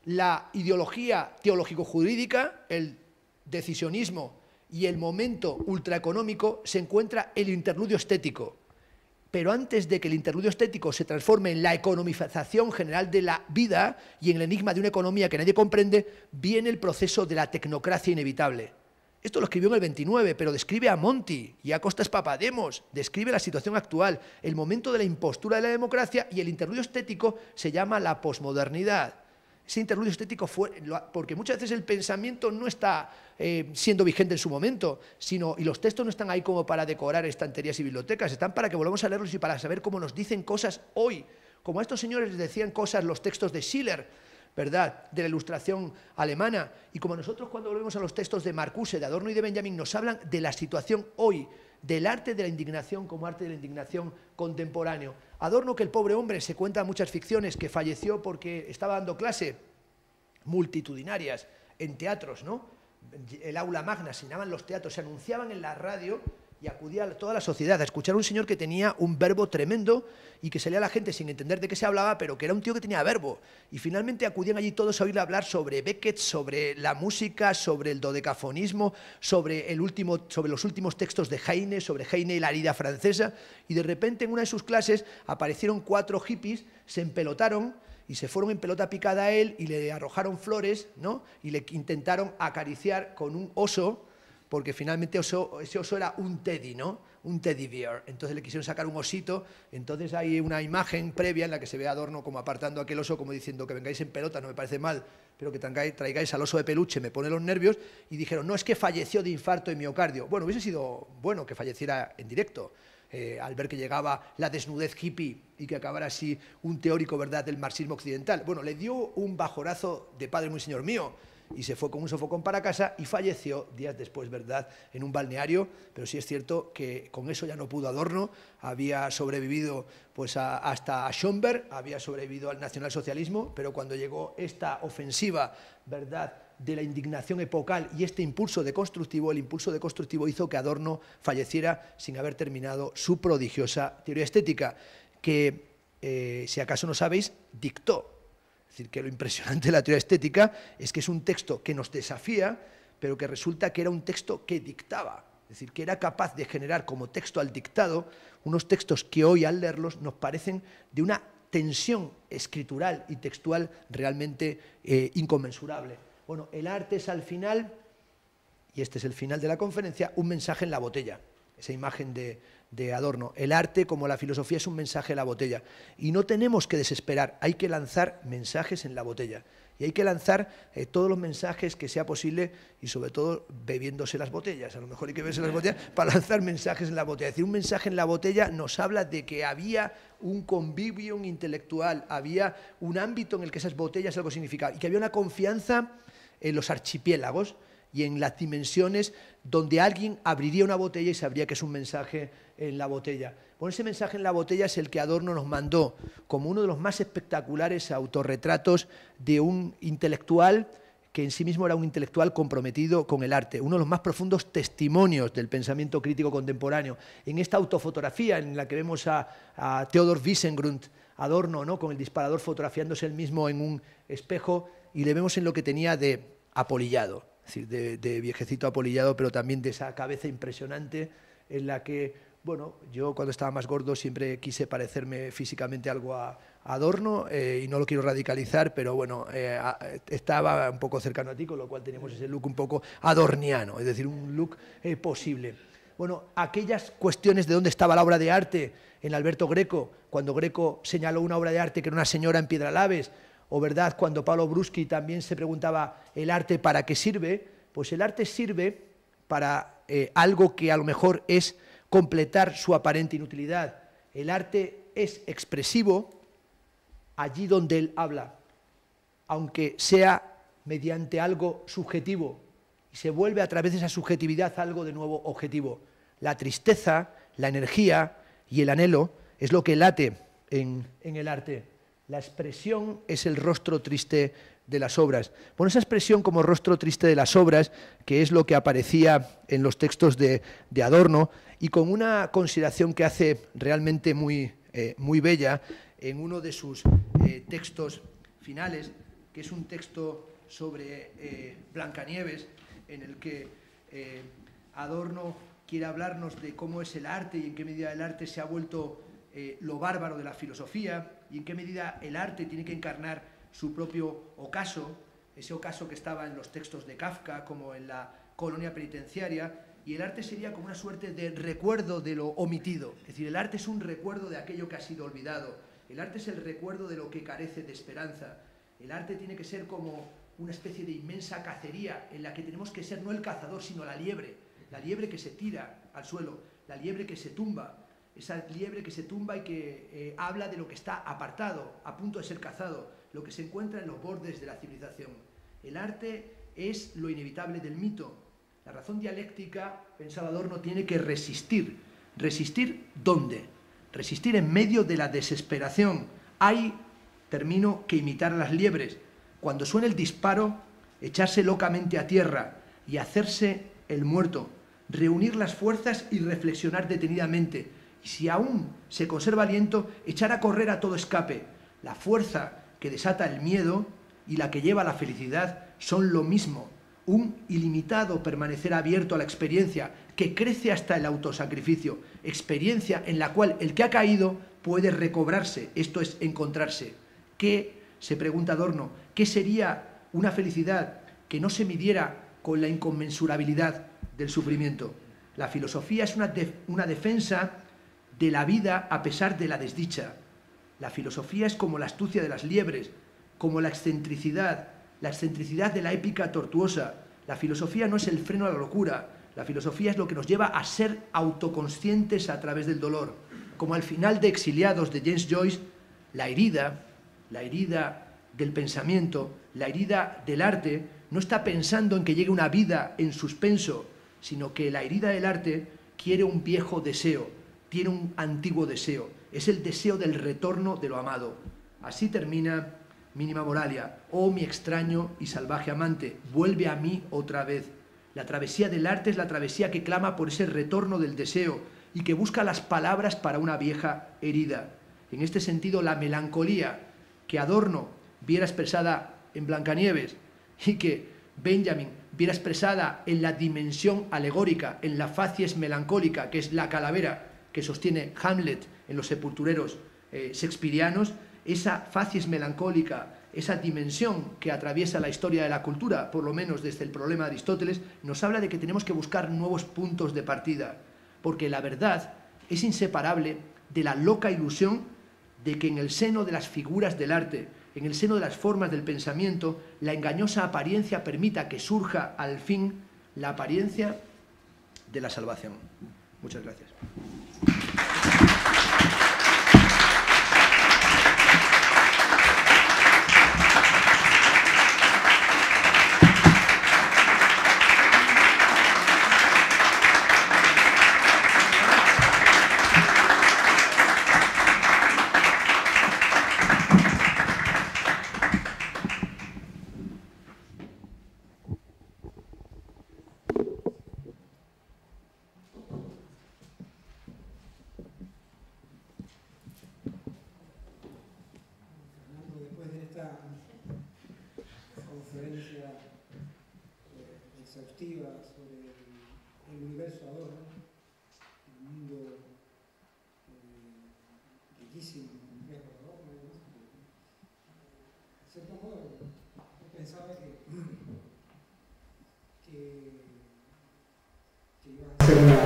la ideología teológico-jurídica, el decisionismo y el momento ultraeconómico se encuentra el interludio estético. Pero antes de que el interludio estético se transforme en la economización general de la vida y en el enigma de una economía que nadie comprende, viene el proceso de la tecnocracia inevitable. Esto lo escribió en el 29, pero describe a Monti y a Costas Papademos, describe la situación actual, el momento de la impostura de la democracia, y el interludio estético se llama la posmodernidad. Ese interludio estético fue, porque muchas veces el pensamiento no está siendo vigente en su momento, y los textos no están ahí como para decorar estanterías y bibliotecas, están para que volvamos a leerlos y para saber cómo nos dicen cosas hoy. Como a estos señores les decían cosas los textos de Schiller, ¿verdad?, de la Ilustración alemana, y como nosotros cuando volvemos a los textos de Marcuse, de Adorno y de Benjamin, nos hablan de la situación hoy, del arte de la indignación como arte de la indignación contemporáneo. Adorno, que el pobre hombre, se cuenta en muchas ficciones, que falleció porque estaba dando clase multitudinarias en teatros, ¿no? El aula magna, se llamaban los teatros, se anunciaban en la radio y acudía toda la sociedad a escuchar a un señor que tenía un verbo tremendo y que salía a la gente sin entender de qué se hablaba, pero que era un tío que tenía verbo. Y finalmente acudían allí todos a oírle hablar sobre Beckett, sobre la música, sobre el dodecafonismo, sobre los últimos textos de Heine, sobre Heine y la herida francesa. Y de repente en una de sus clases aparecieron 4 hippies, se empelotaron y se fueron en pelota picada a él y le arrojaron flores, ¿no? Y le intentaron acariciar con un oso, porque finalmente ese oso era un teddy, ¿no? Un teddy bear. Entonces le quisieron sacar un osito, entonces hay una imagen previa en la que se ve a Adorno como apartando a aquel oso, como diciendo que vengáis en pelota, no me parece mal, pero que traigáis al oso de peluche, me pone los nervios, y dijeron, no, es que falleció de infarto de miocardio. Bueno, hubiese sido bueno que falleciera en directo, al ver que llegaba la desnudez hippie y que acabara así un teórico, ¿verdad?, del marxismo occidental. Bueno, le dio un bajorazo de padre muy señor mío, y se fue con un sofocón para casa y falleció días después, ¿verdad?, en un balneario. Pero sí es cierto que con eso ya no pudo Adorno, había sobrevivido pues hasta a Schönberg, había sobrevivido al nacionalsocialismo, pero cuando llegó esta ofensiva, ¿verdad?, de la indignación epocal y este impulso deconstructivo, el impulso deconstructivo hizo que Adorno falleciera sin haber terminado su prodigiosa teoría estética, que, si acaso no sabéis, dictó. Es decir, que lo impresionante de la teoría estética es que es un texto que nos desafía, pero que resulta que era un texto que dictaba. Es decir, que era capaz de generar como texto al dictado unos textos que hoy al leerlos nos parecen de una tensión escritural y textual realmente inconmensurable. Bueno, el arte es al final, y este es el final de la conferencia, un mensaje en la botella. Esa imagen de Adorno. El arte, como la filosofía, es un mensaje en la botella. Y no tenemos que desesperar, hay que lanzar mensajes en la botella. Y hay que lanzar todos los mensajes que sea posible y sobre todo bebiéndose las botellas. A lo mejor hay que beberse las botellas para lanzar mensajes en la botella. Es decir, un mensaje en la botella nos habla de que había un convivium intelectual, había un ámbito en el que esas botellas algo significaban y que había una confianza en los archipiélagos y en las dimensiones donde alguien abriría una botella y sabría que es un mensaje en la botella. Bueno, ese mensaje en la botella es el que Adorno nos mandó como uno de los más espectaculares autorretratos de un intelectual que en sí mismo era un intelectual comprometido con el arte, uno de los más profundos testimonios del pensamiento crítico contemporáneo. En esta autofotografía en la que vemos a Theodor Wiesengrund, Adorno, ¿no?, con el disparador fotografiándose él mismo en un espejo, y le vemos en lo que tenía de apolillado. Es decir, de viejecito apolillado, pero también de esa cabeza impresionante en la que, bueno, yo cuando estaba más gordo siempre quise parecerme físicamente algo a Adorno, y no lo quiero radicalizar, pero bueno, estaba un poco cercano a ti, con lo cual teníamos ese look un poco adorniano, es decir, un look posible. Bueno, aquellas cuestiones de dónde estaba la obra de arte en Alberto Greco, cuando Greco señaló una obra de arte que era una señora en Piedralaves, o verdad, cuando Pablo Bruschi también se preguntaba ¿el arte para qué sirve? Pues el arte sirve para algo que a lo mejor es completar su aparente inutilidad. El arte es expresivo allí donde él habla, aunque sea mediante algo subjetivo, y se vuelve a través de esa subjetividad algo de nuevo objetivo. La tristeza, la energía y el anhelo es lo que late en el arte. La expresión es el rostro triste de las obras. Bueno, esa expresión como rostro triste de las obras, que es lo que aparecía en los textos de Adorno, y con una consideración que hace realmente muy bella en uno de sus textos finales, que es un texto sobre Blancanieves, en el que Adorno quiere hablarnos de cómo es el arte y en qué medida el arte se ha vuelto lo bárbaro de la filosofía y en qué medida el arte tiene que encarnar su propio ocaso, ese ocaso que estaba en los textos de Kafka, como en la colonia penitenciaria, y el arte sería como una suerte de recuerdo de lo omitido. Es decir, el arte es un recuerdo de aquello que ha sido olvidado. El arte es el recuerdo de lo que carece de esperanza. El arte tiene que ser como una especie de inmensa cacería en la que tenemos que ser no el cazador, sino la liebre que se tira al suelo, la liebre que se tumba, esa liebre que se tumba y que habla de lo que está apartado, a punto de ser cazado, lo que se encuentra en los bordes de la civilización. El arte es lo inevitable del mito. La razón dialéctica, pensaba Adorno, tiene que resistir. ¿Resistir dónde? Resistir en medio de la desesperación. Hay, termino, que imitar a las liebres. Cuando suene el disparo, echarse locamente a tierra y hacerse el muerto, reunir las fuerzas y reflexionar detenidamente. Y si aún se conserva aliento, echar a correr a todo escape. La fuerza que desata el miedo y la que lleva a la felicidad son lo mismo. Un ilimitado permanecer abierto a la experiencia que crece hasta el autosacrificio, experiencia en la cual el que ha caído puede recobrarse, esto es, encontrarse. ¿Qué, se pregunta Adorno, qué sería una felicidad que no se midiera con la inconmensurabilidad del sufrimiento? La filosofía es una defensa de la vida a pesar de la desdicha. La filosofía es como la astucia de las liebres, como la excentricidad de la épica tortuosa. La filosofía no es el freno a la locura, la filosofía es lo que nos lleva a ser autoconscientes a través del dolor. Como al final de Exiliados de James Joyce, la herida del pensamiento, la herida del arte, no está pensando en que llegue una vida en suspenso, sino que la herida del arte quiere un viejo deseo, tiene un antiguo deseo, es el deseo del retorno de lo amado. Así termina Mínima Moralia. Oh, mi extraño y salvaje amante, vuelve a mí otra vez. La travesía del arte es la travesía que clama por ese retorno del deseo y que busca las palabras para una vieja herida. En este sentido, la melancolía que Adorno viera expresada en Blancanieves y que Benjamin viera expresada en la dimensión alegórica, en la facies melancólica, que es la calavera que sostiene Hamlet en los sepultureros shakespearianos, esa facies melancólica, esa dimensión que atraviesa la historia de la cultura, por lo menos desde el problema de Aristóteles, nos habla de que tenemos que buscar nuevos puntos de partida, porque la verdad es inseparable de la loca ilusión de que en el seno de las figuras del arte, en el seno de las formas del pensamiento, la engañosa apariencia permita que surja al fin la apariencia de la salvación. Muchas gracias. Exhaustiva sobre el universo Adorno, el mundo riquísimo, complejo de Adorno. De cierto modo, yo pensaba que iba a hacer una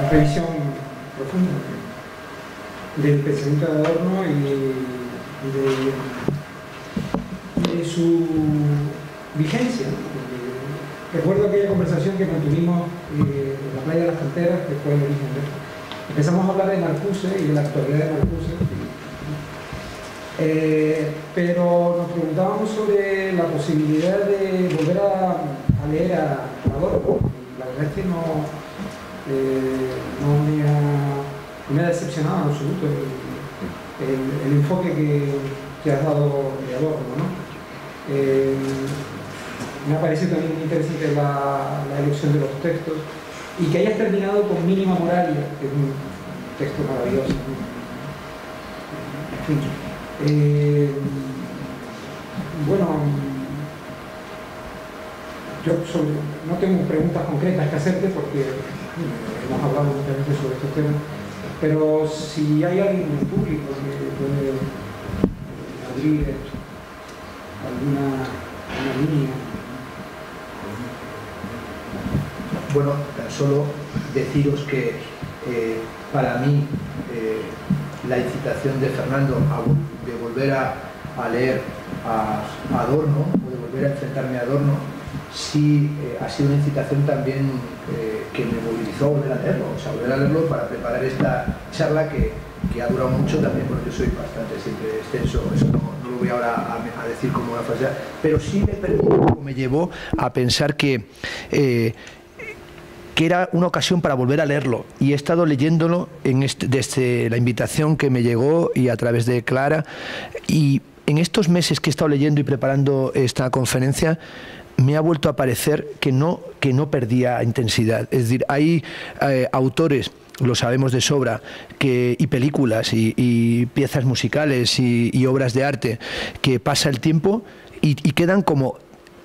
revisión profunda del pensamiento de Adorno y de su vigencia, ¿no? Recuerdo aquella conversación que mantuvimos en la playa de las Fronteras, que fue el origen de esto. Empezamos a hablar de Marcuse y de la actualidad de Marcuse, pero nos preguntábamos sobre la posibilidad de volver a leer a Adorno. La verdad es que no me ha decepcionado en absoluto el enfoque que has dado de Adorno, ¿no? Me ha parecido también muy interesante la elección de los textos y que hayas terminado con Mínima Moralia, que es un texto maravilloso. En fin. Bueno, yo no tengo preguntas concretas que hacerte porque hemos hablado muchas veces sobre estos temas, Pero si hay alguien en el público que puede abrir alguna línea. Bueno, tan solo deciros que para mí la incitación de Fernando de volver a leer a Adorno, o de volver a enfrentarme a Adorno, sí ha sido una incitación también que me movilizó a volver a leerlo, o sea, volver a leerlo para preparar esta charla que ha durado mucho también, porque yo soy bastante siempre extenso, eso no lo voy ahora a decir como una frase, pero sí me llevó a pensar que era una ocasión para volver a leerlo, y he estado leyéndolo desde la invitación que me llegó y a través de Clara, y en estos meses que he estado leyendo y preparando esta conferencia me ha vuelto a parecer que no perdía intensidad. Es decir, hay autores, lo sabemos de sobra, y películas y piezas musicales y obras de arte que pasa el tiempo y quedan como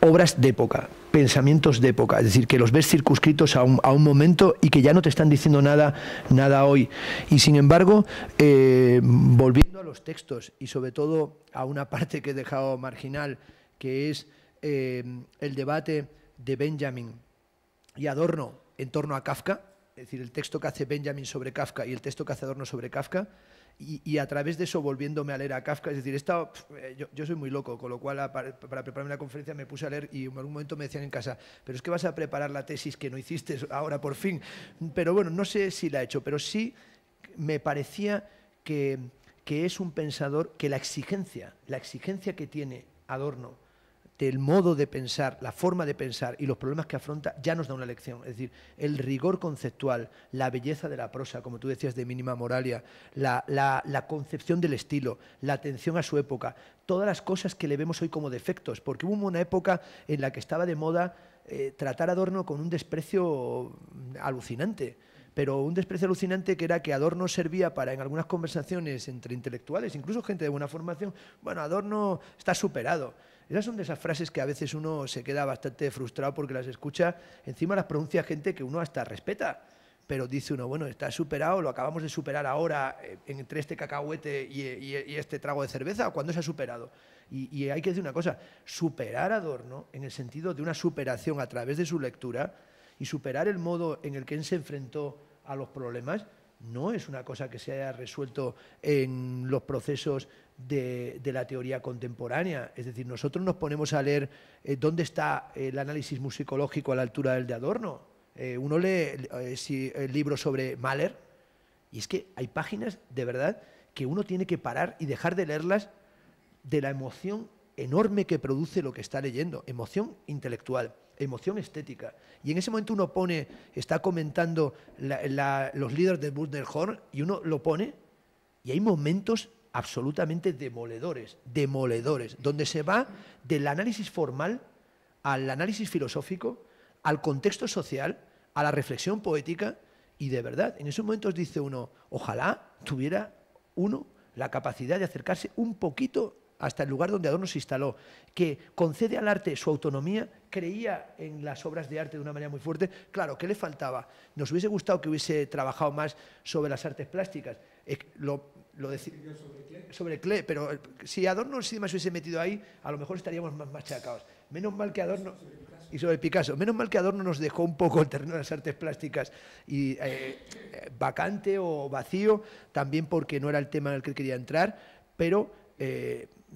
obras de época, pensamientos de época, es decir, que los ves circunscritos a un momento y que ya no te están diciendo nada hoy. Y sin embargo, volviendo a los textos y sobre todo a una parte que he dejado marginal, que es el debate de Benjamin y Adorno en torno a Kafka, es decir, el texto que hace Benjamin sobre Kafka y el texto que hace Adorno sobre Kafka, y a través de eso volviéndome a leer a Kafka, es decir, yo soy muy loco, con lo cual para prepararme la conferencia me puse a leer y en algún momento me decían en casa, pero es que vas a preparar la tesis que no hiciste ahora por fin, pero bueno, no sé si la he hecho, pero sí me parecía que es un pensador que la exigencia que tiene Adorno del modo de pensar, la forma de pensar y los problemas que afronta ya nos da una lección. Es decir, el rigor conceptual, la belleza de la prosa, como tú decías, de Mínima Moralia, la concepción del estilo, la atención a su época, todas las cosas que le vemos hoy como defectos, porque hubo una época en la que estaba de moda tratar a Adorno con un desprecio alucinante. Pero un desprecio alucinante que era que Adorno servía para, en algunas conversaciones entre intelectuales, incluso gente de buena formación, bueno, Adorno está superado. Esas son de esas frases que a veces uno se queda bastante frustrado porque las escucha, encima las pronuncia gente que uno hasta respeta, pero dice uno, bueno, está superado, lo acabamos de superar ahora entre este cacahuete y este trago de cerveza, ¿cuándo se ha superado? Y hay que decir una cosa, superar a Adorno en el sentido de una superación a través de su lectura y superar el modo en el que él se enfrentó a los problemas, no es una cosa que se haya resuelto en los procesos de la teoría contemporánea. Es decir, nosotros nos ponemos a leer dónde está el análisis musicológico a la altura del de Adorno. Uno lee el libro sobre Mahler y es que hay páginas, de verdad, que uno tiene que parar y dejar de leerlas de la emoción enorme que produce lo que está leyendo, emoción intelectual, emoción estética. Y en ese momento uno está comentando los líderes de Bundelhorn y uno lo pone y hay momentos absolutamente demoledores, donde se va del análisis formal al análisis filosófico, al contexto social, a la reflexión poética y de verdad, en esos momentos dice uno, ojalá tuviera uno la capacidad de acercarse un poquito hasta el lugar donde Adorno se instaló, que concede al arte su autonomía, creía en las obras de arte de una manera muy fuerte. Claro, ¿qué le faltaba? Nos hubiese gustado que hubiese trabajado más sobre las artes plásticas. Sobre Klee, pero si Adorno sí más hubiese metido ahí, a lo mejor estaríamos más machacados. Menos mal que Adorno... Y sobre Picasso. Menos mal que Adorno nos dejó un poco el terreno de las artes plásticas y vacante o vacío, también porque no era el tema en el que quería entrar, pero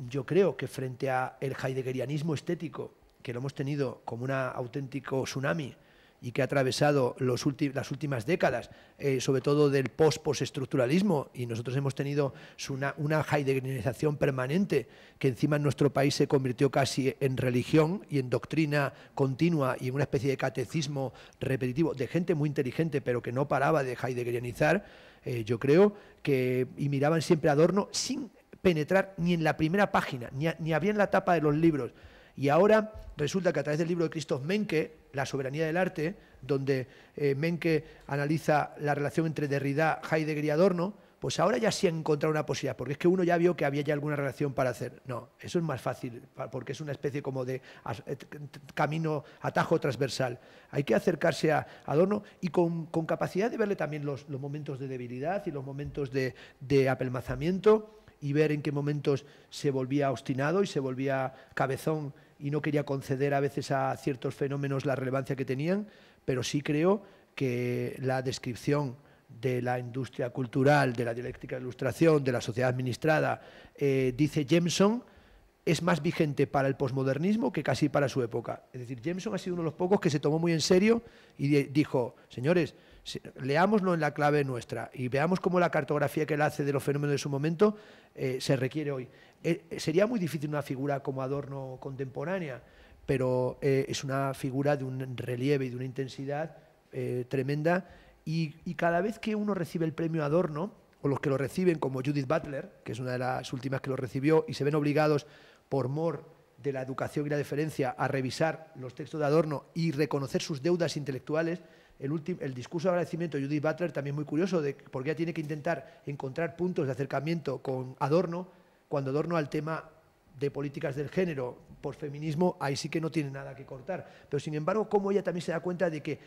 yo creo que frente a el heideggerianismo estético, que lo hemos tenido como un auténtico tsunami y que ha atravesado las últimas décadas, sobre todo del postestructuralismo, y nosotros hemos tenido una heideggerianización permanente que encima en nuestro país se convirtió casi en religión y en doctrina continua y en una especie de catecismo repetitivo de gente muy inteligente pero que no paraba de heideggerianizar, yo creo que, y miraban siempre a Adorno sin penetrar ni en la primera página, ni abrían la tapa de los libros. Y ahora resulta que a través del libro de Christoph Menke, La soberanía del arte, donde Menke analiza la relación entre Derrida, Heidegger y Adorno, pues ahora ya sí han encontrado una posibilidad, porque es que uno ya vio que había ya alguna relación para hacer. No, eso es más fácil, porque es una especie como de camino, atajo transversal. Hay que acercarse a Adorno y con capacidad de verle también los momentos de debilidad y los momentos de apelmazamiento, y ver en qué momentos se volvía obstinado y se volvía cabezón y no quería conceder a veces a ciertos fenómenos la relevancia que tenían, pero sí creo que la descripción de la industria cultural, de la dialéctica de ilustración, de la sociedad administrada, dice Jameson, es más vigente para el posmodernismo que casi para su época. Es decir, Jameson ha sido uno de los pocos que se tomó muy en serio y dijo, señores, leámoslo en la clave nuestra y veamos cómo la cartografía que él hace de los fenómenos de su momento se requiere hoy. Sería muy difícil una figura como Adorno contemporánea, pero es una figura de un relieve y de una intensidad tremenda, y cada vez que uno recibe el premio Adorno, o los que lo reciben, como Judith Butler, que es una de las últimas que lo recibió, y se ven obligados por mor de la educación y la deferencia a revisar los textos de Adorno y reconocer sus deudas intelectuales. El discurso de agradecimiento de Judith Butler también muy curioso, porque ella tiene que intentar encontrar puntos de acercamiento con Adorno, cuando Adorno al tema de políticas del género, por feminismo, ahí sí que no tiene nada que cortar. Pero sin embargo, como ella también se da cuenta de que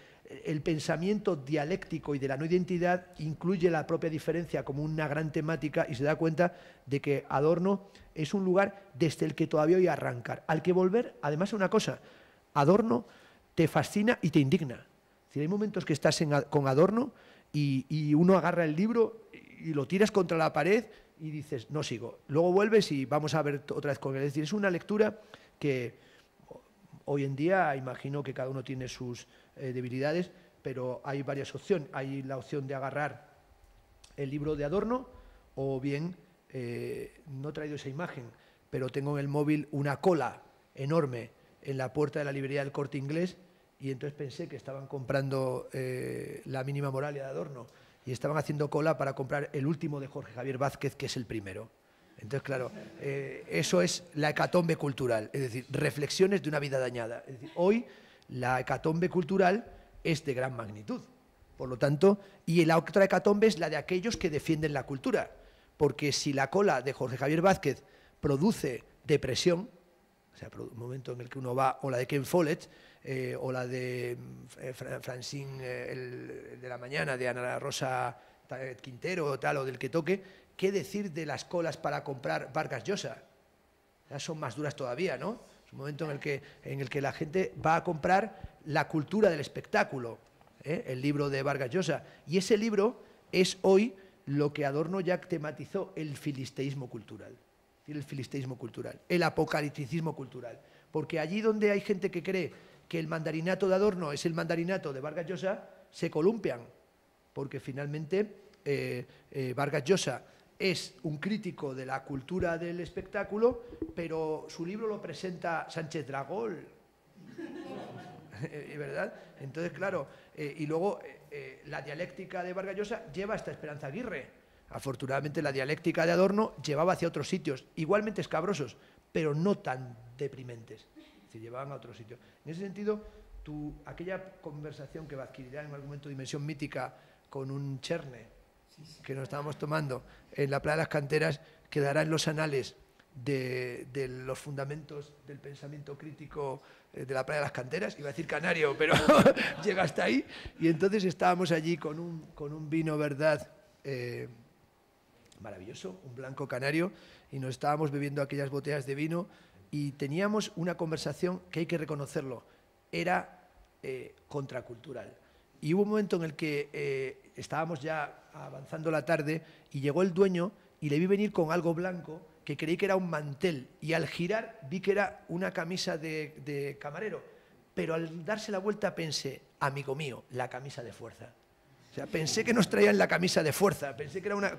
el pensamiento dialéctico y de la no identidad incluye la propia diferencia como una gran temática, y se da cuenta de que Adorno es un lugar desde el que todavía hay que arrancar, al que volver. Además, una cosa, Adorno te fascina y te indigna. Es decir, hay momentos que estás con Adorno y uno agarra el libro y lo tiras contra la pared y dices, no sigo. Luego vuelves y vamos a ver otra vez con él. Es decir, es una lectura que hoy en día imagino que cada uno tiene sus debilidades, pero hay varias opciones. Hay la opción de agarrar el libro de Adorno, o bien, no he traído esa imagen, pero tengo en el móvil una cola enorme en la puerta de la librería del Corte Inglés, y entonces pensé que estaban comprando la Mínima Moralia de Adorno, y estaban haciendo cola para comprar el último de Jorge Javier Vázquez, que es el primero. Entonces, claro, eso es la hecatombe cultural, es decir, reflexiones de una vida dañada. Es decir, hoy la hecatombe cultural es de gran magnitud, por lo tanto, y la otra hecatombe es la de aquellos que defienden la cultura, porque si la cola de Jorge Javier Vázquez produce depresión, o sea, un momento en el que uno va, o la de Ken Follett, o la de Francine, el de la mañana, de Ana Rosa Quintero, o tal, o del que toque, ¿qué decir de las colas para comprar Vargas Llosa? Ya son más duras todavía, ¿no? Es un momento en el que la gente va a comprar la cultura del espectáculo, el libro de Vargas Llosa. Y ese libro es hoy lo que Adorno ya tematizó, el filisteísmo cultural. El filisteísmo cultural, el apocalipticismo cultural. Porque allí donde hay gente que cree que el mandarinato de Adorno es el mandarinato de Vargas Llosa, se columpian, porque finalmente Vargas Llosa es un crítico de la cultura del espectáculo, pero su libro lo presenta Sánchez Dragol, ¿verdad? Entonces, claro, y luego la dialéctica de Vargas Llosa lleva hasta Esperanza Aguirre. Afortunadamente la dialéctica de Adorno llevaba hacia otros sitios, igualmente escabrosos, pero no tan deprimentes. Se llevaban a otros sitios. En ese sentido, aquella conversación que va a adquirir en algún momento dimensión mítica con un Cherne, que nos estábamos tomando en la Playa de las Canteras, quedará en los anales de los fundamentos del pensamiento crítico de la Playa de las Canteras. Iba a decir canario, pero llega hasta ahí. Y entonces estábamos allí con un vino, ¿verdad?, maravilloso, un blanco canario, y nos estábamos bebiendo aquellas botellas de vino y teníamos una conversación que hay que reconocerlo, era contracultural. Y hubo un momento en el que estábamos ya avanzando la tarde y llegó el dueño y le vi venir con algo blanco que creí que era un mantel, y al girar vi que era una camisa de camarero, pero al darse la vuelta pensé, amigo mío, la camisa de fuerza. O sea, pensé que nos traían la camisa de fuerza, pensé que era una...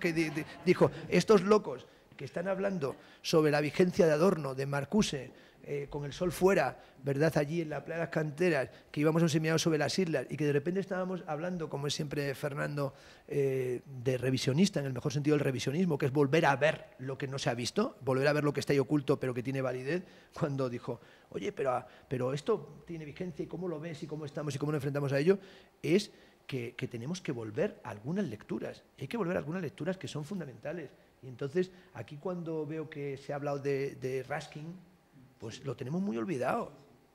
dijo, estos locos que están hablando sobre la vigencia de Adorno, de Marcuse, con el sol fuera, ¿verdad?, allí en la Playa de las Canteras, que íbamos a un seminario sobre las islas, y que de repente estábamos hablando, como es siempre Fernando, de revisionista, en el mejor sentido del revisionismo, que es volver a ver lo que no se ha visto, volver a ver lo que está ahí oculto, pero que tiene validez, cuando dijo, oye, pero esto tiene vigencia, y cómo lo ves, y cómo estamos, y cómo nos enfrentamos a ello, es que tenemos que volver a algunas lecturas. Hay que volver a algunas lecturas que son fundamentales. Y entonces, aquí cuando veo que se ha hablado de Ruskin, pues lo tenemos muy olvidado,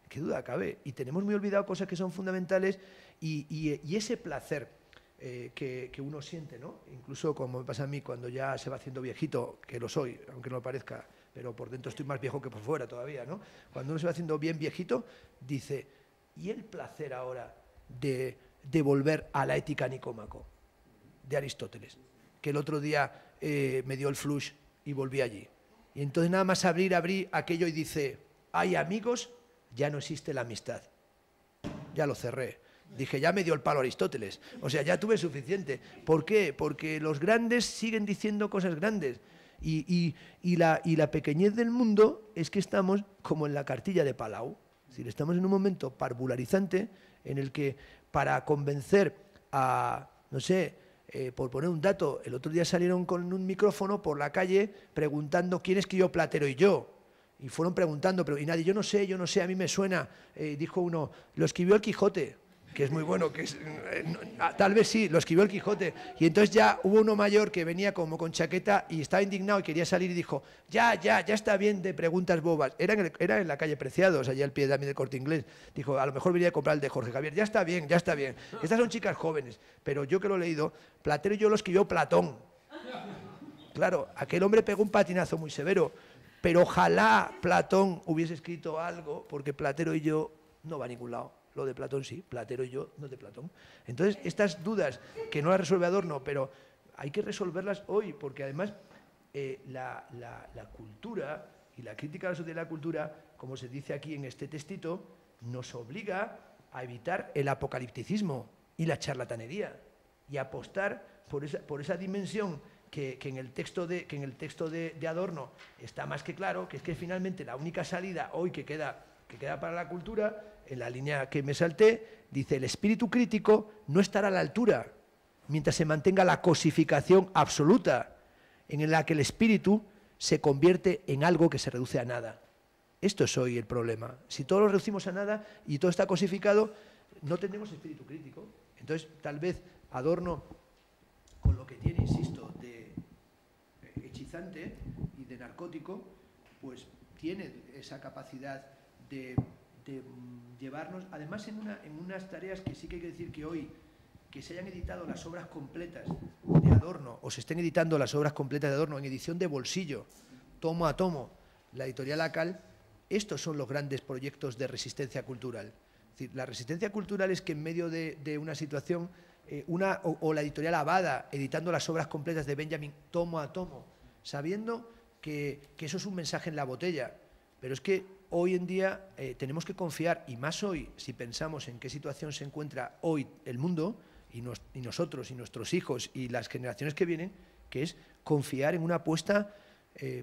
qué duda cabe. Y tenemos muy olvidado cosas que son fundamentales y ese placer que uno siente, ¿no? Incluso como me pasa a mí cuando ya se va haciendo viejito, que lo soy, aunque no lo parezca, pero por dentro estoy más viejo que por fuera todavía, ¿no? Cuando uno se va haciendo bien viejito, dice, ¿y el placer ahora de volver a la ética Nicómaco de Aristóteles? Que el otro día me dio el flush y volví allí. Y entonces nada más abrir aquello y dice, hay amigos, ya no existe la amistad. Ya lo cerré. Dije, ya me dio el palo Aristóteles. O sea, ya tuve suficiente. ¿Por qué? Porque los grandes siguen diciendo cosas grandes. Y la pequeñez del mundo es que estamos como en la cartilla de Palau. Es decir, estamos en un momento parvularizante en el que para convencer a, no sé, por poner un dato, el otro día salieron con un micrófono por la calle preguntando quién escribió Platero y yo. Y fueron preguntando, pero y nadie, yo no sé, a mí me suena. Dijo uno, lo escribió el Quijote, que es muy bueno, que es, tal vez sí, lo escribió el Quijote. Y entonces ya hubo uno mayor que venía como con chaqueta y estaba indignado y quería salir y dijo, ya está bien de preguntas bobas. Era en la calle Preciados, allá al pie también del Corte Inglés. Dijo, a lo mejor venía a comprar el de Jorge Javier. Ya está bien. Estas son chicas jóvenes, pero yo que lo he leído, Platero y yo lo escribió Platón. Claro, aquel hombre pegó un patinazo muy severo, pero ojalá Platón hubiese escrito algo, porque Platero y yo no va a ningún lado. Lo de Platón sí, Platero y yo no de Platón. Entonces, estas dudas que no las resuelve Adorno, pero hay que resolverlas hoy, porque además la cultura y la crítica a la sociedad de la cultura, como se dice aquí en este textito, nos obliga a evitar el apocalipticismo y la charlatanería y apostar por esa dimensión que en el texto de Adorno está más que claro, que es que finalmente la única salida hoy que queda para la cultura, en la línea que me salté, dice, el espíritu crítico no estará a la altura mientras se mantenga la cosificación absoluta, en la que el espíritu se convierte en algo que se reduce a nada. Esto es hoy el problema. Si todo lo reducimos a nada y todo está cosificado, no tendremos espíritu crítico. Entonces, tal vez Adorno, con lo que tiene, insisto, de hechizante y de narcótico, pues tiene esa capacidad de llevarnos, además en unas tareas que sí que hay que decir que hoy, que se hayan editado las obras completas de Adorno, o se estén editando las obras completas de Adorno en edición de bolsillo, tomo a tomo, la editorial ACAL, estos son los grandes proyectos de resistencia cultural. Es decir, la resistencia cultural es que en medio de una situación, o la editorial Abada, editando las obras completas de Benjamin tomo a tomo, sabiendo que eso es un mensaje en la botella. Pero es que hoy en día tenemos que confiar, y más hoy, si pensamos en qué situación se encuentra hoy el mundo, y nosotros, y nuestros hijos, y las generaciones que vienen, que es confiar en una apuesta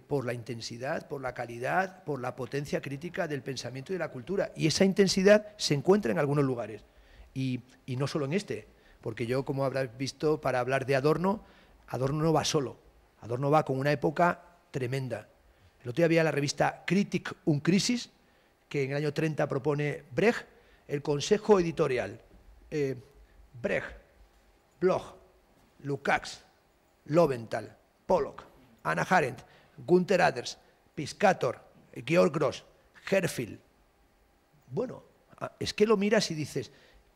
por la intensidad, por la calidad, por la potencia crítica del pensamiento y de la cultura. Y esa intensidad se encuentra en algunos lugares. Y no solo en este, porque yo, como habrás visto, para hablar de Adorno, Adorno no va solo. Adorno va con una época tremenda. El otro día había la revista Kritik und Krisis, que en el año 30 propone Brecht, el consejo editorial. Brecht, Bloch, Lukács, Lowenthal, Pollock, Hannah Arendt, Günther Oethers, Piscator, Georg Grosz, Herfil. Bueno, es que lo miras y dices,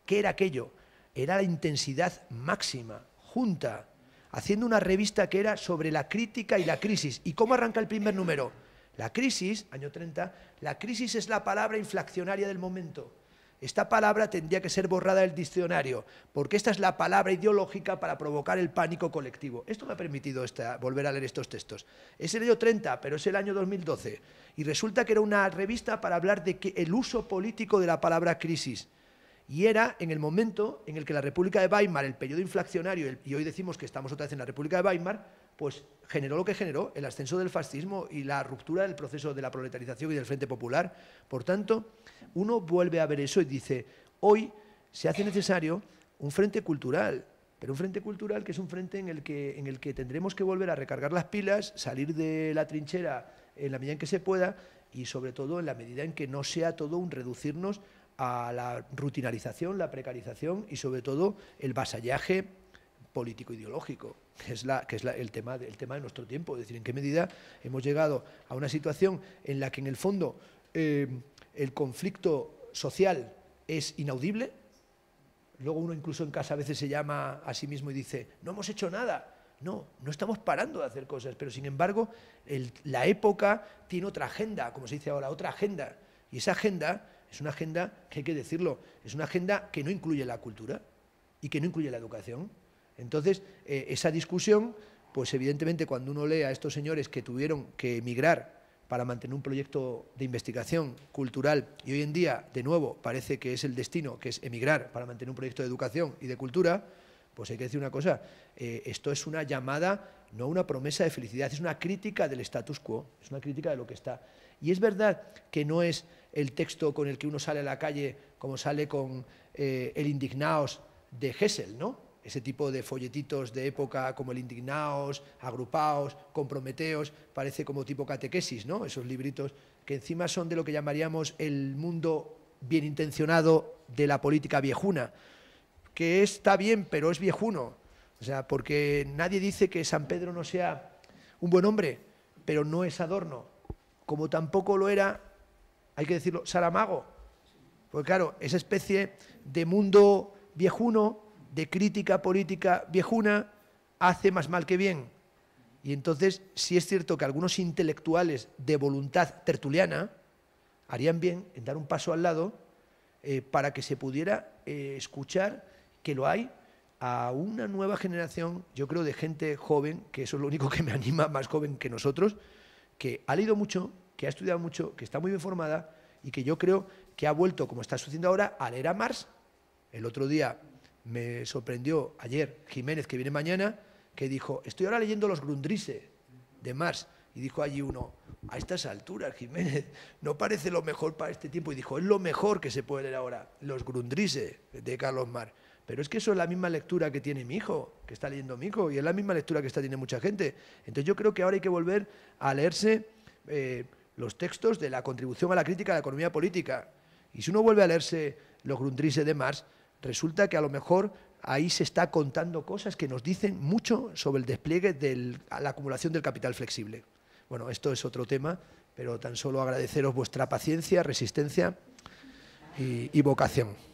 ¿qué era aquello? Era la intensidad máxima, junta, haciendo una revista que era sobre la crítica y la crisis. ¿Y cómo arranca el primer número? La crisis, año 30, la crisis es la palabra inflacionaria del momento. Esta palabra tendría que ser borrada del diccionario, porque esta es la palabra ideológica para provocar el pánico colectivo. Esto me ha permitido volver a leer estos textos. Es el año 30, pero es el año 2012. Y resulta que era una revista para hablar de el uso político de la palabra crisis. Y era en el momento en el que la República de Weimar, el periodo inflacionario, y hoy decimos que estamos otra vez en la República de Weimar, pues generó lo que generó, el ascenso del fascismo y la ruptura del proceso de la proletarización y del Frente Popular. Por tanto, uno vuelve a ver eso y dice, hoy se hace necesario un frente cultural, pero un frente cultural que es un frente en el que tendremos que volver a recargar las pilas, salir de la trinchera en la medida en que se pueda y sobre todo en la medida en que no sea todo un reducirnos a la rutinarización, la precarización y sobre todo el vasallaje político-ideológico, que es el tema de nuestro tiempo. Es decir, en qué medida hemos llegado a una situación en la que en el fondo el conflicto social es inaudible. Luego uno incluso en casa a veces se llama a sí mismo y dice, no hemos hecho nada. No, no estamos parando de hacer cosas, pero sin embargo la época tiene otra agenda, como se dice ahora, otra agenda. Y esa agenda es una agenda que hay que decirlo, es una agenda que no incluye la cultura y que no incluye la educación. Entonces, esa discusión, pues evidentemente cuando uno lee a estos señores que tuvieron que emigrar para mantener un proyecto de investigación cultural y hoy en día, de nuevo, parece que es el destino, que es emigrar para mantener un proyecto de educación y de cultura, pues hay que decir una cosa, esto es una llamada, no una promesa de felicidad, es una crítica del status quo, es una crítica de lo que está. Y es verdad que no es el texto con el que uno sale a la calle como sale con el Indignaos de Hessel, ¿no? Ese tipo de folletitos de época como el Indignaos, Agrupaos, Comprometeos, parece como tipo catequesis, ¿no? Esos libritos que encima son de lo que llamaríamos el mundo bien intencionado de la política viejuna, que está bien, pero es viejuno. O sea, porque nadie dice que San Pedro no sea un buen hombre, pero no es Adorno. Como tampoco lo era, hay que decirlo, Saramago. Porque claro, esa especie de mundo viejuno, de crítica política viejuna, hace más mal que bien. Y entonces sí es cierto que algunos intelectuales de voluntad tertuliana harían bien en dar un paso al lado para que se pudiera escuchar que lo hay a una nueva generación, yo creo, de gente joven, que eso es lo único que me anima, más joven que nosotros, que ha leído mucho, que ha estudiado mucho, que está muy bien formada y que yo creo que ha vuelto, como está sucediendo ahora, a leer a Marx. El otro día me sorprendió, ayer, Jiménez, que viene mañana, que dijo, estoy ahora leyendo los Grundrisse de Marx. Y dijo allí uno, a estas alturas, Jiménez, no parece lo mejor para este tiempo. Y dijo, es lo mejor que se puede leer ahora, los Grundrisse de Carlos Marx. Pero es que eso es la misma lectura que tiene mi hijo, que está leyendo mi hijo, y es la misma lectura que tiene mucha gente. Entonces yo creo que ahora hay que volver a leerse los textos de la contribución a la crítica de la economía política. Y si uno vuelve a leerse los Grundrisse de Marx, resulta que a lo mejor ahí se está contando cosas que nos dicen mucho sobre el despliegue de la acumulación del capital flexible. Bueno, esto es otro tema, pero tan solo agradeceros vuestra paciencia, resistencia y vocación.